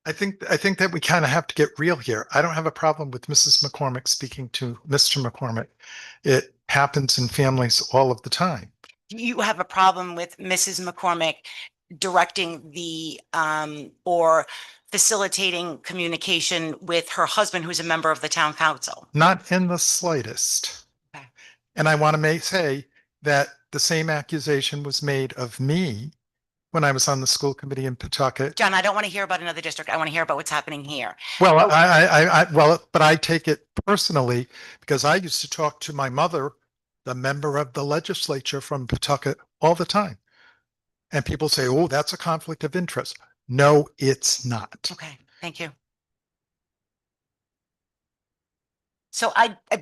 I think that we kind of have to get real here. I don't have a problem with Mrs. McCormick speaking to Mr. McCormick. It happens in families all of the time. Do you have a problem with Mrs. McCormick directing the or facilitating communication with her husband, who's a member of the town council? Not in the slightest. Okay. And I want to say that the same accusation was made of me when I was on the school committee in Pawtucket. John, I don't want to hear about another district. I want to hear about what's happening here. Well, but I take it personally because I used to talk to my mother, the member of the legislature from Pawtucket, all the time. And people say, oh, that's a conflict of interest. No, it's not. Okay, thank you. So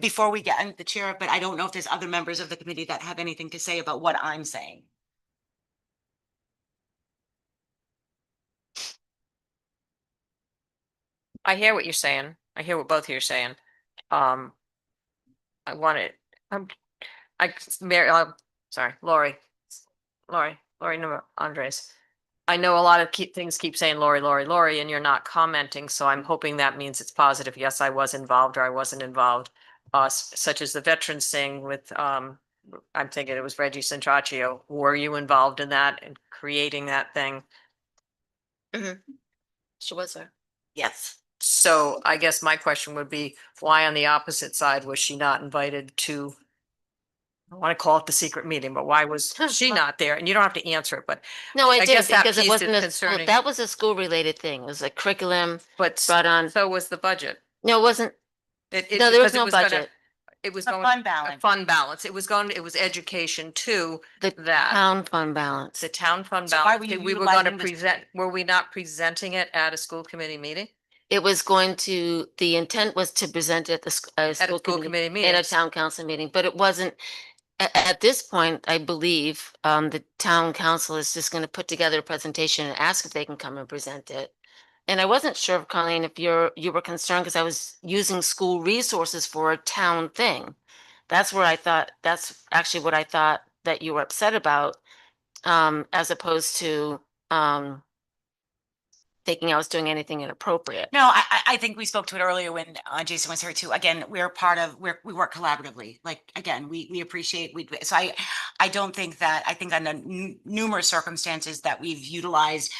before we get into the chair, but I don't know if there's other members of the committee that have anything to say about what I'm saying. I hear what you're saying. I hear what both of you are saying. I want it, Mary, sorry, Lori, no, Andres. I know a lot of things keep saying Lori, and you're not commenting, so I'm hoping that means it's positive. Yes, I was involved or I wasn't involved. Such as the veterans thing with, I'm thinking it was Reggie Centraccio. Were you involved in that and creating that thing? She was there. Yes. So I guess my question would be, why on the opposite side was she not invited to? I want to call it the secret meeting, but why was she not there? And you don't have to answer it, but No, I I did guess that because it piece wasn't is a school, concerning. that was a school related thing. It was a curriculum but brought on. so was the budget. No, it wasn't. It- No, there was because it no gonna- budget. It was A going. fund balance. Fund balance. It was education too. The that. town fund balance. The town fund So why balance. were you We were going to utilizing this- present, were we not presenting it at a school committee meeting? It was going to, the intent was to present it at the school committee meeting. and a town council meeting, but it wasn't. At this point, I believe the town council is just going to put together a presentation and ask if they can come and present it. And I wasn't sure, Colleen, if you were concerned because I was using school resources for a town thing. That's where I thought, that's actually what I thought that you were upset about, as opposed to thinking I was doing anything inappropriate. No, I think we spoke to it earlier when Jason was here too. Again, we're part of, we work collaboratively. Like, again, we appreciate, so I don't think that, I think under numerous circumstances that we've utilized,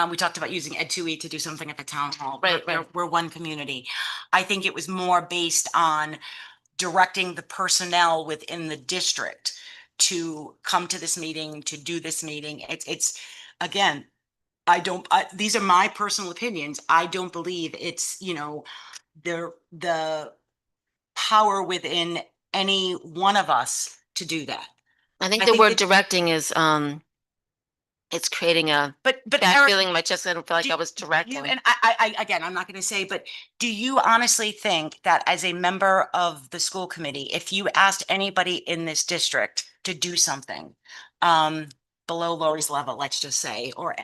we talked about using Ed2E to do something at the town hall. Right, We're one community. I think it was more based on directing the personnel within the district to come to this meeting, to do this meeting. It's again, these are my personal opinions. I don't believe it's, the power within any one of us to do that. I think I the think word it- directing is it's creating a But bad Eric, feeling in my chest. I don't feel like I was directing. and again, I'm not going to say, but do you honestly think that as a member of the school committee, if you asked anybody in this district to do something, below Lori's level, let's just say, or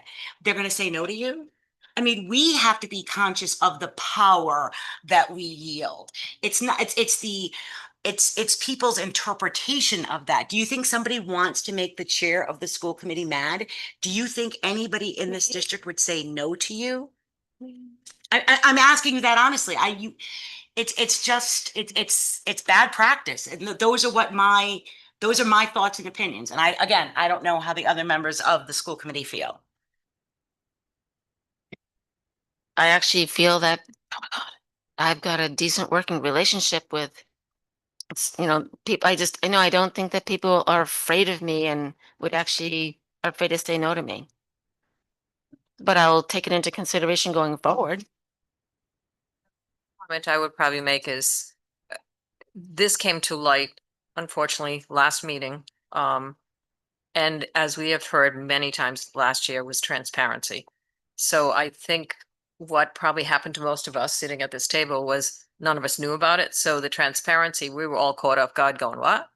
they're going to say no to you? I mean, we have to be conscious of the power that we yield. It's not, it's people's interpretation of that. Do you think somebody wants to make the chair of the school committee mad? Do you think anybody in this district would say no to you? I'm asking you that honestly. It's bad practice. And those are my thoughts and opinions. And I don't know how the other members of the school committee feel. I actually feel that, oh my God, I've got a decent working relationship with, people. I know I don't think that people are afraid of me and would actually are afraid to say no to me. But I'll take it into consideration going forward. Comment I would probably make is, this came to light, unfortunately, last meeting. And as we have heard many times last year, was transparency. So I think what probably happened to most of us sitting at this table was none of us knew about it. So the transparency, we were all caught off guard going, what?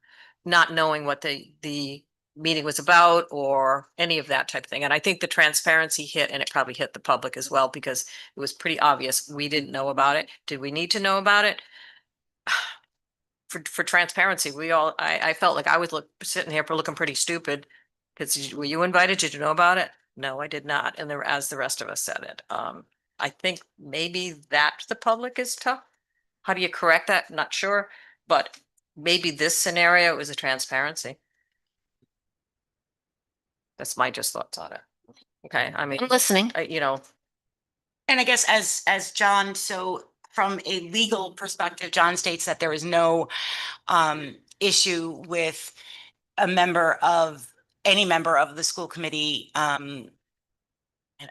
Not knowing what the meeting was about or any of that type of thing. And I think the transparency hit, and it probably hit the public as well, because it was pretty obvious we didn't know about it. Did we need to know about it? For transparency, I felt like I was sitting here looking pretty stupid. Because were you invited? Did you know about it? No, I did not. And as the rest of us said it, I think maybe that the public is tough. How do you correct that? Not sure, but maybe this scenario is a transparency. That's my just thoughts on it. Okay, I mean, I'm listening. you know, And I guess as John, so from a legal perspective, John states that there is no issue with a member of any member of the school committee. And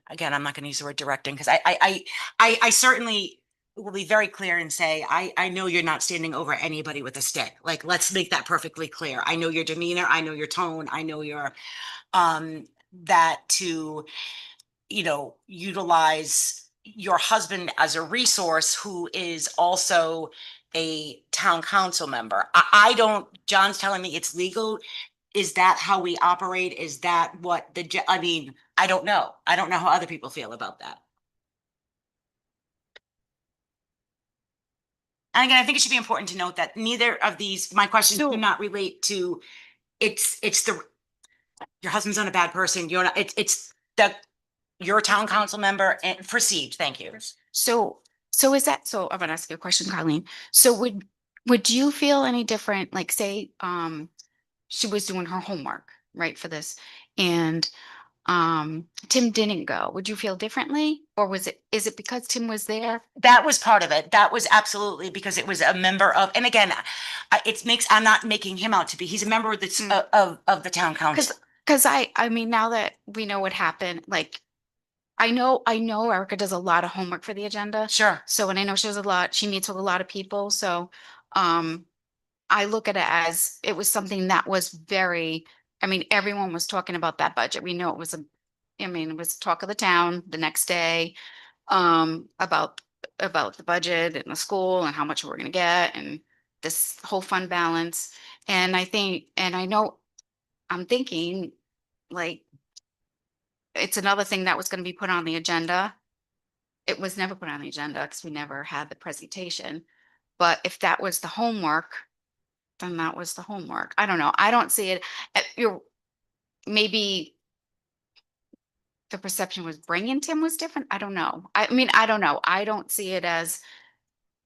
again, I'm not going to use the word directing because I certainly will be very clear and say I know you're not standing over anybody with a stick. Like, let's make that perfectly clear. I know your demeanor, I know your tone, I know your that to, you know, utilize your husband as a resource who is also a town council member. I don't, John's telling me it's legal. Is that how we operate? Is that what I mean, I don't know. I don't know how other people feel about that. And again, I think it should be important to note that neither of these, my questions do not relate to, it's your husband's not a bad person. You're not, it's that you're a town council member and perceived. Thank you. So is that, so I'm gonna ask you a question, Colleen. So would you feel any different, like say, she was doing her homework, right, for this, and Tim didn't go, would you feel differently? Or is it because Tim was there? That was part of it. That was absolutely because it was a member of, and again, I'm not making him out to be, he's a member of the, of the town council. Cause I mean, now that we know what happened, like, I know Erica does a lot of homework for the agenda. Sure. So, and I know she does a lot, she meets with a lot of people, so, I look at it as, it was something that was very, I mean, everyone was talking about that budget. We know it was it was talk of the town the next day, about the budget and the school and how much we're gonna get and this whole fund balance. And I think, and I know, I'm thinking, like, it's another thing that was gonna be put on the agenda. It was never put on the agenda because we never had the presentation. But if that was the homework, then that was the homework. I don't know. I don't see it. Maybe the perception was bringing Tim was different. I don't know. I mean, I don't know. I don't see it as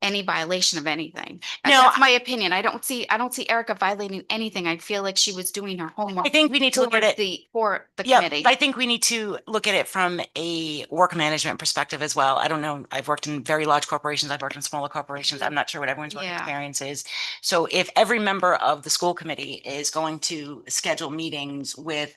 any violation of anything. No, That's my opinion. I don't see Erica violating anything. I feel like she was doing her homework. I think we need to look at it for the yeah, committee. I think we need to look at it from a work management perspective as well. I don't know. I've worked in very large corporations. I've worked in smaller corporations. I'm not sure what everyone's work Yeah. experience is. So if every member of the school committee is going to schedule meetings with,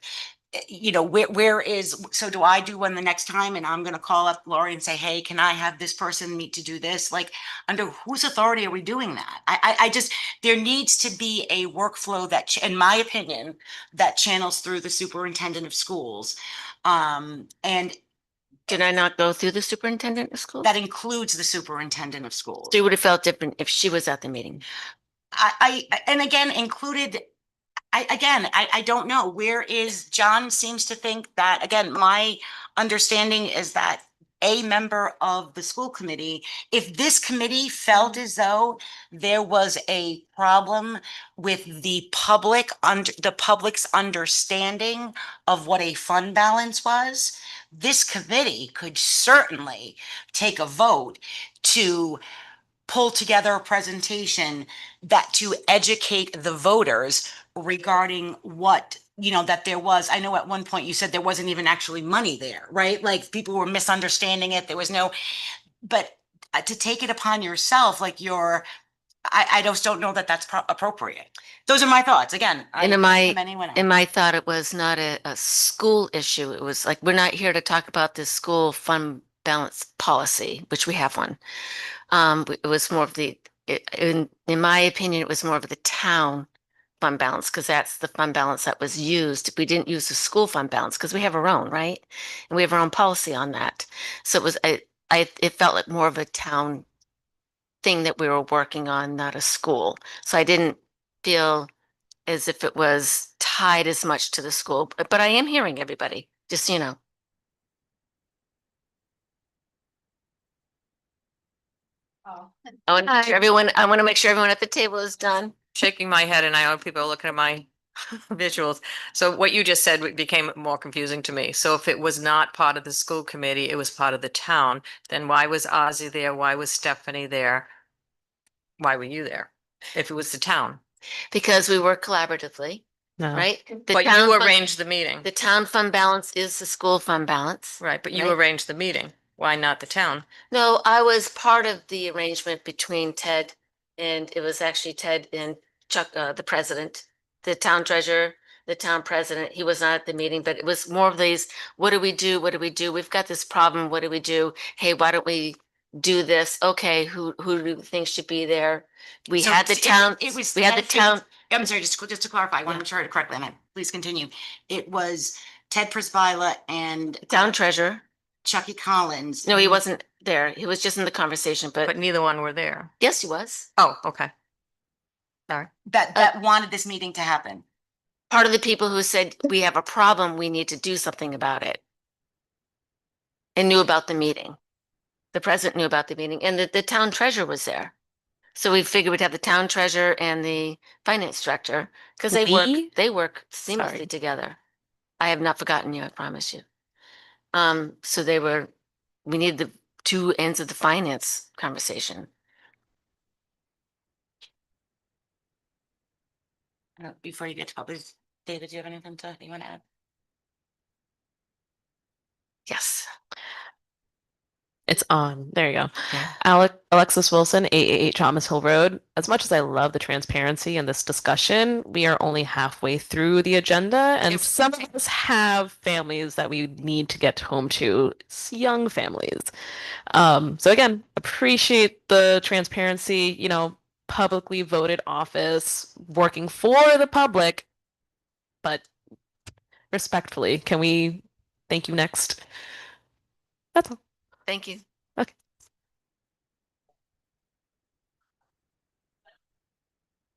you know, where is, so do I do one the next time and I'm going to call up Lori and say, hey, can I have this person meet to do this? Like, under whose authority are we doing that? I just, there needs to be a workflow that, in my opinion, that channels through the superintendent of schools. And Did I not go through the superintendent of schools? that includes the superintendent of schools. So you would have felt different if she was at the meeting. And again, included, I don't know, where is, John seems to think that, again, my understanding is that a member of the school committee, if this committee felt as though there was a problem with the public's understanding of what a fund balance was, this committee could certainly take a vote to pull together a presentation that to educate the voters regarding what, you know, that there was, I know at one point you said there wasn't even actually money there, right? Like people were misunderstanding it. There was no, but to take it upon yourself, like I just don't know that that's appropriate. Those are my thoughts. Again, And in my thought, it was not a school issue. It was like, we're not here to talk about this school fund balance policy, which we have one. It was more of in my opinion, it was more of the town fund balance because that's the fund balance that was used. We didn't use the school fund balance because we have our own, right? And we have our own policy on that. So it was, it felt like more of a town thing that we were working on, not a school. So I didn't feel as if it was tied as much to the school, but I am hearing everybody, just so you know. I want to make sure everyone at the table is done. Shaking my head and I know people are looking at my visuals. So what you just said became more confusing to me. So if it was not part of the school committee, it was part of the town, then why was Ozzy there? Why was Stephanie there? Why were you there? If it was the town? Because we work collaboratively, No. right? But you arranged the meeting. The town fund balance is the school fund balance. Right, but you right? arranged the meeting. Why not the town? No, I was part of the arrangement between Ted and it was actually Ted and Chuck, the president, the town treasurer, the town president. He was not at the meeting, but it was more of these, what do we do? What do we do? We've got this problem. What do we do? Hey, why don't we do this? Okay, who do you think should be there? We So had the town, It was. we had the Ted town. I'm sorry, just to clarify, I want to make sure I heard it correctly, and please continue. It was Ted Priscilla and Town treasurer. Chucky Collins. No, he wasn't there. He was just in the conversation, But but neither one were there. yes, he was. Oh, okay. Sorry. That wanted this meeting to happen. Part of the people who said, we have a problem, we need to do something about it. And knew about the meeting. The president knew about the meeting and the town treasurer was there. So we figured we'd have the town treasurer and the finance director because We? they work seamlessly Sorry. together. I have not forgotten you, I promise you. So we need the two ends of the finance conversation. Before you get to public, David, do you have anything you want to add? Yes. It's on. There you go. Yeah. Alexis Wilson, 888 Thomas Hill Road. As much as I love the transparency in this discussion, we are only halfway through the agenda, and some of us have families that we need to get home to. It's young families. So again, appreciate the transparency, publicly voted office, working for the public, but respectfully, can we thank you next? That's all. Thank you. Okay.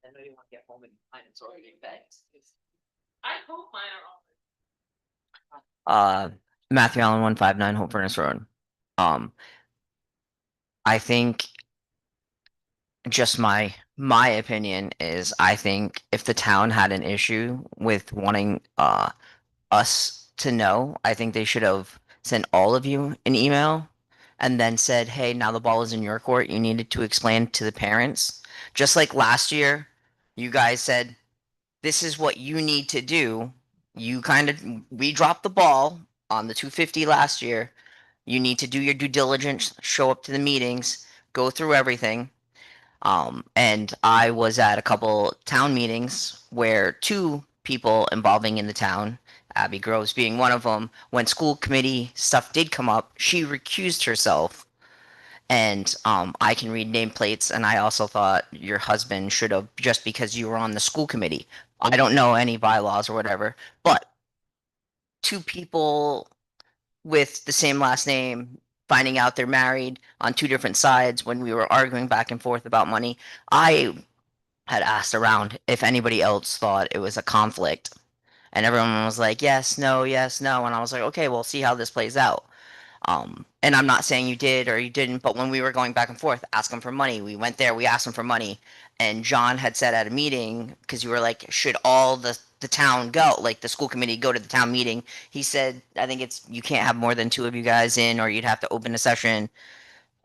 I know you want to get home and find it's already bags. I hope mine are all. Matthew Allen, 159 Hope Furnace Road. I think just my opinion is I think if the town had an issue with wanting us to know, I think they should have sent all of you an email and then said, hey, now the ball is in your court. You needed to explain to the parents. Just like last year, you guys said, this is what you need to do. We dropped the ball on the 250 last year. You need to do your due diligence, show up to the meetings, go through everything. And I was at a couple town meetings where two people involving in the town, Abby Groves being one of them, when school committee stuff did come up, she recused herself. And I can read nameplates, and I also thought your husband should have, just because you were on the school committee. I don't know any bylaws or whatever, but two people with the same last name finding out they're married on two different sides when we were arguing back and forth about money. I had asked around if anybody else thought it was a conflict, and everyone was like, yes, no, yes, no. And I was like, okay, we'll see how this plays out. And I'm not saying you did or you didn't, but when we were going back and forth, ask them for money, we went there, we asked them for money. And John had said at a meeting, because you were like, should all the town go, like the school committee go to the town meeting? He said, I think it's, you can't have more than two of you guys in, or you'd have to open a session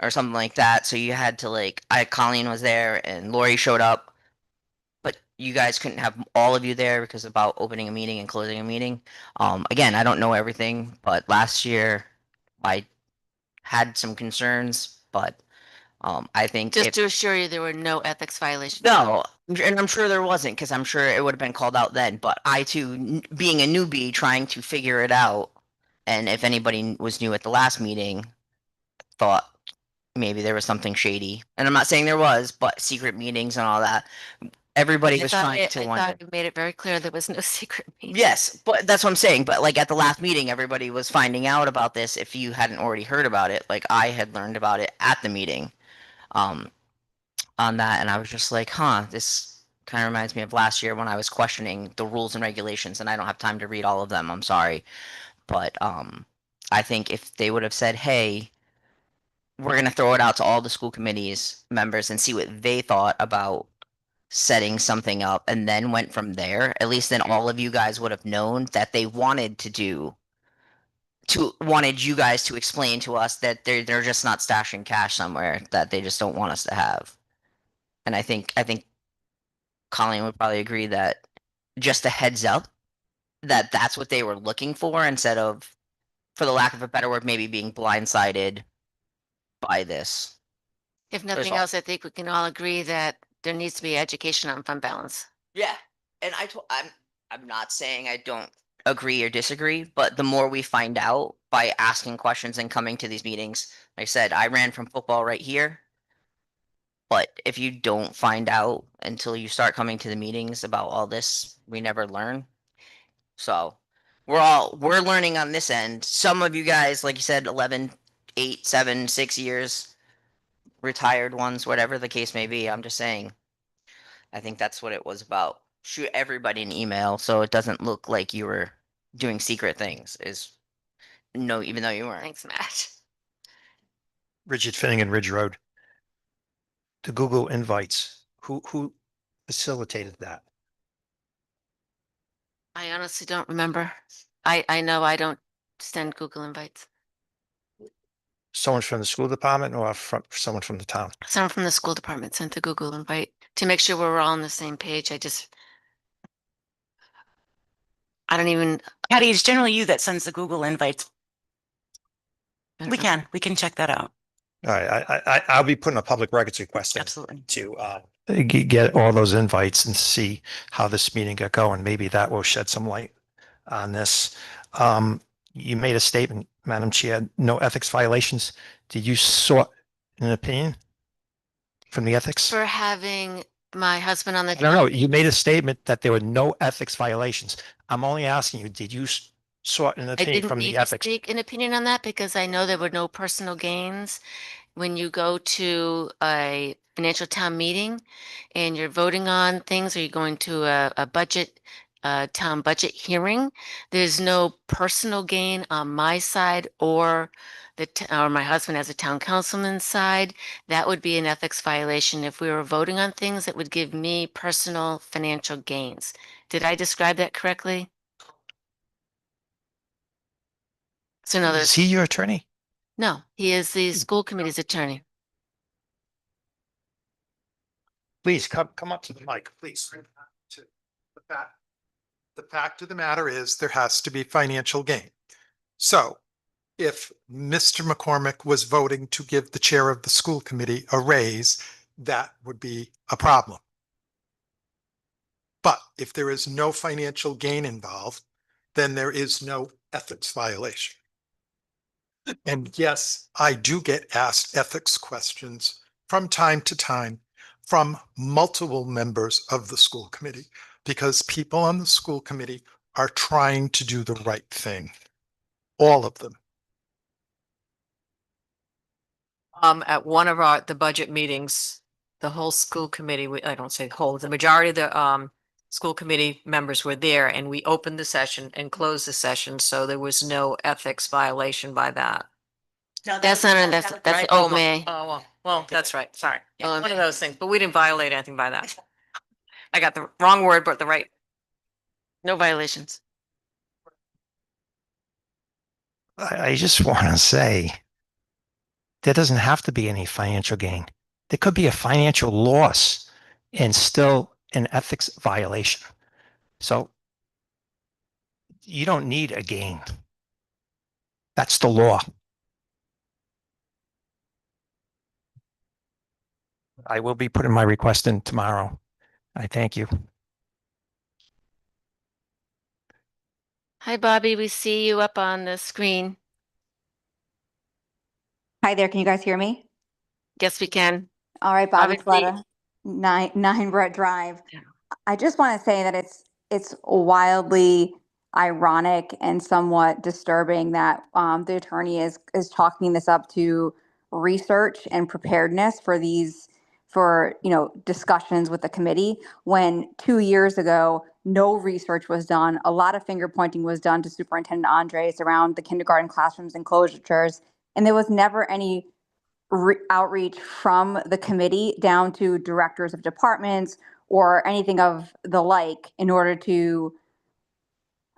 or something like that. So you had to Colleen was there and Lori showed up, but you guys couldn't have all of you there because about opening a meeting and closing a meeting. Again, I don't know everything, but last year I had some concerns, but I think Just to assure you, there were no ethics violations. no, and I'm sure there wasn't because I'm sure it would have been called out then. But I too, being a newbie, trying to figure it out, and if anybody was new at the last meeting, thought maybe there was something shady. And I'm not saying there was, but secret meetings and all that. everybody I was thought, trying I to thought wonder. you made it very clear there was no secret meeting. Yes, but that's what I'm saying. But like at the last meeting, everybody was finding out about this. If you hadn't already heard about it, like I had learned about it at the meeting, um, on that, and I was just like, huh, this kind of reminds me of last year when I was questioning the rules and regulations, and I don't have time to read all of them. I'm sorry, but I think if they would have said, hey, we're gonna throw it out to all the school committees members and see what they thought about setting something up and then went from there, at least then all of you guys would have known that they wanted you guys to explain to us that they're just not stashing cash somewhere that they just don't want us to have. And I think Colleen would probably agree that just a heads up that that's what they were looking for instead of, for the lack of a better word, maybe being blindsided by this. If nothing all. else, I think we can all agree that there needs to be education on fund balance. Yeah, and I'm not saying I don't agree or disagree, but the more we find out by asking questions and coming to these meetings, like I said, I ran from football right here. But if you don't find out until you start coming to the meetings about all this, we never learn. So we're learning on this end. Some of you guys, like you said, 11, 8, 7, 6 years, retired ones, whatever the case may be. I'm just saying, I think that's what it was about. Shoot everybody an email so it doesn't look like you were doing secret things. Is no, even though you weren't. Thanks, Matt. Richard Finnegan, Ridge Road. The Google invites, who facilitated that? I honestly don't remember. I know I don't send Google invites. Someone from the school department or from someone from the town? Someone from the school department sent the Google invite to make sure we're all on the same page. I don't even. Patty, it's generally you that sends the Google invites. I don't We know. can check that out. All right, I'll be putting a public records request in Absolutely. to get all those invites and see how this meeting got going. Maybe that will shed some light on this. You made a statement, Madam Chair, no ethics violations. Did you sought an opinion from the ethics? For having my husband on the. I don't know. You made a statement that there were no ethics violations. I'm only asking you, did you sought an I opinion didn't from need the to ethics? speak an opinion on that because I know there were no personal gains. When you go to a financial town meeting and you're voting on things, or you're going to a budget, town budget hearing, there's no personal gain on my side or or my husband as a town councilman's side. That would be an ethics violation if we were voting on things that would give me personal financial gains. Did I describe that correctly? So no, Is he your attorney? no, he is the school committee's attorney. Please come up to the mic, please. The fact of the matter is there has to be financial gain. So if Mr. McCormick was voting to give the chair of the school committee a raise, that would be a problem. But if there is no financial gain involved, then there is no ethics violation. And yes, I do get asked ethics questions from time to time from multiple members of the school committee, because people on the school committee are trying to do the right thing. All of them. At one of the budget meetings, the whole school committee, I don't say whole, the majority of the, school committee members were there, and we opened the session and closed the session, so there was no ethics violation by that. No, That's not, that's Oh, May. well, that's right, sorry. Oh, One of those things, but we didn't violate anything by that. I got the wrong word, but the right. No violations. I just want to say there doesn't have to be any financial gain. There could be a financial loss and still an ethics violation. So you don't need a gain. That's the law. I will be putting my request in tomorrow. I thank you. Hi, Bobby. We see you up on the screen. Hi there, can you guys hear me? Yes, we can. All right, Bobby Obviously- Slaughter. nine Brett Drive. Yeah. I just want to say that it's wildly ironic and somewhat disturbing that the attorney is chalking this up to research and preparedness for discussions with the committee, when 2 years ago no research was done. A lot of finger pointing was done to Superintendent Andres around the kindergarten classrooms and closures, and there was never any outreach from the committee down to directors of departments or anything of the like in order to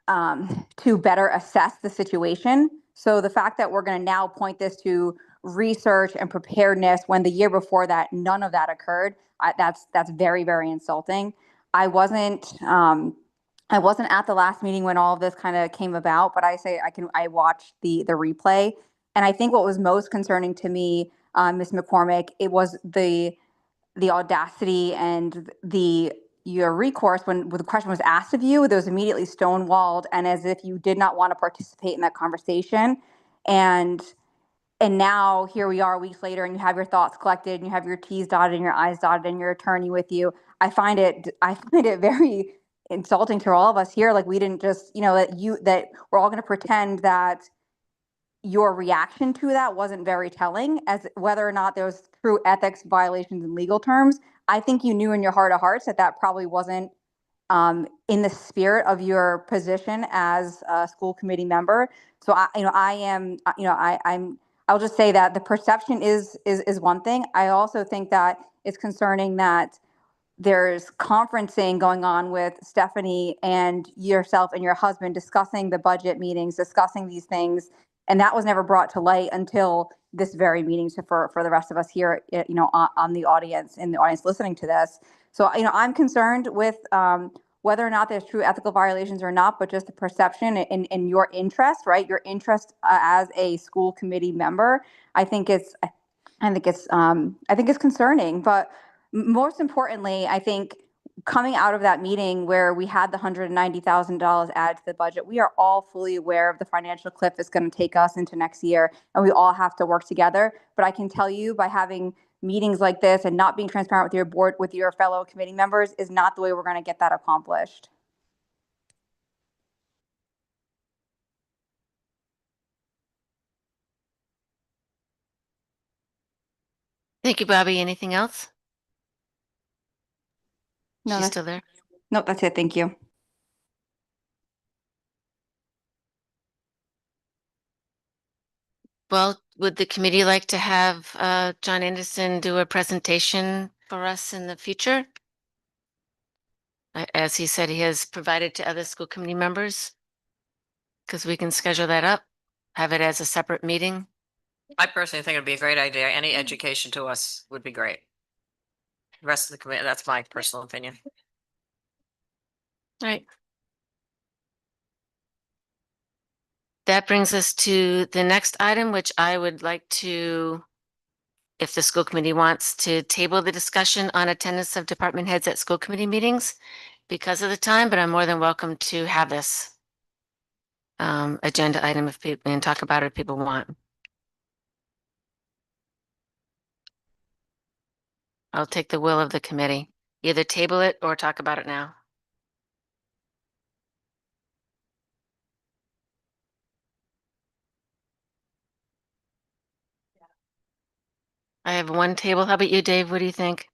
better assess the situation. So the fact that we're going to now point this to research and preparedness when the year before that none of that occurred, that's very, very insulting. I wasn't at the last meeting when all of this kind of came about, but I watched the replay, and I think what was most concerning to me, Ms. McCormick, it was the audacity and your recourse when the question was asked of you. There was immediately stonewalled, and as if you did not want to participate in that conversation. And now here we are weeks later, and you have your thoughts collected, and you have your T's dotted and your I's dotted, and your attorney with you. I find it very insulting to all of us here. Like, we didn't just, that we're all going to pretend that your reaction to that wasn't very telling, as whether or not there was true ethics violations in legal terms. I think you knew in your heart of hearts that probably wasn't in the spirit of your position as a school committee member. So I'll just say that the perception is one thing. I also think that it's concerning that there's conferencing going on with Stephanie and yourself and your husband discussing the budget meetings, discussing these things. And that was never brought to light until this very meeting. So for the rest of us here, on the audience, in the audience listening to this. So, I'm concerned with whether or not there's true ethical violations or not, but just the perception and your interest, right? Your interest as a school committee member. I think it's concerning, but most importantly, I think coming out of that meeting where we had the $190,000 added to the budget, we are all fully aware of the financial cliff it's going to take us into next year, and we all have to work together. But I can tell you, by having meetings like this and not being transparent with your board, with your fellow committee members, is not the way we're going to get that accomplished. Thank you, Bobby. Anything else? No, She's still there? Nope, that's it. Thank you. Well, would the committee like to have John Anderson do a presentation for us in the future? As he said, he has provided to other school committee members, because we can schedule that up, have it as a separate meeting. I personally think it'd be a great idea. Any education to us would be great. The rest of the committee, that's my personal opinion. Right. That brings us to the next item, which I would like to, if the school committee wants to table the discussion on attendance of department heads at school committee meetings because of the time, but I'm more than welcome to have this agenda item if people, and talk about it if people want. I'll take the will of the committee. Either table it or talk about it now. I have one table. How about you, Dave? What do you think?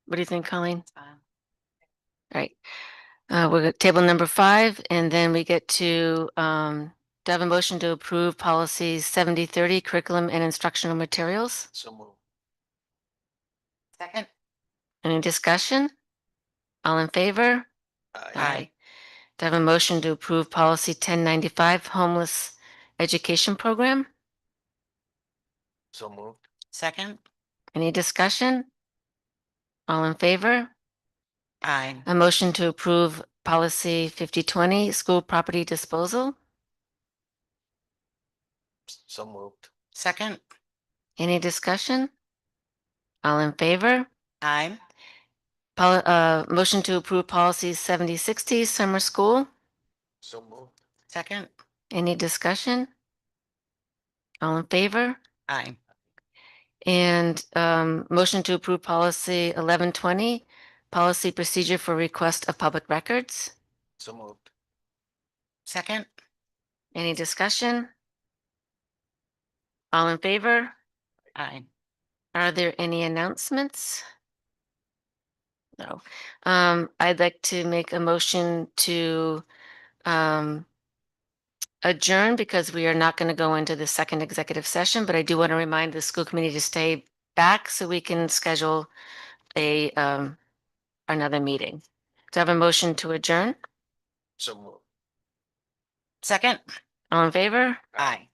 What do you think, Colleen? All right. We're at table number 5, and then we get to have a motion to approve policies 7030 curriculum and instructional materials. So move. Second. Any discussion? All in favor? Aye. To have a motion to approve policy 1095 homeless education program. So moved. Second. Any discussion? All in favor? Aye. A motion to approve policy 5020 school property disposal. So moved. Second. Any discussion? All in favor? Aye. Motion to approve policy 7060 summer school. So moved. Second. Any discussion? All in favor? Aye. And motion to approve policy 1120, policy procedure for request of public records. So moved. Second? Any discussion? All in favor? Aye. Are there any announcements? No. I'd like to make a motion to adjourn because we are not going to go into the second executive session, but I do want to remind the school committee to stay back so we can schedule a another meeting. Do I have a motion to adjourn? So moved. Second? All in favor? Aye.